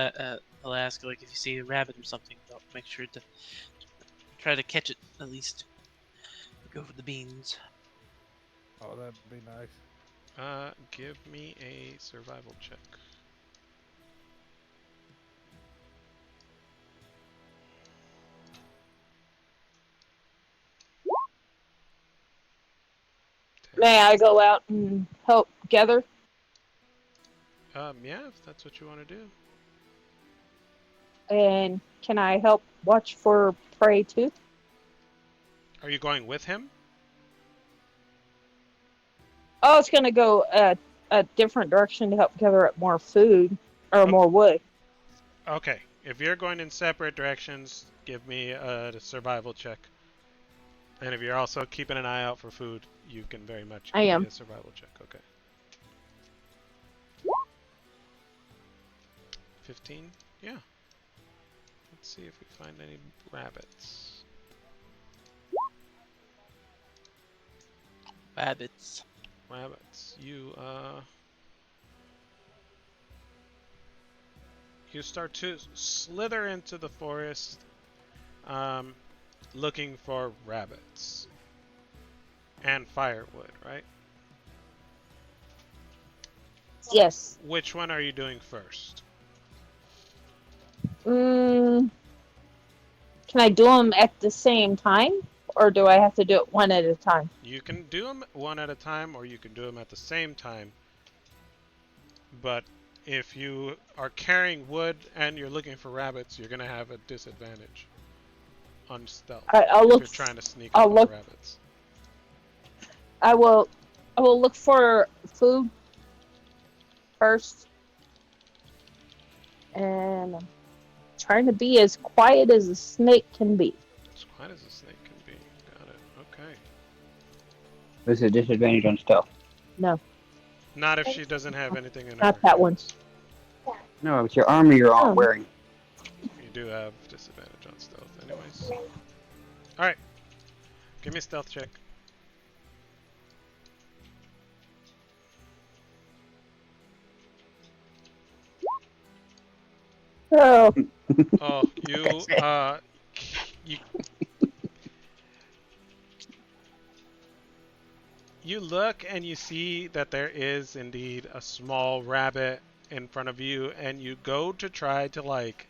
ask like if you see a rabbit or something. They'll make sure to try to catch it at least. Go for the beans. Oh, that'd be nice. Give me a survival check. May I go out and help gather? Yeah, if that's what you want to do. And can I help watch for prey too? Are you going with him? I was gonna go a different direction to help gather up more food or more wood. Okay. If you're going in separate directions, give me a survival check. And if you're also keeping an eye out for food, you can very much give me a survival check. Okay. 15? Yeah. Let's see if we find any rabbits. Rabbits. Rabbits. You start to slither into the forest, looking for rabbits. And firewood, right? Yes. Which one are you doing first? Can I do them at the same time? Or do I have to do it one at a time? You can do them one at a time, or you can do them at the same time. But if you are carrying wood and you're looking for rabbits, you're going to have a disadvantage on stealth I'll look. if you're trying to sneak I'll up on look. rabbits. I will look for food first. And I'm trying to be as quiet as a snake can be. As quiet as a snake can be. Got it. Okay. There's a disadvantage on stealth. No. Not if she doesn't have anything in her Not that one. hands. No, it's your armor you're all wearing. You do have disadvantage on stealth anyways. Alright. Give me a stealth check. Oh, Oh, you you look and you see that there is indeed a small rabbit in front of you, and you go to try to like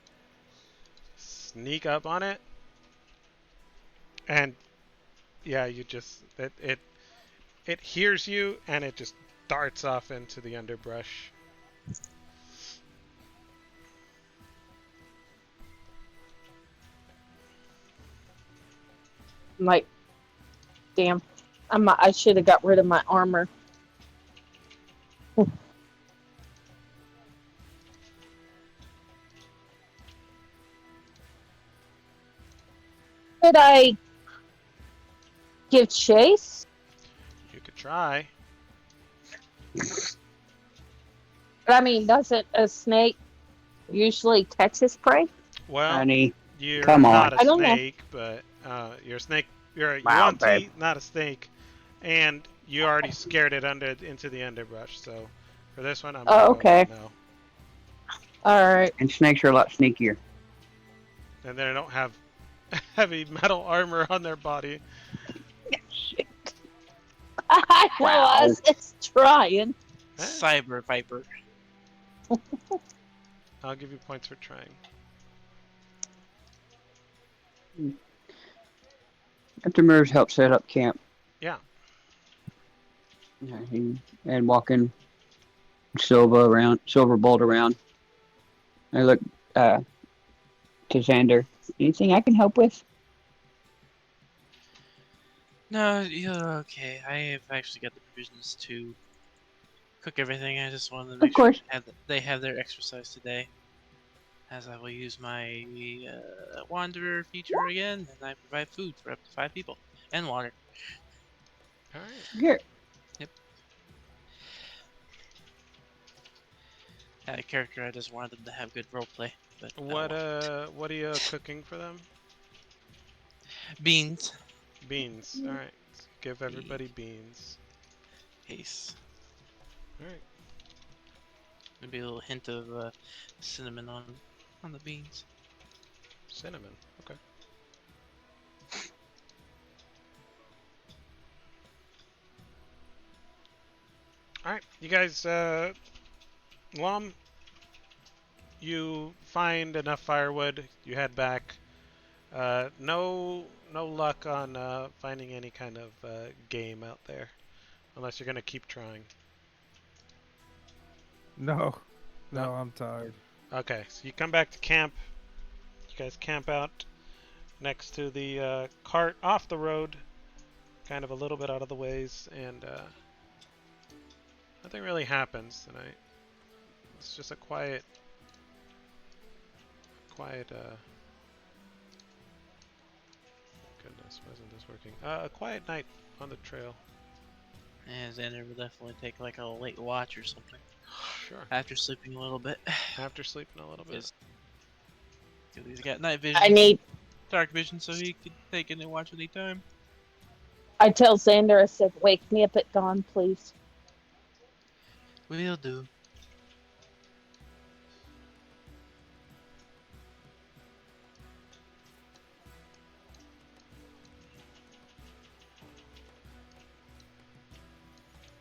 sneak up on it, and yeah, you just it hears you and it just darts off into the underbrush. I'm like, damn. I should have got rid of my armor. Could I give chase? You could try. I mean, doesn't a snake usually catch its prey? Well, Honey, you're come on. not a I don't know. snake, but you're a snake. You Wow, want to babe. eat, not a snake, and you already scared it into the underbrush. So for this one, I'm gonna Oh, go okay. no. All right. And snakes are a lot sneakier. And they don't have heavy metal armor on their body. Shit. I Wow. was just trying. Eh, Cyber Viper. I'll give you points for trying. After Merv's helped set up camp. Yeah. And walking Silver Bolt around. I look to Xander. Anything I can help with? No, you're okay. I have actually got the provisions to cook everything. I just wanted to make Of course. sure they have their exercise today. As I will use my Wanderer feature again, and I provide food for up to 5 people. And water. All right. Here. Had a character, I just wanted them to have good roleplay. But What are you cooking for them? Beans. Beans. All right. Give everybody beans. Ace. All right. Maybe a little hint of cinnamon on the beans. Cinnamon. Okay. All right. You guys. Lom, you find enough firewood. You head back. No luck on finding any kind of game out there, unless you're gonna keep trying. No, No? I'm tired. Okay, so you come back to camp. You guys camp out next to the cart off the road, kind of a little bit out of the ways, and nothing really happens tonight. It's just a quiet. Goodness, why isn't this working? A quiet night on the trail. And Xander will definitely take like a late watch or something. Sure. After sleeping a little bit. After sleeping a little bit. Because he's got night vision. I need. Dark vision, so he can take it and watch anytime. I tell Xander, I said, wake me up at dawn, please. Will do.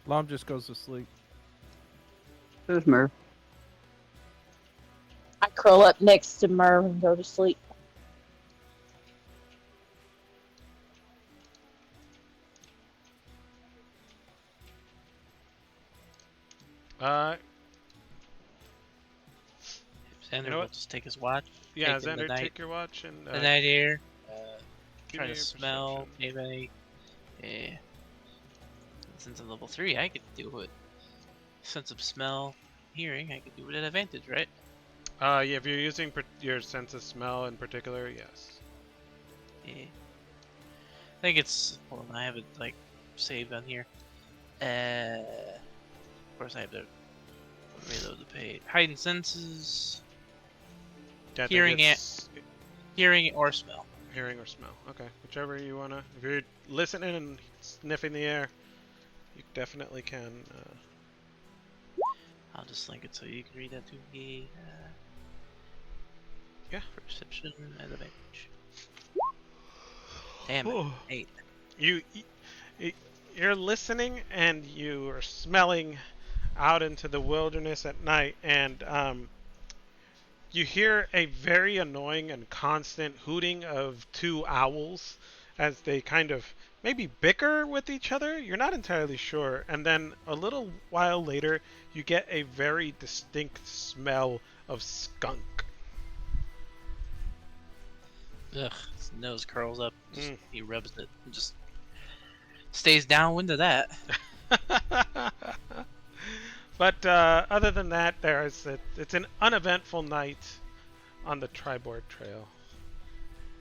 Lom just goes to sleep. There's Merv. I curl up next to Merv and go to sleep. Xander You know will what? just take his watch. Yeah, Take in the Xander, night- take your watch and The night air. give Try me to your smell. perception. Maybe. Yeah. Since I'm level 3, I could do it. Sense of smell, hearing, I could do it at advantage, right? Yeah, if you're using your sense of smell in particular, yes. Yeah. I think it's. Hold on, I have it like saved on here. Of course, I have to reload the page. Heightened senses, Yeah, I think Hearing it's hearing or smell. hearing or smell. Okay, whichever you wanna. If you're listening and sniffing the air, you definitely can. I'll just link it so you can read that to me. Yeah. Perception at advantage. Damn it. Oh. 8. You're listening and you are smelling out into the wilderness at night, and you hear a very annoying and constant hooting of 2 owls as they kind of maybe bicker with each other. You're not entirely sure. And then a little while later, you get a very distinct smell of skunk. Ugh, his nose curls up. Mm. He rubs it and just stays downwind of that. But other than that, it's an uneventful night on the Triboard Trail,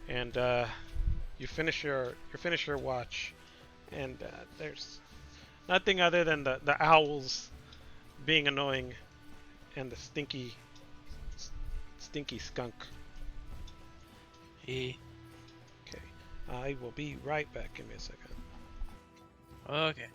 and you finish your watch, and there's nothing other than the owls being annoying and the stinky skunk. Hey. Okay, I will be right back. Give me a second. Okay.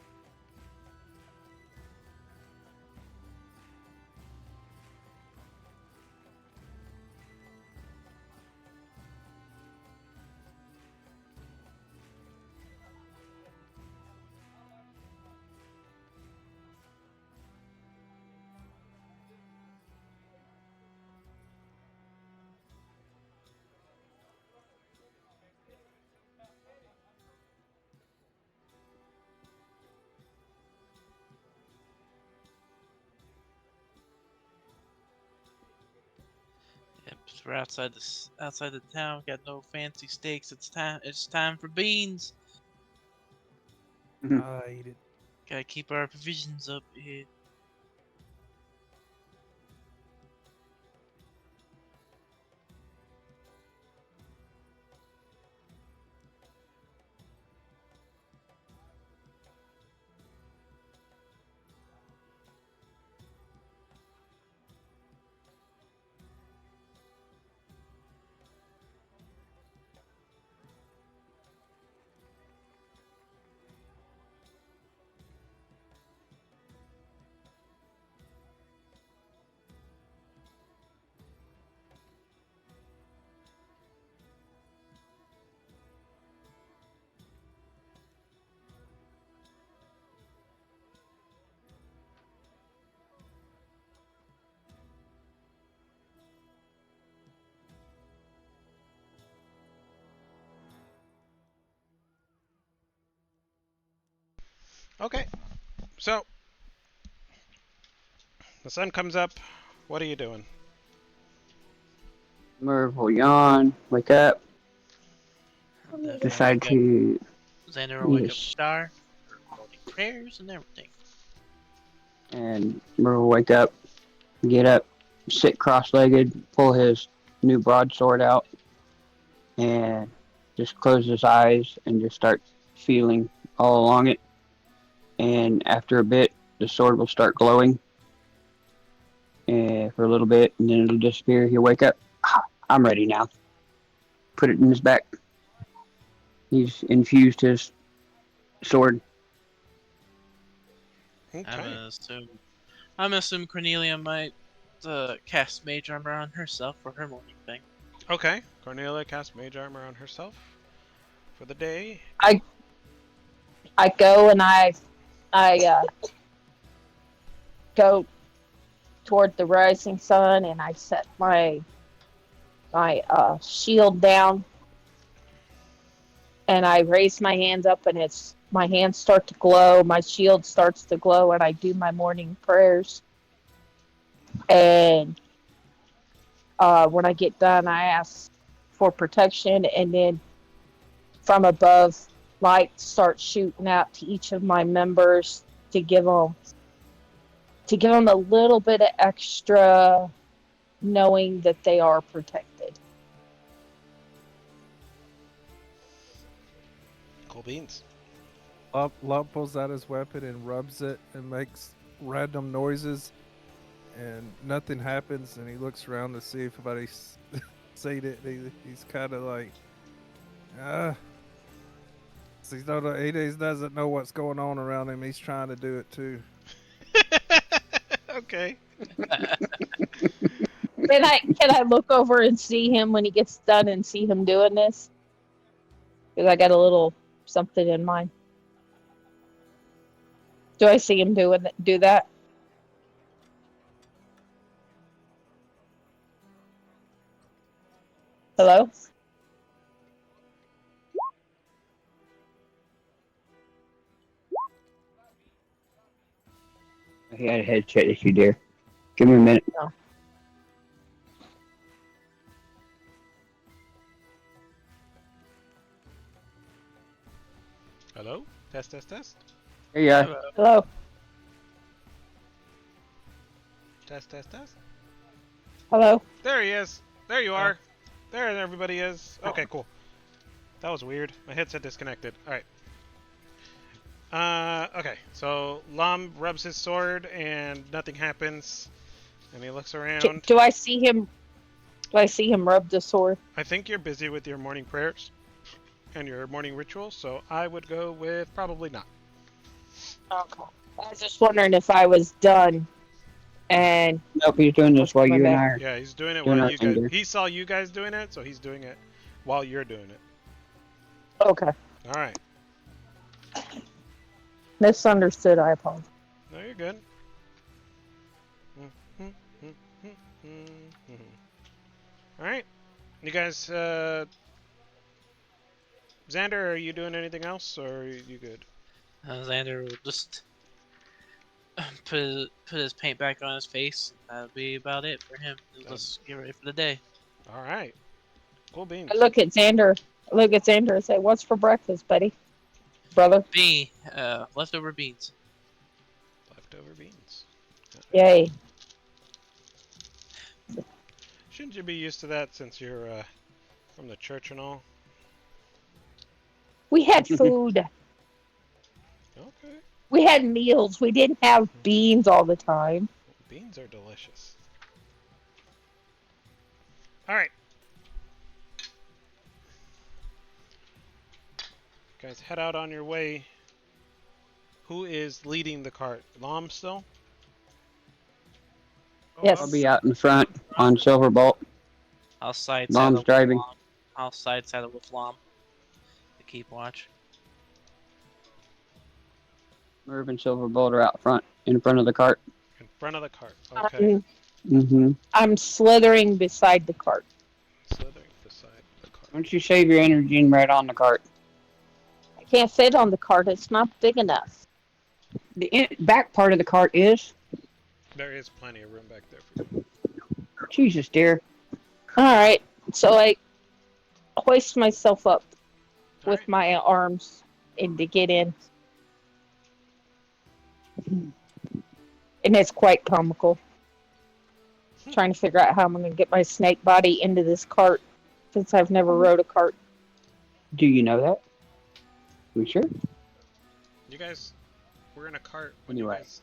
Yep, so we're outside the town. Got no fancy steaks. It's time. It's time for beans. I eat it. Gotta keep our provisions up here. Okay, so the sun comes up. What are you doing? Merv will yawn, wake up, Definitely decide wake up. to Xander will eat wake up star. Morning prayers and everything. and Merv will wake up, get up, sit cross-legged, pull his new broadsword out, and just close his eyes and just start feeling all along it. And after a bit, the sword will start glowing for a little bit, and then it'll disappear. He'll wake up. "Ah, I'm ready now." Put it in his back. He's infused his sword. I'm Okay. gonna assume. I'm gonna assume Cornelia might cast mage armor on herself for her morning thing. Okay. Cornelia casts mage armor on herself for the day. I go and I go toward the rising sun and I set my shield down and I raise my hands up and it's my hands start to glow, my shield starts to glow, and I do my morning prayers. And when I get done, I ask for protection, and then from above, light starts shooting out to each of my members to give them a little bit of extra knowing that they are protected. Cool beans. Lump pulls out his weapon and rubs it and makes random noises, and nothing happens. And he looks around to see if anybody's seen it. He's kind of like, he doesn't know what's going on around him. He's trying to do it too. Okay. Can I look over and see him when he gets done and see him doing this? Because I got a little something in mind. Do I see him do that? Hello? He had a headset issue there. Give me a minute. No. Hello? Test, test, test. Here you are. Hello. Hello? Test, test, test. Hello? There he is. There you Oh. are. There everybody is. Okay, cool. That was weird. My headset disconnected. Alright. Okay. So Lom rubs his sword and nothing happens. And he looks around. Do I see him? Do I see him rub the sword? I think you're busy with your morning prayers and your morning rituals, so I would go with probably not. Okay. I was just wondering if I was done. And Nope, he's doing this while you and I are. Yeah, he's doing it Doing while our you thing guys. here. He saw you guys doing it, so he's doing it while you're doing it. okay, All right. misunderstood. I apologize. No, you're good. All right. You guys, Xander, are you doing anything else, or are you good? Xander will just put his paint back on his face. That'll be about it for him. He'll just get ready for the day. All right. Cool beans. I look at Xander. And say, "What's for breakfast, buddy, brother?" Leftover beans. Leftover beans. Yay! Shouldn't you be used to that since you're from the church and all? We had food. Okay. We had meals. We didn't have beans all the time. Beans are delicious. All right. Guys, head out on your way. Who is leading the cart? Lom still? Yes. I'll be out in front on Silverbolt. I'll side Mom's saddle. driving. With Lom. I'll side saddle with Lom to keep watch. Merv and Silverbolt are out front, in front of the cart. In front of the cart. Okay. Mm-hmm. I'm slithering beside the cart. Slithering beside the cart. Why don't you save your energy and ride on the cart? I can't fit on the cart. It's not big enough. The back part of the cart is. There is plenty of room back there for you. Jesus, dear. All right. So I hoist myself up All with right. my arms and to get in. And it's quite comical. Trying to figure out how I'm going to get my snake body into this cart since I've never rode a cart. Do you know that? We sure? You guys were in a cart when Anyway. you guys.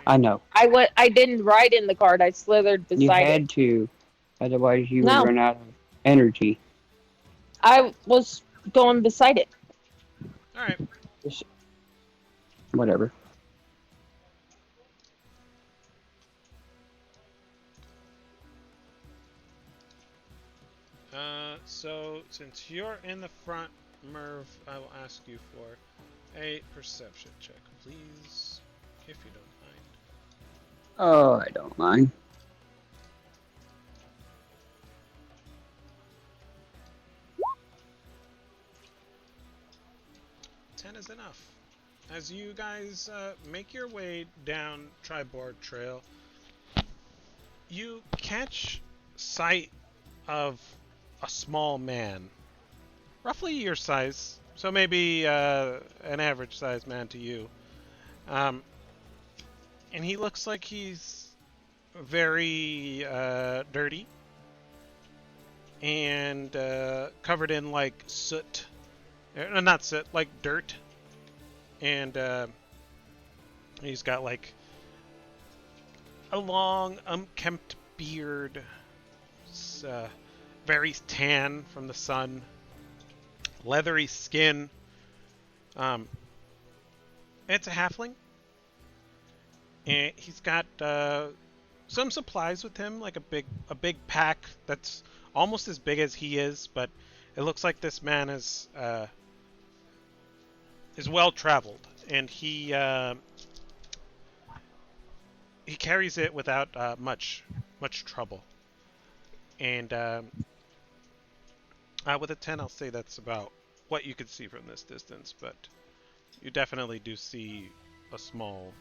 I know. I didn't ride in the cart. I slithered You beside it. had to. Otherwise, you No. would run out of energy. I was going beside it. All right. Whatever. So since you're in the front, Merv, I will ask you for a perception check, please, if you don't mind. Oh, I don't mind. Ten is enough. As you guys make your way down Triboard Trail, you catch sight of a small man, roughly your size, so maybe an average sized man to you. And he looks like he's very dirty and covered in like soot. Not soot, like dirt. And he's got like a long, unkempt beard. It's, very tan from the sun. Leathery skin. It's a halfling. And he's got some supplies with him, like a big pack that's almost as big as he is, but it looks like this man is well traveled, and he carries it without much trouble. And with a 10, I'll say that's about what you could see from this distance, but you definitely do see a small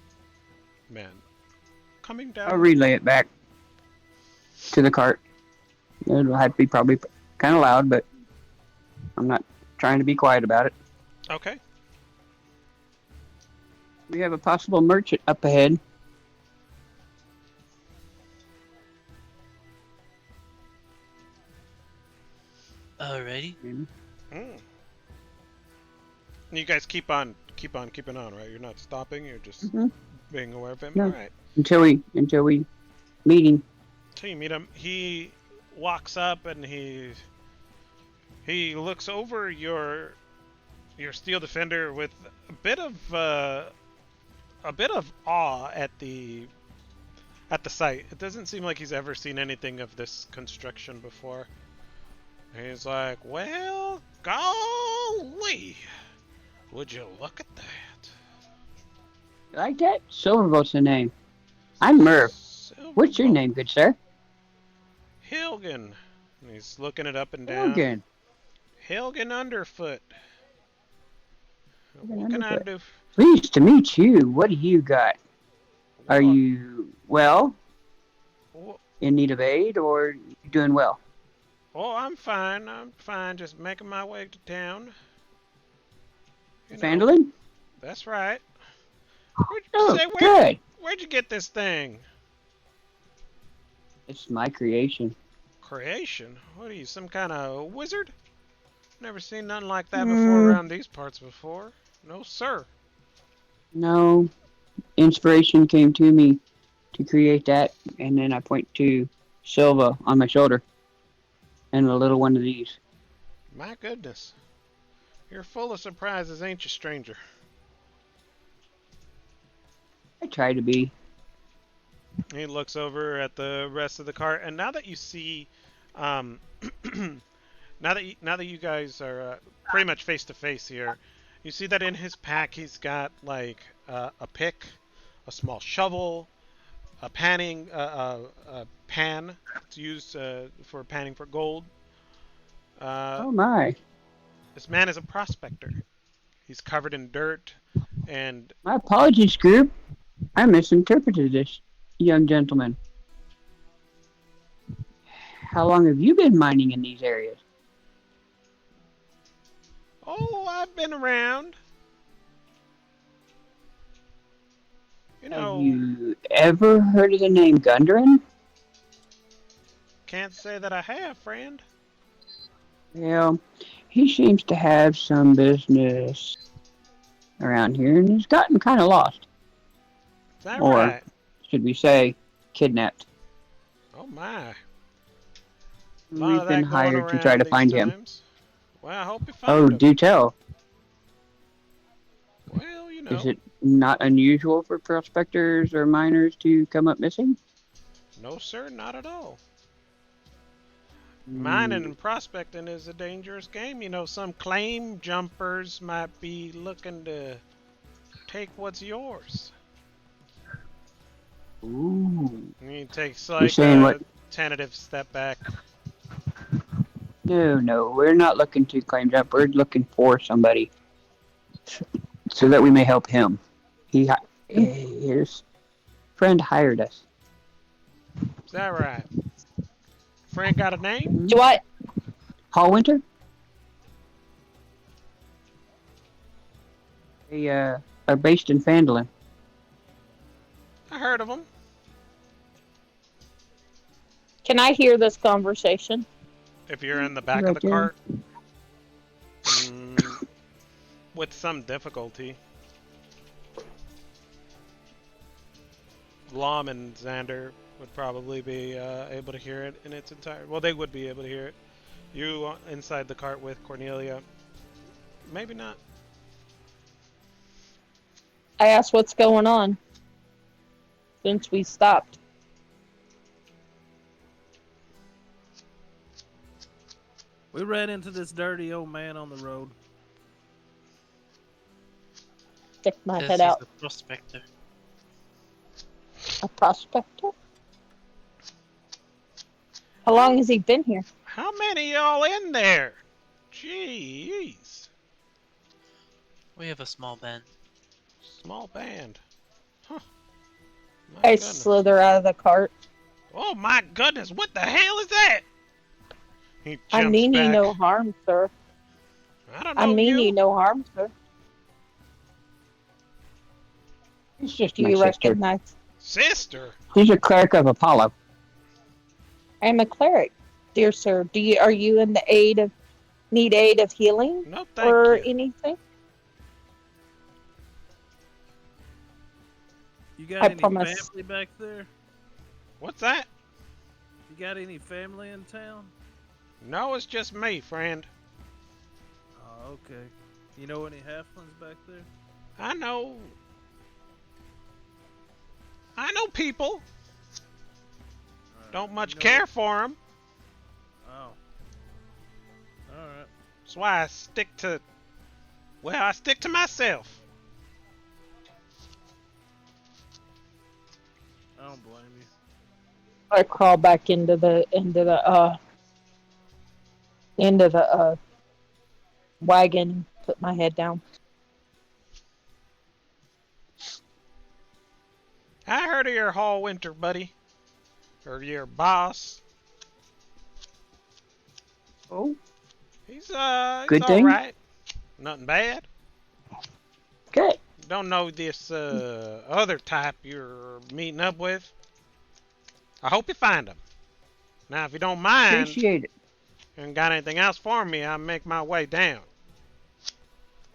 man coming down. I'll relay it back to the cart. It'll have to be probably kind of loud, but I'm not trying to be quiet about it. Okay. We have a possible merchant up ahead. Alrighty. Mm. You guys keep on keeping on, right? You're not stopping. You're just Mhm. being aware of him. No. All right. Until we meet him. Till you meet him, he walks up and he looks over your steel defender with a bit of awe at the site. It doesn't seem like he's ever seen anything of this construction before. He's like, well, golly, would you look at that? You like that? Silverboat's the name. I'm Merv. What's your Silverboat. name, good sir? Hilgen. And he's looking it up and down. Morgan. Hilgen Underfoot. Hilgen What can I Underfoot. do? Pleased to meet you. What do you got? Are Well, you well? well, In need of aid, or you doing well? oh, I'm fine. I'm fine. Just making my way to town. You know, Fandolin? that's right. Oh, Say, good. where'd you get this thing? It's my creation. Creation? What are you, some kind of wizard? Never seen nothing like that before around these parts before. No, sir. No, inspiration came to me to create that, and then I point to Silva on my shoulder, and a little one of these. My goodness. You're full of surprises, ain't you, stranger? I try to be. He looks over at the rest of the cart, and now that you see, now that you guys are pretty much face to face here, you see that in his pack he's got like a pick, a small shovel, a pan to use for panning for gold. Oh my. This man is a prospector. He's covered in dirt, and My apologies, group. I misinterpreted this, young gentleman. How long have you been mining in these areas? oh, I've been around. You Have know, you ever heard of the name Gundren? can't say that I have, friend. Well, he seems to have some business around here, and he's gotten kind of lost. Is that Or, right? should we say, kidnapped. Oh my. A lot We've of been that going hired to try around to these find him. times. Well, I hope you Oh, found him. do tell. Well, you know. Is it not unusual for prospectors or miners to come up missing? No, sir, not at all. Hmm. Mining and prospecting is a dangerous game. You know, some claim jumpers might be looking to take what's yours. Ooh. And he takes You're like saying a what? tentative step back. No, we're not looking to claim jump. We're looking for somebody so that we may help him. His friend hired us. Is that right? Friend got a name? Do I? Paul Winter? They are based in Fandolin. I heard of him. Can I hear this conversation? If you're in the back Right of the there. cart. With some difficulty. Lom and Xander would probably be able to hear it in its entirety. Well, they would be able to hear it. You inside the cart with Cornelia. Maybe not. I asked what's going on since we stopped. We ran into this dirty old man on the road. Stick my This head is out. the prospector. A prospector? How long has he been here? How many y'all in there? Jeez. We have a small band. Small band. Huh. My I goodness. slither out of the cart. Oh my goodness, what the hell is that? He jumps I mean you back. no harm, sir. I don't know I mean you. you no harm, sir. It's just Do my you sister. recognize? Sister. She's a cleric of Apollo. I am a cleric, dear sir. Are you in the aid of need aid of healing No, thank or you. anything? You got I any promise. family back there? What's that? You got any family in town? No, it's just me, friend. Oh, okay. You know any halflings back there? I know. I know people. Don't much care for them. Oh. Alright. That's why I stick to. Well, I stick to myself. I don't blame you. I crawl back into the wagon and put my head down. I heard of your hall winter, buddy. Or your boss. Oh, He's Good all thing. right. Nothing bad. good. Don't know this other type you're meeting up with. I hope you find him. Now, if you don't mind Appreciate it. and got anything else for me, I'll make my way down.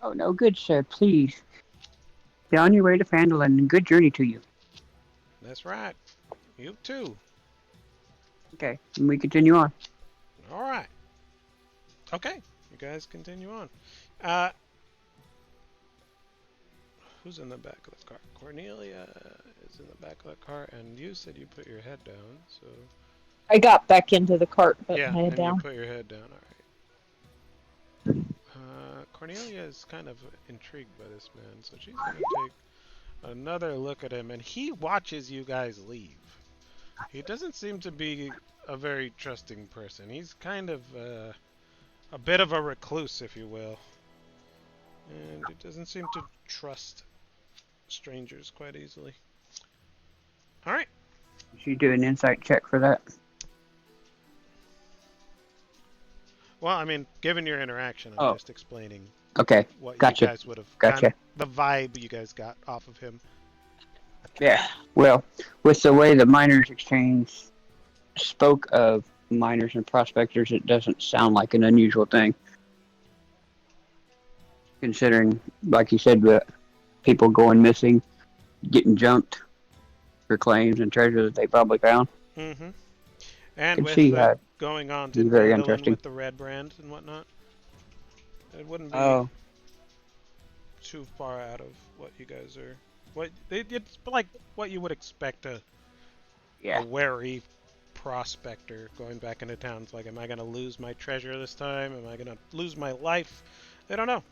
Oh, no, good, sir. Please. Be on your way to Fandolin and good journey to you. That's right. You too. Okay, and we continue on. All right. Okay, you guys continue on. Who's in the back of the car? Cornelia is in the back of the car, and you said you put your head down, so... I got back into the cart, put Yeah, my head and down. you put your head down, alright. Cornelia is kind of intrigued by this man, so she's going to take another look at him, and he watches you guys leave. He doesn't seem to be a very trusting person. He's kind of a bit of a recluse, if you will. And he doesn't seem to trust strangers quite easily. Alright. Should you do an insight check for that? Well, I mean, given your interaction, I'm just explaining Okay, what gotcha. you guys would have... Gotcha. Kind of the vibe you guys got off of him. Yeah. Well, with the way the miners exchange spoke of miners and prospectors, it doesn't sound like an unusual thing. Considering, like you said, the people going missing, getting jumped for claims and treasure that they probably found. Mm-hmm. And Can with see how going on it'd be to very Vandalin interesting. with the red brand and whatnot, it wouldn't be Oh, too far out of what you guys are... It's like what you would expect a yeah. wary prospector going back into town. It's like, am I going to lose my treasure this time? Am I going to lose my life? They don't know.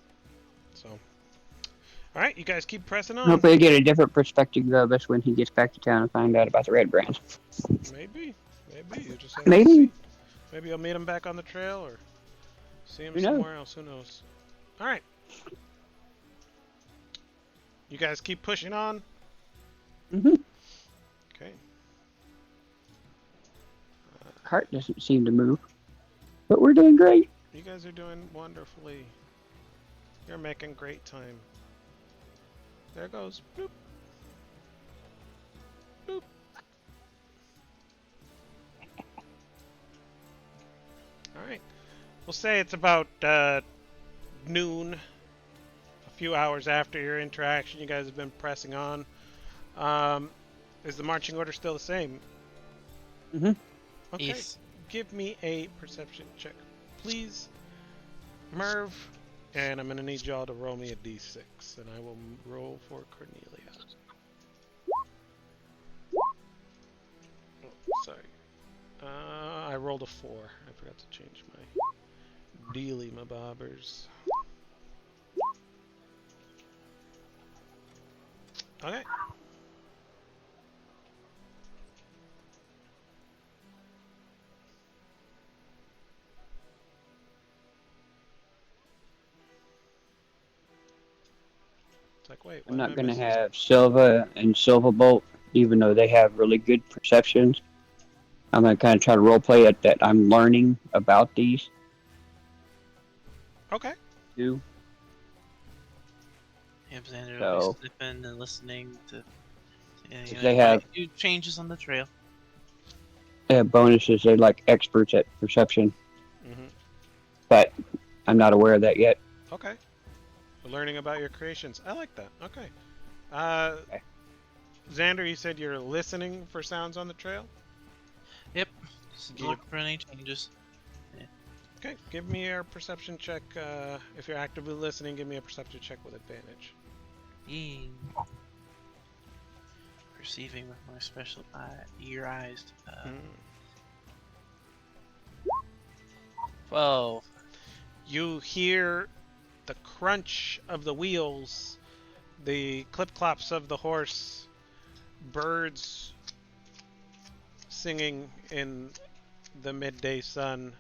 So, all right, you guys keep pressing on. Hopefully, get a different perspective of us when he gets back to town and find out about the red brand. Maybe you just have to Maybe. see. Maybe you'll meet him back on the trail or see him Who knows? somewhere else. Who knows? All right. You guys keep pushing on. Mm-hmm. Okay. Cart doesn't seem to move, but we're doing great. You guys are doing wonderfully. You're making great time. There goes. Boop. Boop. Alright. We'll say it's about noon. A few hours after your interaction, you guys have been pressing on. Is the marching order still the same? Mm-hmm. Okay. Yes. Give me a perception check, please. Merv. And I'm going to need y'all to roll me a d6, and I will roll for Cornelia. Oh, sorry. I rolled a 4. I forgot to change my dealy mabobbers. Okay. Like, wait, I'm what not am I going to missing? have Silva and Silverbolt, even though they have really good perceptions. I'm going to kind of try to roleplay it that I'm learning about these Okay. two. Yeah, Xander So- will be sniffing and listening to They have- do changes on the trail. They have bonuses. They're like experts at perception. Mm-hmm. But I'm not aware of that yet. Okay. We're learning about your creations. I like that. Okay. Uh, Okay. Xander, you said you're listening for sounds on the trail? Yep. Just Give- look for any changes. Okay, give me your perception check. If you're actively listening, give me a perception check with advantage. Yee. Perceiving with my special ear eyes. Hmm. 12. You hear the crunch of the wheels, the clip-clops of the horse, birds singing in the midday sun,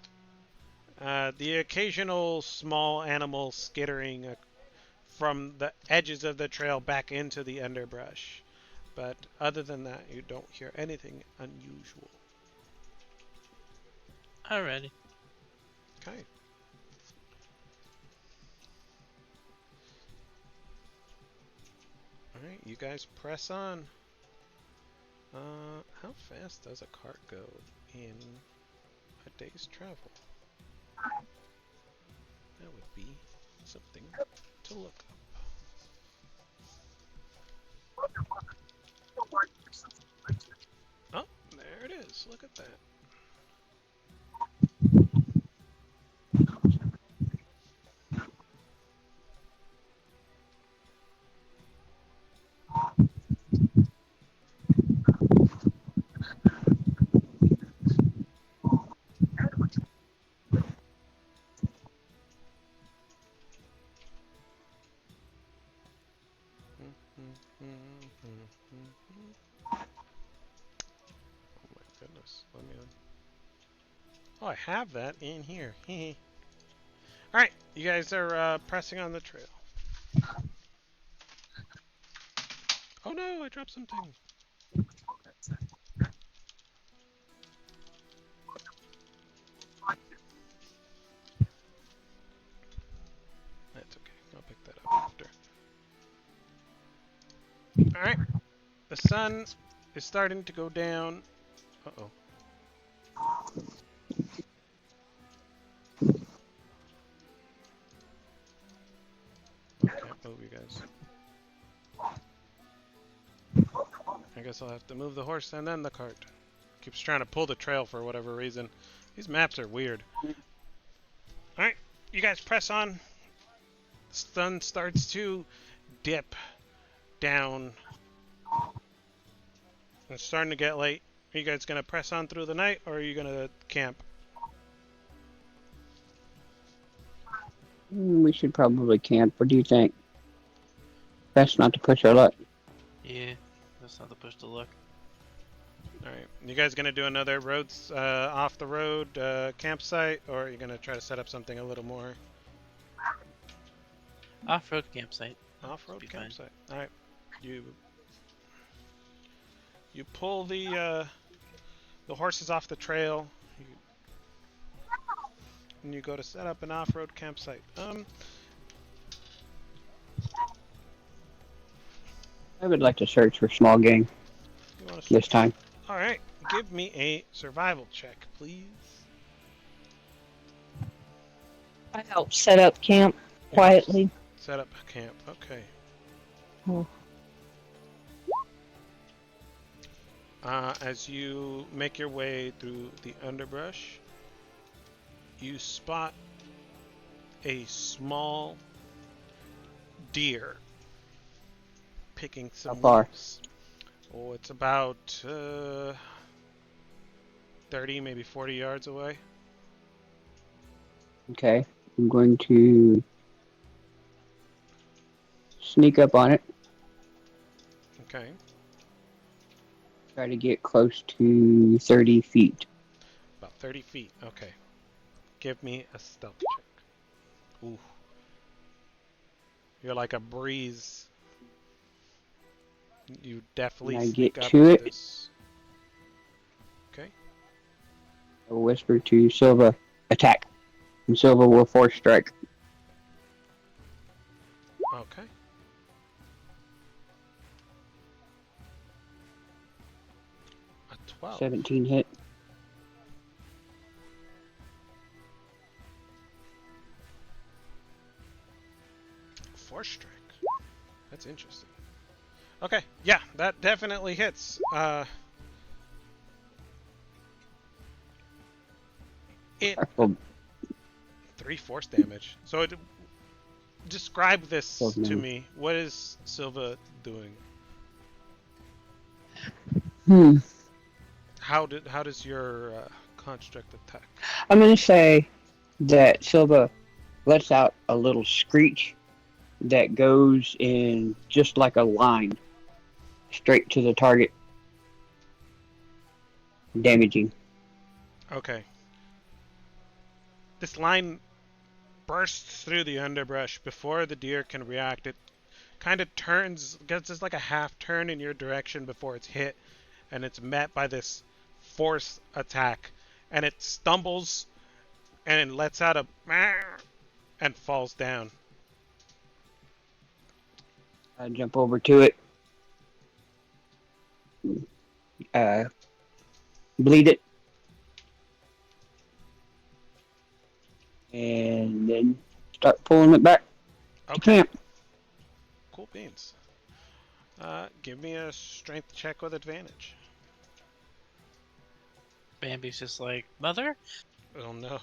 the occasional small animal skittering from the edges of the trail back into the underbrush. But other than that, you don't hear anything unusual. Alrighty. Okay. Alright, you guys press on. How fast does a cart go in a day's travel? That would be something to look up. Oh, there it is. Look at that. Oh my goodness. Let me. Oh, I have that in here. Alright, you guys are pressing on the trail. Oh no, I dropped something. That's okay. I'll pick that up after. Alright. The sun is starting to go down. Uh-oh. I can't move you guys. I guess I'll have to move the horse and then the cart. Keeps trying to pull the trail for whatever reason. These maps are weird. Alright, you guys press on. The sun starts to dip down. It's starting to get late. Are you guys gonna press on through the night or are you gonna camp? We should probably camp. What do you think? Best not to push our luck. Yeah. That's not the push to look. Alright, you guys gonna do another roads off the road campsite or are you gonna try to set up something a little more Off-road campsite. off-road Be fine. campsite? Alright, you pull the horses off the trail and you go to set up an off-road campsite. I would like to search for small game You wanna this time. Alright, give me a survival check, please. I help set up camp quietly. Set up camp, okay. Oh. As you make your way through the underbrush, you spot a small deer picking some How far? leaves. Oh, it's about 30, maybe 40 yards away. Okay. I'm going to sneak up on it. Okay. Try to get close to 30 feet. About 30 feet. Okay. Give me a stealth check. Ooh. You're like a breeze. You definitely Can I sneak get up to it? this. Okay. I will whisper to Silva, attack. And Silva will force strike. Okay. A 12. 17 hit. Okay, yeah, that definitely hits. It Well, 3 force damage. So describe well, this to no. me. What is Silva doing? Hmm. How does your construct attack? I'm gonna say that Silva lets out a little screech that goes in just like a line straight to the target, damaging. Okay. This line bursts through the underbrush before the deer can react. It kind of turns, gets just like a half turn in your direction before it's hit, and it's met by this force attack, and it stumbles and lets out a and falls down. I jump over to it, uh, bleed it, and then start pulling it back to Okay, camp. cool beans. Give me a strength check with advantage. Bambi's just like, Mother? Oh no.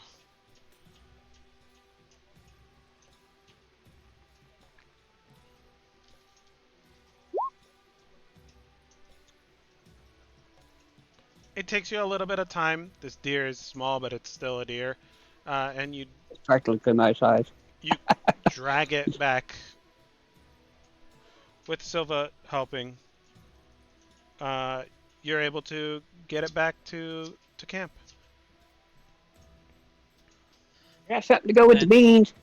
It takes you a little bit of time. This deer is small, but it's still a deer. And It's practically my size. you drag it back with Silva helping. Uh, you're able to get it back to camp. I got something to go with the And beans.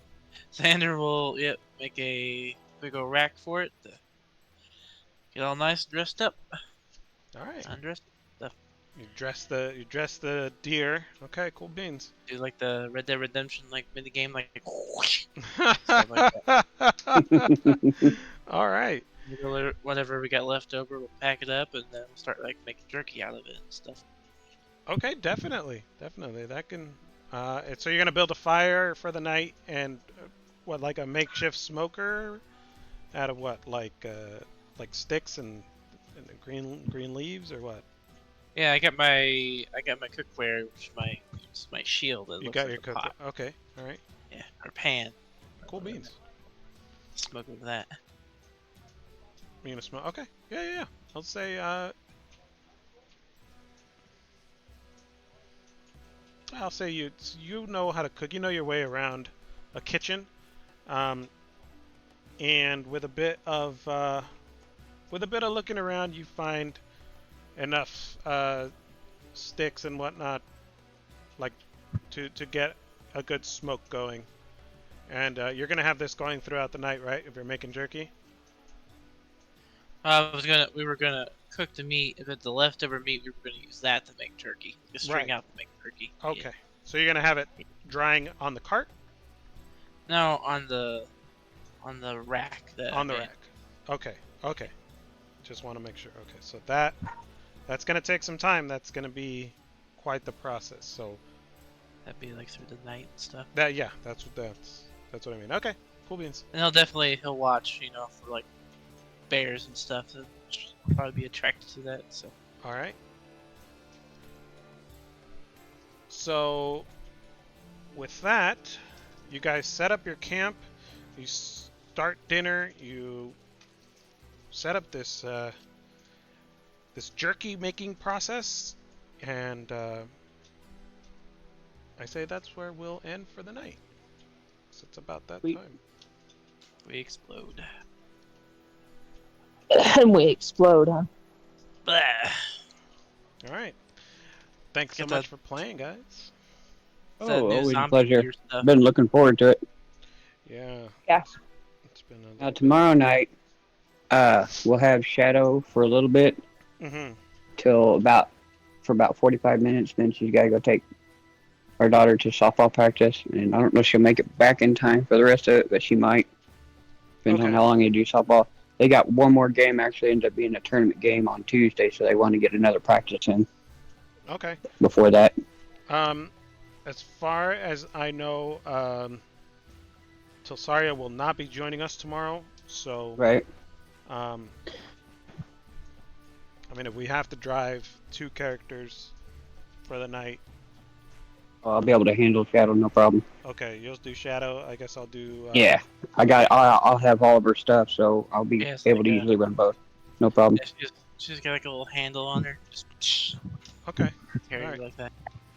Xander will, yep, make a big old rack for it to get all nice and dressed up. All right. Undressed stuff. You dress the deer. Okay, cool beans. Do like the Red Dead Redemption like mini game, like whoosh, stuff like that. All right. Whatever we got left over, we'll pack it up and then we'll start like making jerky out of it and stuff. Okay, definitely. That can. So you're gonna build a fire for the night and what, like a makeshift smoker out of what, like sticks and green leaves or what? Yeah, I got my cookware, which is my shield. That You looks got like your a cook. pot. Okay, all right. Yeah, or pan. Cool beans. Smoke with that. You gonna smoke? Okay. Yeah. I'll say. I'll say you know how to cook. You know your way around a kitchen, um, and with a bit of looking around, you find enough sticks and whatnot, like to get a good smoke going. And you're gonna have this going throughout the night, right? If you're making jerky. We were gonna cook the meat, but the leftover meat we were gonna use that to make turkey. Just string Right. out to make turkey. Okay. Yeah. So you're gonna have it drying on the cart. No, on the rack. On the rack. Okay. Just want to make sure. Okay, so that's gonna take some time. That's gonna be quite the process. So That'd be like through the night and stuff. that's what I mean. Okay, cool beans. And he'll watch, for like bears and stuff. So he'll probably be attracted to that. So All right. So with that, you guys set up your camp. You start dinner. You set up this this jerky making process, and I say that's where we'll end for the night. So it's about that Sweet. time. we explode. And we explode, huh? Blah. All right. Thanks so Get much that- for playing, guys. It's that Oh, new always a zombie pleasure. gear stuff. Been looking forward to it. Yeah. Yeah. It's been a Now tomorrow night, we'll have Shadow for a little bit Mm-hmm. till for about 45 minutes. Then she's got to go take our daughter to softball practice, and I don't know if she'll make it back in time for the rest of it, but she might. Depends on Okay. how long you do softball. They got one more game. Actually, ended up being a tournament game on Tuesday, so they want to get another practice in Okay. before that. As far as I know, Tilsaria will not be joining us tomorrow, so Right? um, I mean, if we have to drive 2 characters for the night, I'll be able to handle Shadow, no problem. okay, you'll do Shadow. I guess I'll do. Yeah, I'll have all of her stuff, so I'll be Yeah, it's able like to a, easily run both. No problem. yeah, she's got like a little handle on her. Just Okay. carry All her right. like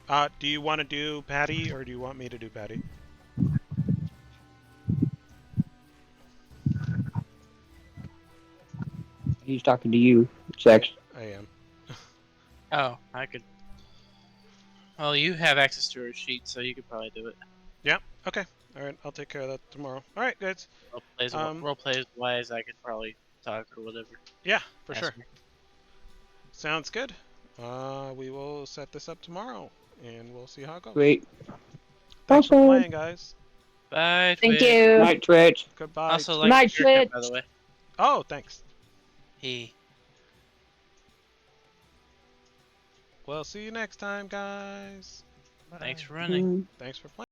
that. Do you want to do Patty or do you want me to do Patty? He's talking to you, Sex. I am. Oh, I could. Well, you have access to her sheet, so you could probably do it. Yeah. Okay. All right. I'll take care of that tomorrow. All right, guys. Role plays wise, I could probably talk or whatever. Yeah, for Ask sure. her. Sounds good. We will set this up tomorrow, and we'll see how it goes. Sweet. Thanks for Awesome. playing, guys. Bye. Thank Twitch. you. Night, Twitch. Goodbye. Also, like Night, the haircut, by Twitch. the way. Oh, thanks. He. We'll see you next time, guys. Thanks for Bye. running. Mm. Thanks for playing.